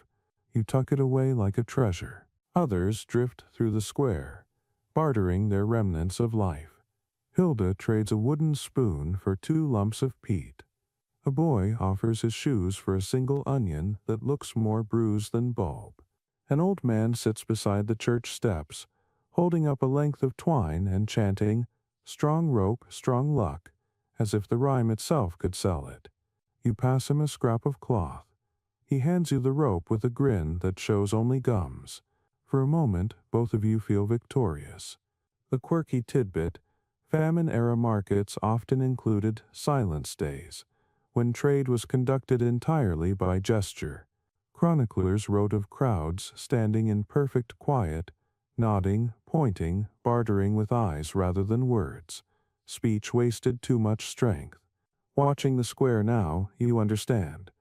You tuck it away like a treasure. Others drift through the square, bartering their remnants of life. Hilda trades a wooden spoon for 2 lumps of peat. A boy offers his shoes for a single onion that looks more bruised than bulb. An old man sits beside the church steps, holding up a length of twine and chanting, "Strong rope, strong luck," as if the rhyme itself could sell it. You pass him a scrap of cloth. He hands you the rope with a grin that shows only gums. For a moment, both of you feel victorious. The quirky tidbit: famine-era markets often included silence days, when trade was conducted entirely by gesture. Chroniclers wrote of crowds standing in perfect quiet, nodding, pointing, bartering with eyes rather than words. Speech wasted too much strength. Watching the square now, you understand.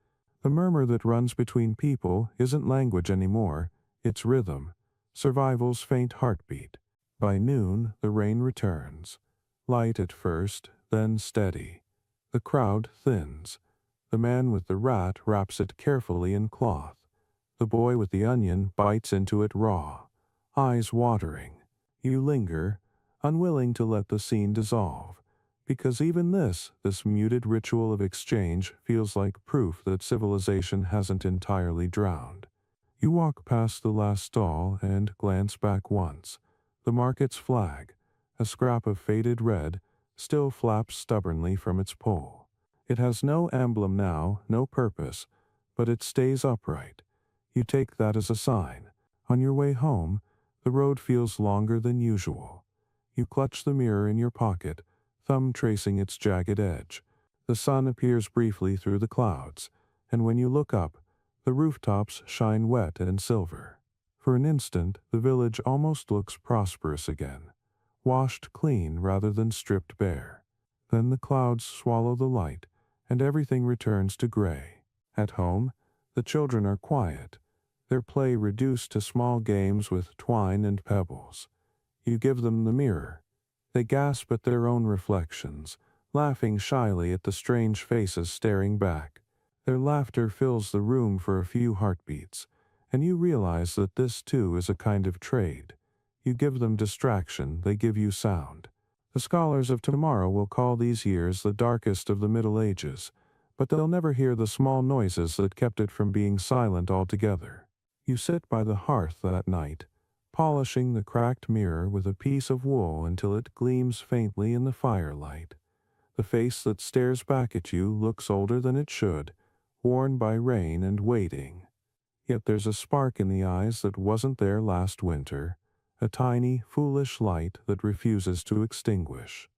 The murmur that runs between people isn't language anymore, it's rhythm, survival's faint heartbeat. By noon, the rain returns. Light at first, then steady. The crowd thins. The man with the rat wraps it carefully in cloth. The boy with the onion bites into it raw, eyes watering. You linger, unwilling to let the scene dissolve, because even this muted ritual of exchange feels like proof that civilization hasn't entirely drowned. You walk past the last stall and glance back once. The market's flag, a scrap of faded red, still flaps stubbornly from its pole. It has no emblem now, no purpose, but it stays upright. You take that as a sign. On your way home, the road feels longer than usual. You clutch the mirror in your pocket, thumb tracing its jagged edge. The sun appears briefly through the clouds, and when you look up, the rooftops shine wet and silver. For an instant, the village almost looks prosperous again, washed clean rather than stripped bare. Then the clouds swallow the light, and everything returns to gray. At home, the children are quiet, their play reduced to small games with twine and pebbles. You give them the mirror. They gasp at their own reflections, laughing shyly at the strange faces staring back. Their laughter fills the room for a few heartbeats, and you realize that this too is a kind of trade. You give them distraction, they give you sound. The scholars of tomorrow will call these years the darkest of the Middle Ages, but they'll never hear the small noises that kept it from being silent altogether. You sit by the hearth that night, polishing the cracked mirror with a piece of wool until it gleams faintly in the firelight. The face that stares back at you looks older than it should, worn by rain and waiting. Yet there's a spark in the eyes that wasn't there last winter, a tiny, foolish light that refuses to extinguish.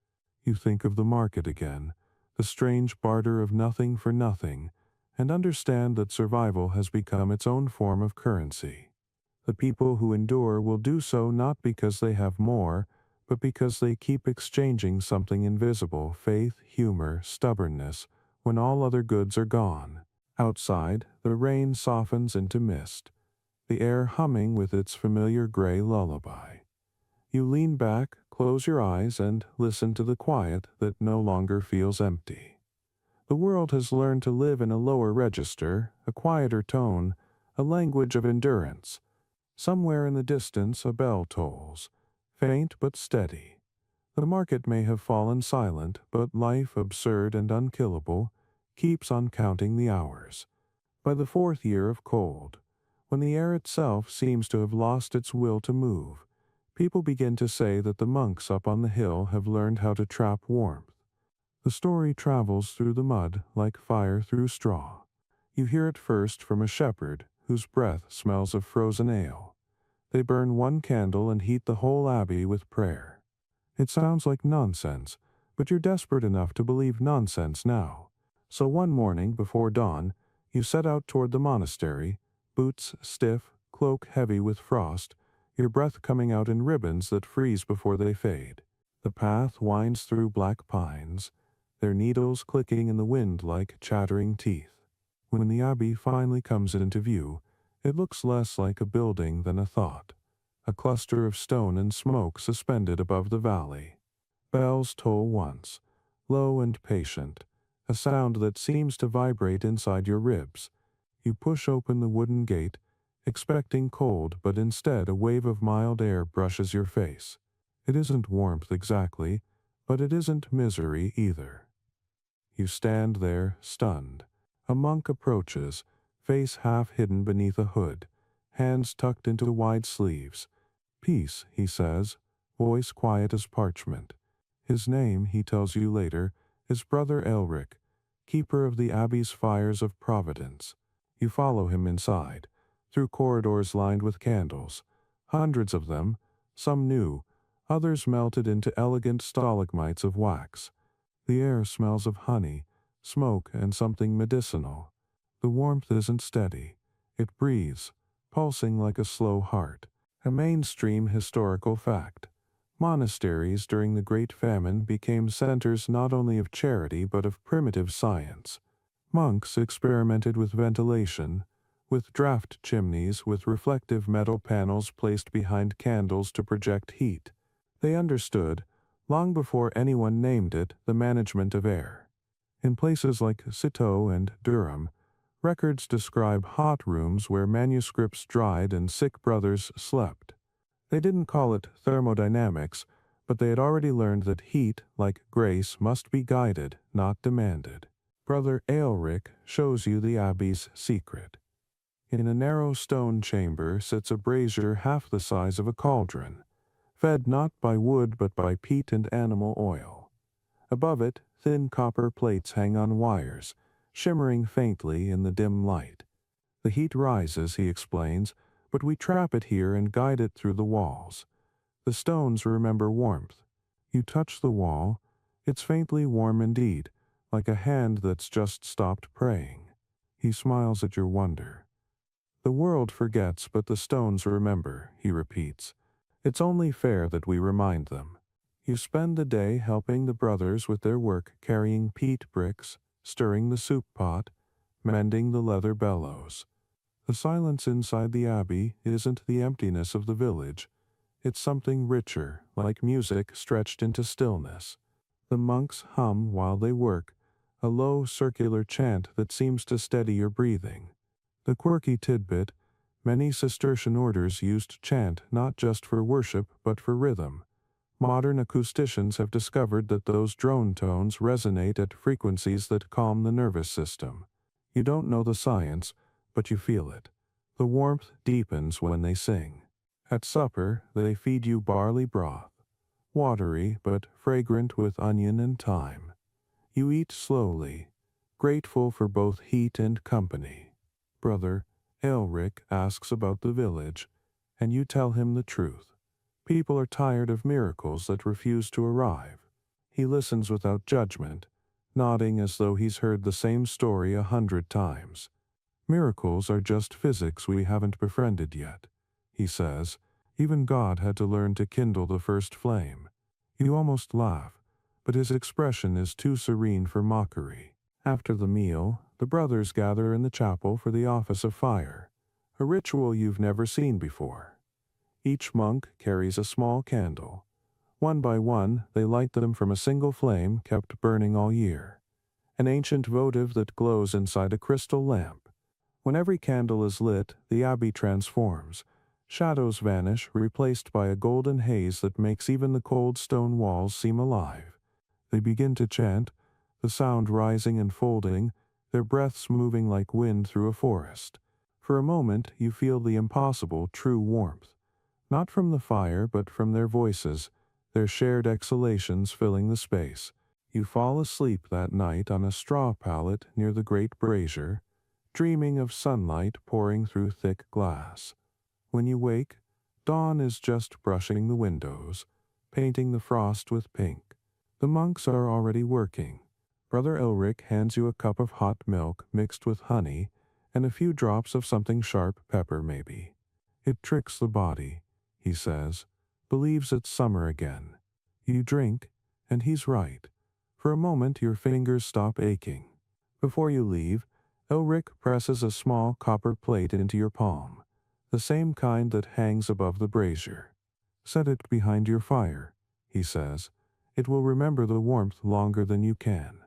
You think of the market again, the strange barter of nothing for nothing, and understand that survival has become its own form of currency. The people who endure will do so not because they have more, but because they keep exchanging something invisible, faith, humor, stubbornness, when all other goods are gone. Outside, the rain softens into mist, the air humming with its familiar gray lullaby. You lean back, close your eyes, and listen to the quiet that no longer feels empty. The world has learned to live in a lower register, a quieter tone, a language of endurance. Somewhere in the distance a bell tolls, faint but steady. The market may have fallen silent, but life, absurd and unkillable, keeps on counting the hours. By the 4th year of cold, when the air itself seems to have lost its will to move, people begin to say that the monks up on the hill have learned how to trap warmth. The story travels through the mud like fire through straw. You hear it first from a shepherd whose breath smells of frozen ale. They burn one candle and heat the whole abbey with prayer. It sounds like nonsense, but you're desperate enough to believe nonsense now. So one morning before dawn, you set out toward the monastery, boots stiff, cloak heavy with frost, your breath coming out in ribbons that freeze before they fade. The path winds through black pines, their needles clicking in the wind like chattering teeth. When the abbey finally comes into view, it looks less like a building than a thought, a cluster of stone and smoke suspended above the valley. Bells toll once, low and patient, a sound that seems to vibrate inside your ribs. You push open the wooden gate, expecting cold, but instead a wave of mild air brushes your face. It isn't warmth exactly, but it isn't misery either. You stand there, stunned. A monk approaches, face half hidden beneath a hood, hands tucked into wide sleeves. "Peace," he says, voice quiet as parchment. His name, he tells you later, is Brother Elric, keeper of the abbey's fires of Providence. You follow him inside, through corridors lined with candles, hundreds of them, some new, others melted into elegant stalagmites of wax. The air smells of honey, smoke, and something medicinal. The warmth isn't steady. It breathes, pulsing like a slow heart. A mainstream historical fact. Monasteries during the Great Famine became centers not only of charity but of primitive science. Monks experimented with ventilation, with draft chimneys with reflective metal panels placed behind candles to project heat. They understood, long before anyone named it, the management of air. In places like Citeaux and Durham, records describe hot rooms where manuscripts dried and sick brothers slept. They didn't call it thermodynamics, but they had already learned that heat, like grace, must be guided, not demanded. Brother Aelric shows you the abbey's secret. In a narrow stone chamber sits a brazier half the size of a cauldron, fed not by wood but by peat and animal oil. Above it, thin copper plates hang on wires, shimmering faintly in the dim light. The heat rises, he explains, but we trap it here and guide it through the walls. The stones remember warmth. You touch the wall, it's faintly warm indeed, like a hand that's just stopped praying. He smiles at your wonder. The world forgets, but the stones remember, he repeats. It's only fair that we remind them. You spend the day helping the brothers with their work, carrying peat bricks, stirring the soup pot, mending the leather bellows. The silence inside the abbey isn't the emptiness of the village. It's something richer, like music stretched into stillness. The monks hum while they work, a low circular chant that seems to steady your breathing. The quirky tidbit: many Cistercian orders used chant not just for worship but for rhythm. Modern acousticians have discovered that those drone tones resonate at frequencies that calm the nervous system. You don't know the science, but you feel it. The warmth deepens when they sing. At supper, they feed you barley broth, watery but fragrant with onion and thyme. You eat slowly, grateful for both heat and company. Brother Elric asks about the village, and you tell him the truth. People are tired of miracles that refuse to arrive. He listens without judgment, nodding as though he's heard the same story 100 times. Miracles are just physics we haven't befriended yet, he says. Even God had to learn to kindle the first flame. You almost laugh, but his expression is too serene for mockery. After the meal, the brothers gather in the chapel for the office of fire, a ritual you've never seen before. Each monk carries a small candle. One by one, they light them from a single flame kept burning all year, an ancient votive that glows inside a crystal lamp. When every candle is lit, the abbey transforms. Shadows vanish, replaced by a golden haze that makes even the cold stone walls seem alive. They begin to chant, the sound rising and folding, their breaths moving like wind through a forest. For a moment, you feel the impossible, true warmth. Not from the fire, but from their voices, their shared exhalations filling the space. You fall asleep that night on a straw pallet near the great brazier, dreaming of sunlight pouring through thick glass. When you wake, dawn is just brushing the windows, painting the frost with pink. The monks are already working. Brother Elric hands you a cup of hot milk mixed with honey and a few drops of something sharp, pepper maybe. It tricks the body, he says, believes it's summer again. You drink, and he's right. For a moment your fingers stop aching. Before you leave, Elric presses a small copper plate into your palm, the same kind that hangs above the brazier. Set it behind your fire, he says. It will remember the warmth longer than you can.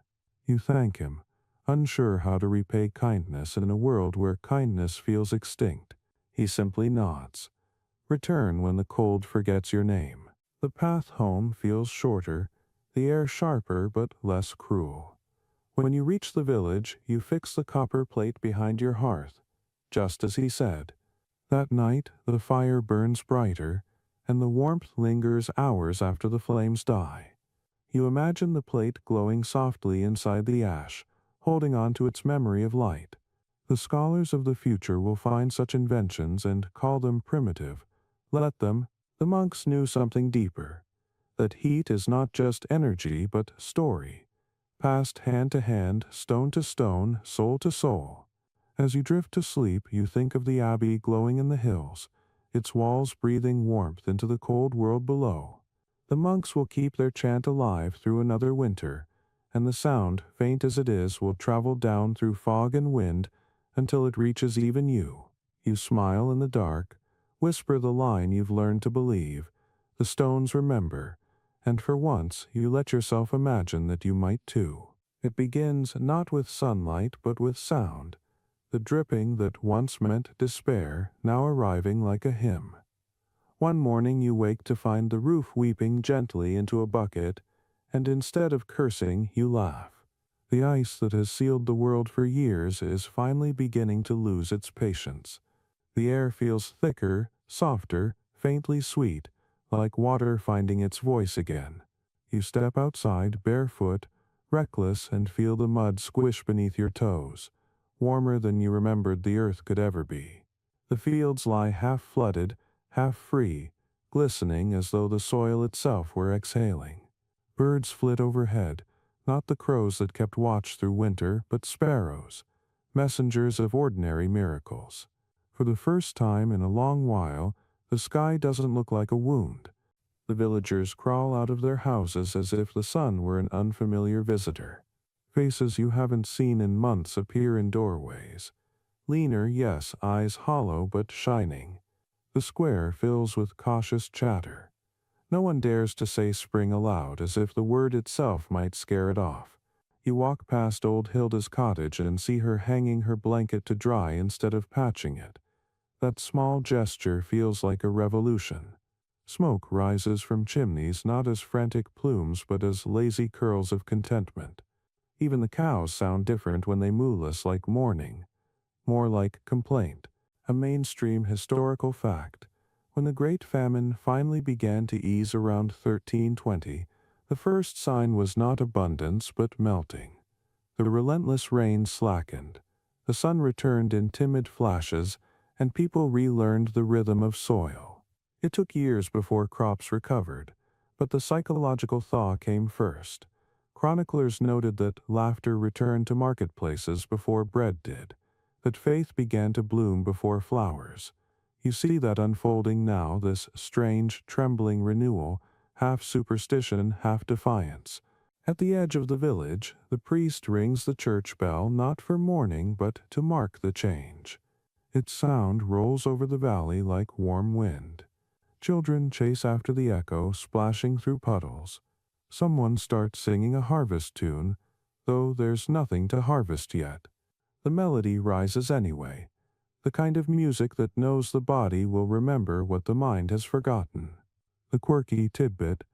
You thank him, unsure how to repay kindness in a world where kindness feels extinct. He simply nods. Return when the cold forgets your name. The path home feels shorter, the air sharper but less cruel. When you reach the village, you fix the copper plate behind your hearth, just as he said. That night, the fire burns brighter, and the warmth lingers hours after the flames die. You imagine the plate glowing softly inside the ash, holding on to its memory of light. The scholars of the future will find such inventions and call them primitive. Let them. The monks knew something deeper, that heat is not just energy but story, passed hand to hand, stone to stone, soul to soul. As you drift to sleep, you think of the abbey glowing in the hills, its walls breathing warmth into the cold world below. The monks will keep their chant alive through another winter, and the sound, faint as it is, will travel down through fog and wind until it reaches even you. You smile in the dark, whisper the line you've learned to believe, the stones remember, and for once you let yourself imagine that you might too. It begins not with sunlight but with sound, the dripping that once meant despair now arriving like a hymn. One morning you wake to find the roof weeping gently into a bucket, and instead of cursing you laugh. The ice that has sealed the world for years is finally beginning to lose its patience. The air feels thicker, softer, faintly sweet, like water finding its voice again. You step outside, barefoot, reckless, and feel the mud squish beneath your toes, warmer than you remembered the earth could ever be. The fields lie half flooded, half free, glistening as though the soil itself were exhaling. Birds flit overhead, not the crows that kept watch through winter, but sparrows, messengers of ordinary miracles. For the first time in a long while, the sky doesn't look like a wound. The villagers crawl out of their houses as if the sun were an unfamiliar visitor. Faces you haven't seen in months appear in doorways. Leaner, yes, eyes hollow but shining. The square fills with cautious chatter. No one dares to say spring aloud, as if the word itself might scare it off. You walk past old Hilda's cottage and see her hanging her blanket to dry instead of patching it. That small gesture feels like a revolution. Smoke rises from chimneys not as frantic plumes but as lazy curls of contentment. Even the cows sound different when they moo less like mourning, more like complaint. A mainstream historical fact. When the Great Famine finally began to ease around 1320, the first sign was not abundance but melting. The relentless rain slackened. The sun returned in timid flashes, and people relearned the rhythm of soil. It took years before crops recovered, but the psychological thaw came first. Chroniclers noted that laughter returned to marketplaces before bread did, that faith began to bloom before flowers. You see that unfolding now, this strange, trembling renewal, half superstition, half defiance. At the edge of the village, the priest rings the church bell not for mourning but to mark the change. Its sound rolls over the valley like warm wind. Children chase after the echo, splashing through puddles. Someone starts singing a harvest tune, though there's nothing to harvest yet. The melody rises anyway, the kind of music that knows the body will remember what the mind has forgotten. The quirky tidbit: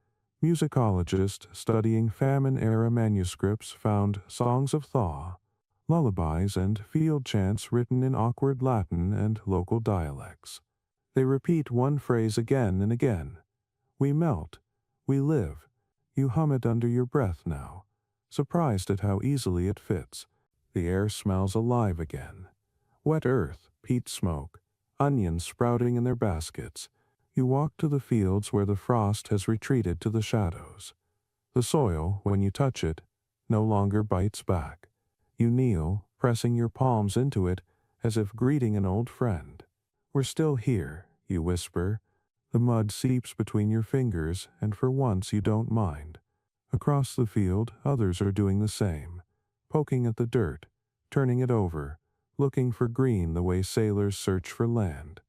musicologist studying famine-era manuscripts found songs of thaw, lullabies, and field chants written in awkward Latin and local dialects. They repeat one phrase again and again. We melt. We live. You hum it under your breath now, surprised at how easily it fits. The air smells alive again. Wet earth, peat smoke, onions sprouting in their baskets. You walk to the fields where the frost has retreated to the shadows. The soil, when you touch it, no longer bites back. You kneel, pressing your palms into it as if greeting an old friend. We're still here, you whisper. The mud seeps between your fingers, and for once you don't mind. Across the field, others are doing the same, poking at the dirt, turning it over, looking for green the way sailors search for land.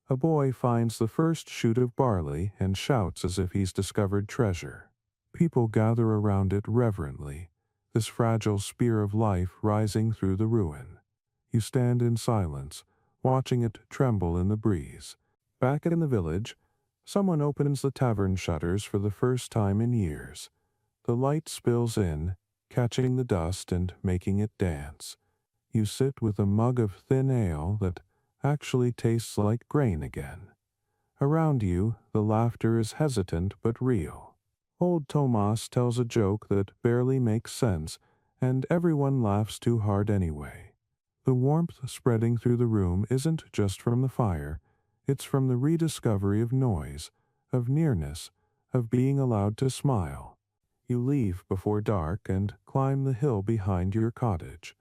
A boy finds the first shoot of barley and shouts as if he's discovered treasure. People gather around it reverently, this fragile spear of life rising through the ruin. You stand in silence, watching it tremble in the breeze. Back in the village, someone opens the tavern shutters for the first time in years. The light spills in, catching the dust and making it dance. You sit with a mug of thin ale that actually tastes like grain again. Around you, the laughter is hesitant but real. Old Tomas tells a joke that barely makes sense, and everyone laughs too hard anyway. The warmth spreading through the room isn't just from the fire, it's from the rediscovery of noise, of nearness, of being allowed to smile. You leave before dark and climb the hill behind your cottage,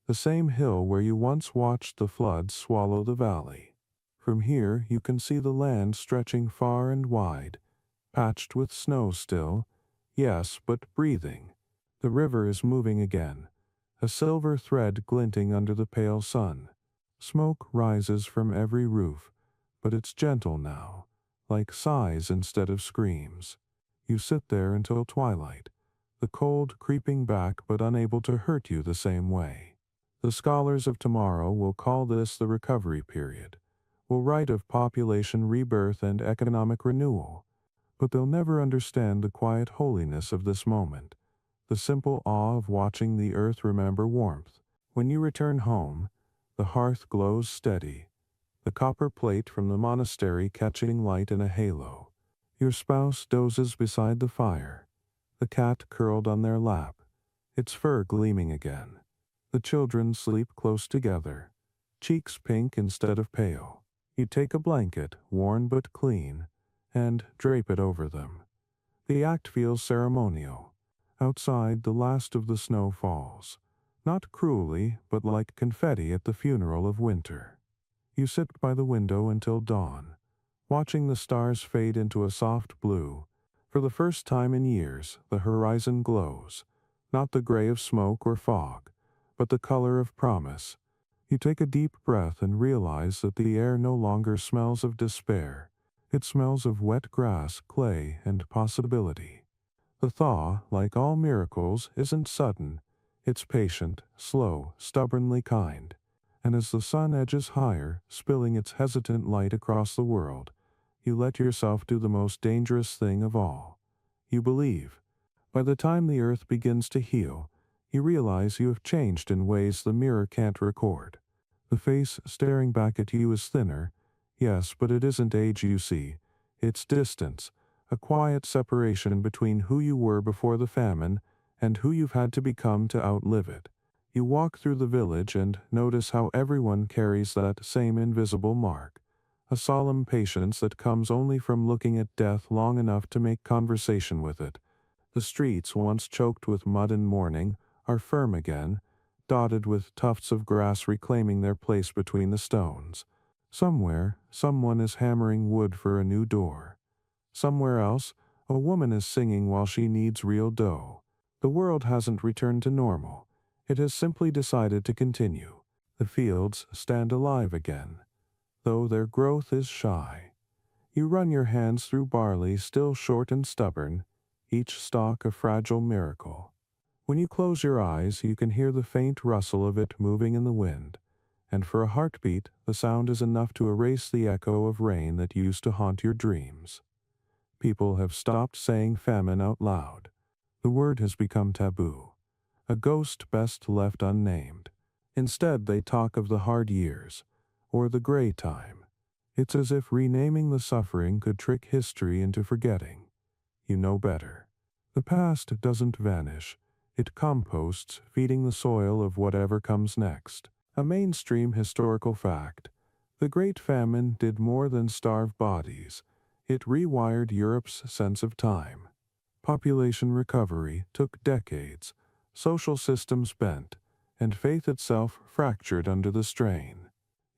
the same hill where you once watched the floods swallow the valley. From here you can see the land stretching far and wide, patched with snow still, yes, but breathing. The river is moving again, a silver thread glinting under the pale sun. Smoke rises from every roof, but it's gentle now, like sighs instead of screams. You sit there until twilight, the cold creeping back but unable to hurt you the same way. The scholars of tomorrow will call this the recovery period, will write of population rebirth and economic renewal, but they'll never understand the quiet holiness of this moment, the simple awe of watching the earth remember warmth. When you return home, the hearth glows steady, the copper plate from the monastery catching light in a halo. Your spouse dozes beside the fire. the cat curled on their lap, its fur gleaming again. The children sleep close together, cheeks pink instead of pale. You take a blanket, worn but clean, and drape it over them. The act feels ceremonial. Outside, the last of the snow falls, not cruelly, but like confetti at the funeral of winter. You sit by the window until dawn, watching the stars fade into a soft blue. For the first time in years, the horizon glows, not the gray of smoke or fog, but the color of promise. You take a deep breath and realize that the air no longer smells of despair. It smells of wet grass, clay, and possibility. The thaw, like all miracles, isn't sudden. It's patient, slow, stubbornly kind. And as the sun edges higher, spilling its hesitant light across the world, you let yourself do the most dangerous thing of all. You believe. By the time the earth begins to heal, you realize you have changed in ways the mirror can't record. The face staring back at you is thinner, yes, but it isn't age you see. It's distance, a quiet separation between who you were before the famine and who you've had to become to outlive it. You walk through the village and notice how everyone carries that same invisible mark, a solemn patience that comes only from looking at death long enough to make conversation with it. The streets, once choked with mud and mourning, are firm again, dotted with tufts of grass reclaiming their place between the stones. Somewhere, someone is hammering wood for a new door. Somewhere else, a woman is singing while she kneads real dough. The world hasn't returned to normal. It has simply decided to continue. The fields stand alive again, though their growth is shy. You run your hands through barley still short and stubborn, each stalk a fragile miracle. When you close your eyes, you can hear the faint rustle of it moving in the wind, and for a heartbeat, the sound is enough to erase the echo of rain that used to haunt your dreams. People have stopped saying famine out loud. The word has become taboo, a ghost best left unnamed. Instead, they talk of the hard years, or the gray time. It's as if renaming the suffering could trick history into forgetting. You know better. The past doesn't vanish. It composts, feeding the soil of whatever comes next. A mainstream historical fact. The Great Famine did more than starve bodies. It rewired Europe's sense of time. Population recovery took decades, social systems bent, and faith itself fractured under the strain.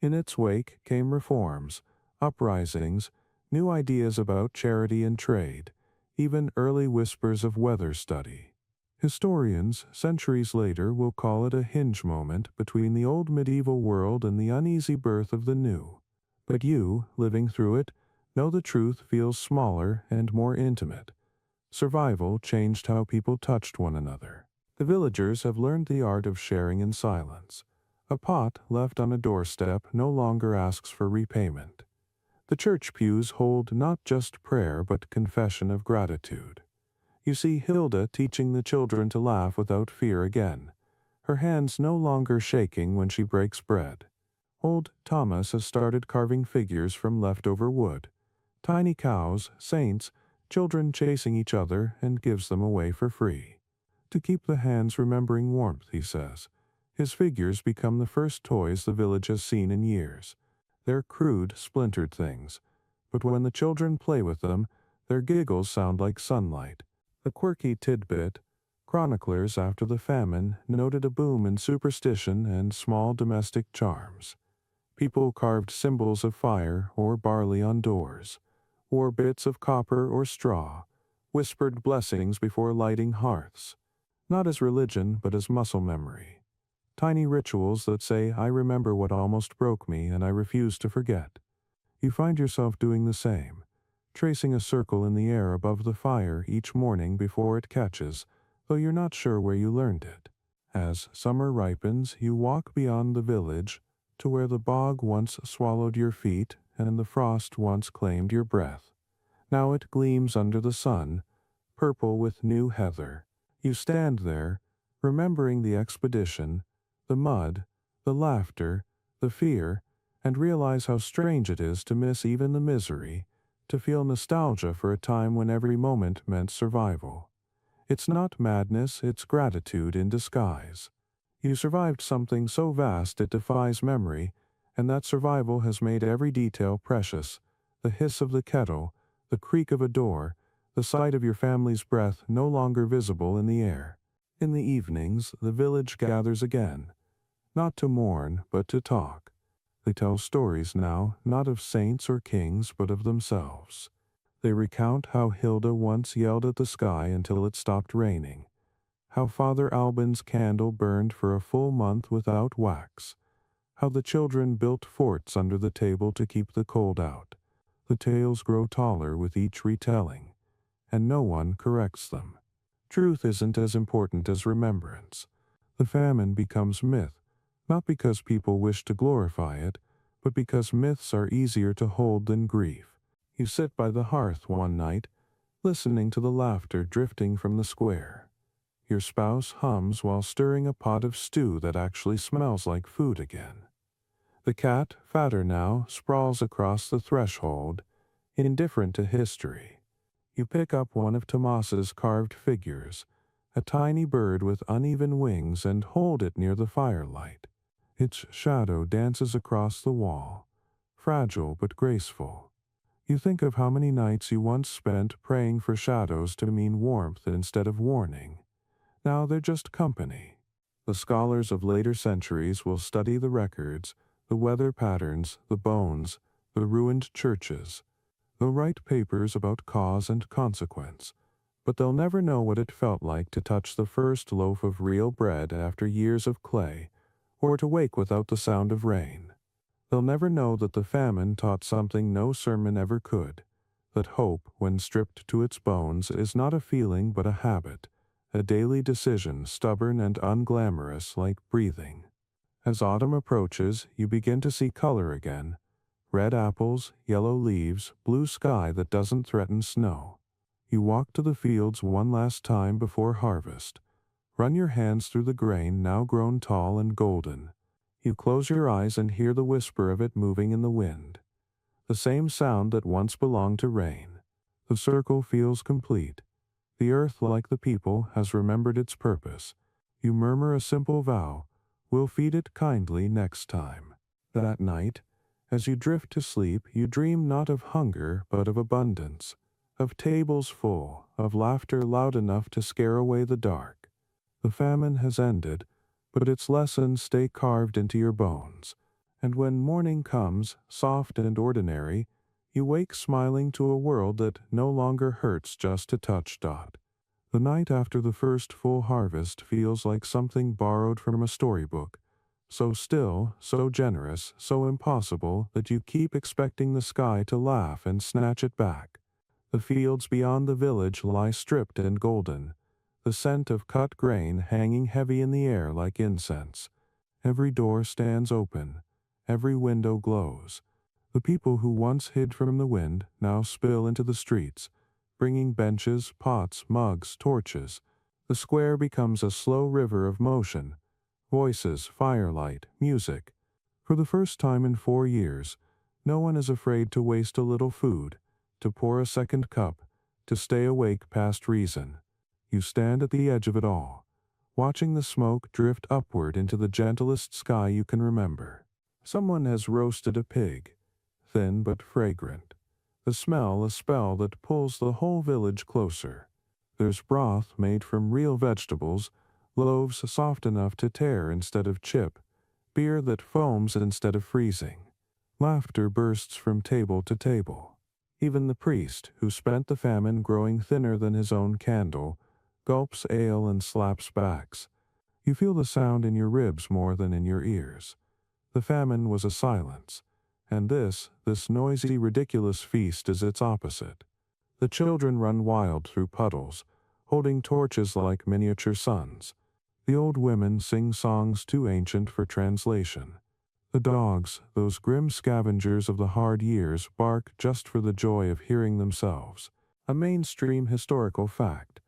In its wake came reforms, uprisings, new ideas about charity and trade, even early whispers of weather study. Historians, centuries later, will call it a hinge moment between the old medieval world and the uneasy birth of the new. But you, living through it, know the truth feels smaller and more intimate. Survival changed how people touched one another. The villagers have learned the art of sharing in silence. A pot left on a doorstep no longer asks for repayment. The church pews hold not just prayer but confession of gratitude. You see Hilda teaching the children to laugh without fear again, her hands no longer shaking when she breaks bread. Old Thomas has started carving figures from leftover wood. Tiny cows, saints, children chasing each other, and gives them away for free. To keep the hands remembering warmth, he says. His figures become the first toys the village has seen in years. They're crude, splintered things, but when the children play with them, their giggles sound like sunlight. A quirky tidbit, chroniclers after the famine noted a boom in superstition and small domestic charms. People carved symbols of fire or barley on doors, wore bits of copper or straw, whispered blessings before lighting hearths, not as religion but as muscle memory. Tiny rituals that say, I remember what almost broke me and I refuse to forget. You find yourself doing the same, tracing a circle in the air above the fire each morning before it catches, though you're not sure where you learned it. As summer ripens, you walk beyond the village to where the bog once swallowed your feet and the frost once claimed your breath. Now it gleams under the sun, purple with new heather. You stand there, remembering the expedition, the mud, the laughter, the fear, and realize how strange it is to miss even the misery, to feel nostalgia for a time when every moment meant survival. It's not madness, it's gratitude in disguise. You survived something so vast it defies memory, and that survival has made every detail precious: the hiss of the kettle, the creak of a door, the sight of your family's breath no longer visible in the air. In the evenings, the village gathers again, not to mourn, but to talk. They tell stories now, not of saints or kings, but of themselves. They recount how Hilda once yelled at the sky until it stopped raining, how Father Albin's candle burned for a full month without wax, how the children built forts under the table to keep the cold out. The tales grow taller with each retelling, and no one corrects them. Truth isn't as important as remembrance. The famine becomes myth, not because people wish to glorify it, but because myths are easier to hold than grief. You sit by the hearth one night, listening to the laughter drifting from the square. Your spouse hums while stirring a pot of stew that actually smells like food again. The cat, fatter now, sprawls across the threshold, indifferent to history. You pick up one of Tomas's carved figures, a tiny bird with uneven wings, and hold it near the firelight. Its shadow dances across the wall, fragile but graceful. You think of how many nights you once spent praying for shadows to mean warmth instead of warning. Now they're just company. The scholars of later centuries will study the records, the weather patterns, the bones, the ruined churches. They'll write papers about cause and consequence, but they'll never know what it felt like to touch the first loaf of real bread after years of clay, or to wake without the sound of rain. They'll never know that the famine taught something no sermon ever could, that hope, when stripped to its bones, is not a feeling but a habit, a daily decision stubborn and unglamorous like breathing. As autumn approaches, you begin to see color again: red apples, yellow leaves, blue sky that doesn't threaten snow. You walk to the fields one last time before harvest. Run your hands through the grain now grown tall and golden. You close your eyes and hear the whisper of it moving in the wind, the same sound that once belonged to rain. The circle feels complete. The earth, like the people, has remembered its purpose. You murmur a simple vow: we'll feed it kindly next time. That night, as you drift to sleep, you dream not of hunger, but of abundance, of tables full, of laughter loud enough to scare away the dark. The famine has ended, but its lessons stay carved into your bones, and when morning comes, soft and ordinary, you wake smiling to a world that no longer hurts just to touch. The night after the first full harvest feels like something borrowed from a storybook, so still, so generous, so impossible that you keep expecting the sky to laugh and snatch it back. The fields beyond the village lie stripped and golden, the scent of cut grain hanging heavy in the air like incense. Every door stands open, every window glows. The people who once hid from the wind now spill into the streets, bringing benches, pots, mugs, torches. The square becomes a slow river of motion, voices, firelight, music. For the first time in 4 years, no one is afraid to waste a little food, to pour a second cup, to stay awake past reason. You stand at the edge of it all, watching the smoke drift upward into the gentlest sky you can remember. Someone has roasted a pig, thin but fragrant. The smell a spell that pulls the whole village closer. There's broth made from real vegetables, loaves soft enough to tear instead of chip, beer that foams instead of freezing. Laughter bursts from table to table. Even the priest, who spent the famine growing thinner than his own candle, gulps ale and slaps backs. You feel the sound in your ribs more than in your ears. The famine was a silence, and this noisy, ridiculous feast is its opposite. The children run wild through puddles, holding torches like miniature suns. The old women sing songs too ancient for translation. The dogs, those grim scavengers of the hard years, bark just for the joy of hearing themselves. A mainstream historical fact.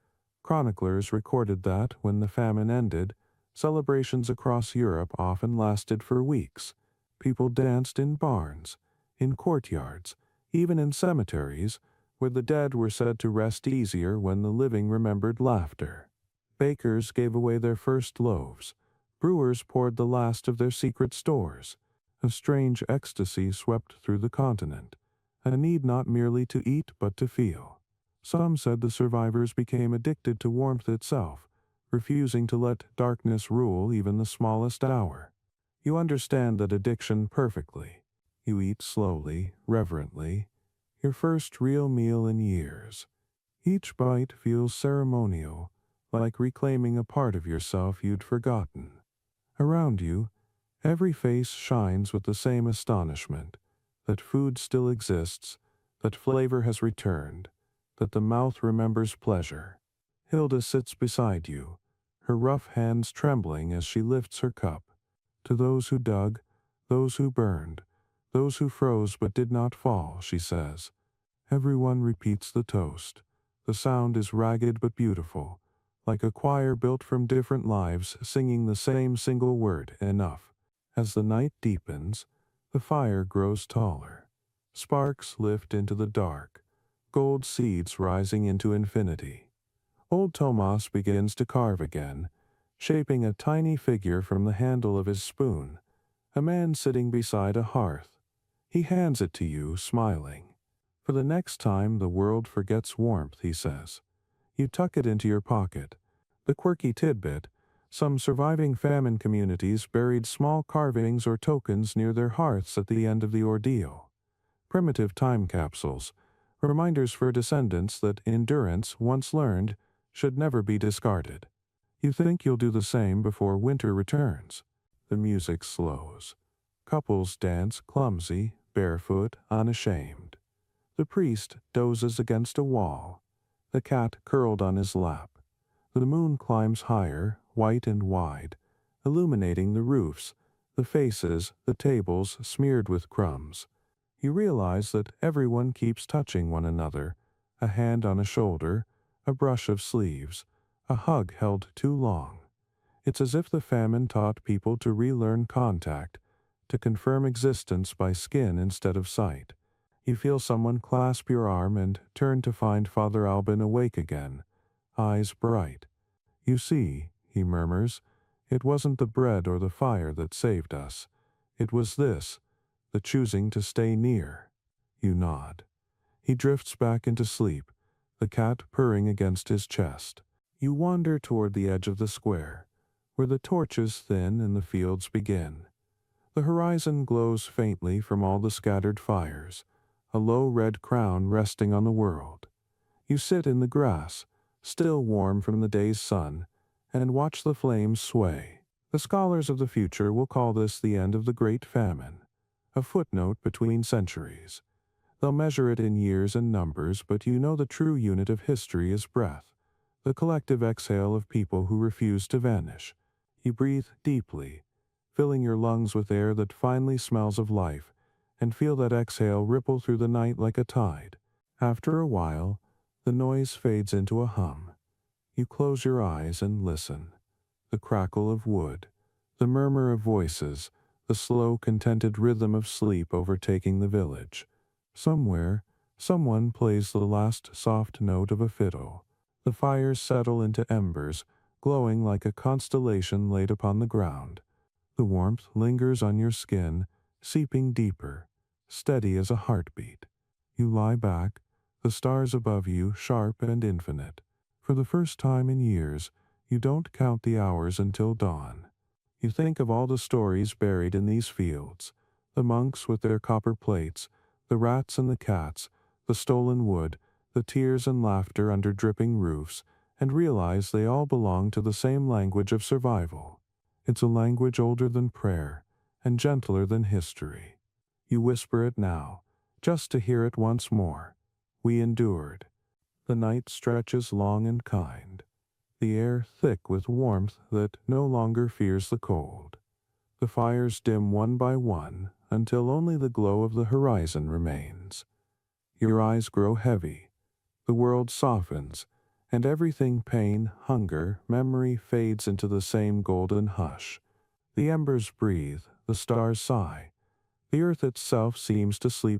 Chroniclers recorded that, when the famine ended, celebrations across Europe often lasted for weeks. People danced in barns, in courtyards, even in cemeteries, where the dead were said to rest easier when the living remembered laughter. Bakers gave away their first loaves. Brewers poured the last of their secret stores. A strange ecstasy swept through the continent, a need not merely to eat but to feel. Some said the survivors became addicted to warmth itself, refusing to let darkness rule even the smallest hour. You understand that addiction perfectly. You eat slowly, reverently, your first real meal in years. Each bite feels ceremonial, like reclaiming a part of yourself you'd forgotten. Around you, every face shines with the same astonishment, that food still exists, that flavor has returned, that the mouth remembers pleasure. Hilda sits beside you, her rough hands trembling as she lifts her cup. To those who dug, those who burned, those who froze but did not fall, she says. Everyone repeats the toast. The sound is ragged but beautiful, like a choir built from different lives singing the same single word, enough. As the night deepens, the fire grows taller. Sparks lift into the dark, gold seeds rising into infinity. Old Tomas begins to carve again, shaping a tiny figure from the handle of his spoon, a man sitting beside a hearth. He hands it to you, smiling. For the next time the world forgets warmth, he says. You tuck it into your pocket. The quirky tidbit: some surviving famine communities buried small carvings or tokens near their hearths at the end of the ordeal. Primitive time capsules, reminders for descendants that endurance, once learned, should never be discarded. You think you'll do the same before winter returns. The music slows. Couples dance clumsy, barefoot, unashamed. The priest dozes against a wall, the cat curled on his lap. The moon climbs higher, white and wide, illuminating the roofs, the faces, the tables smeared with crumbs. You realize that everyone keeps touching one another, a hand on a shoulder, a brush of sleeves, a hug held too long. It's as if the famine taught people to relearn contact, to confirm existence by skin instead of sight. You feel someone clasp your arm and turn to find Father Albin awake again, eyes bright. You see, he murmurs, it wasn't the bread or the fire that saved us. It was this, the choosing to stay near. You nod. He drifts back into sleep, the cat purring against his chest. You wander toward the edge of the square, where the torches thin and the fields begin. The horizon glows faintly from all the scattered fires, a low red crown resting on the world. You sit in the grass, still warm from the day's sun, and watch the flames sway. The scholars of the future will call this the end of the Great Famine, a footnote between centuries. They'll measure it in years and numbers, but you know the true unit of history is breath, the collective exhale of people who refuse to vanish. You breathe deeply, filling your lungs with air that finally smells of life, and feel that exhale ripple through the night like a tide. After a while, the noise fades into a hum. You close your eyes and listen. The crackle of wood, the murmur of voices, the slow, contented rhythm of sleep overtaking the village. Somewhere, someone plays the last soft note of a fiddle. The fires settle into embers, glowing like a constellation laid upon the ground. The warmth lingers on your skin, seeping deeper, steady as a heartbeat. You lie back, the stars above you sharp and infinite. For the first time in years, you don't count the hours until dawn. You think of all the stories buried in these fields, the monks with their copper plates, the rats and the cats, the stolen wood, the tears and laughter under dripping roofs, and realize they all belong to the same language of survival. It's a language older than prayer, and gentler than history. You whisper it now, just to hear it once more. We endured. The night stretches long and kind, the air thick with warmth that no longer fears the cold. The fires dim one by one until only the glow of the horizon remains. Your eyes grow heavy, the world softens, and everything pain, hunger, memory fades into the same golden hush. The embers breathe, the stars sigh. The earth itself seems to sleep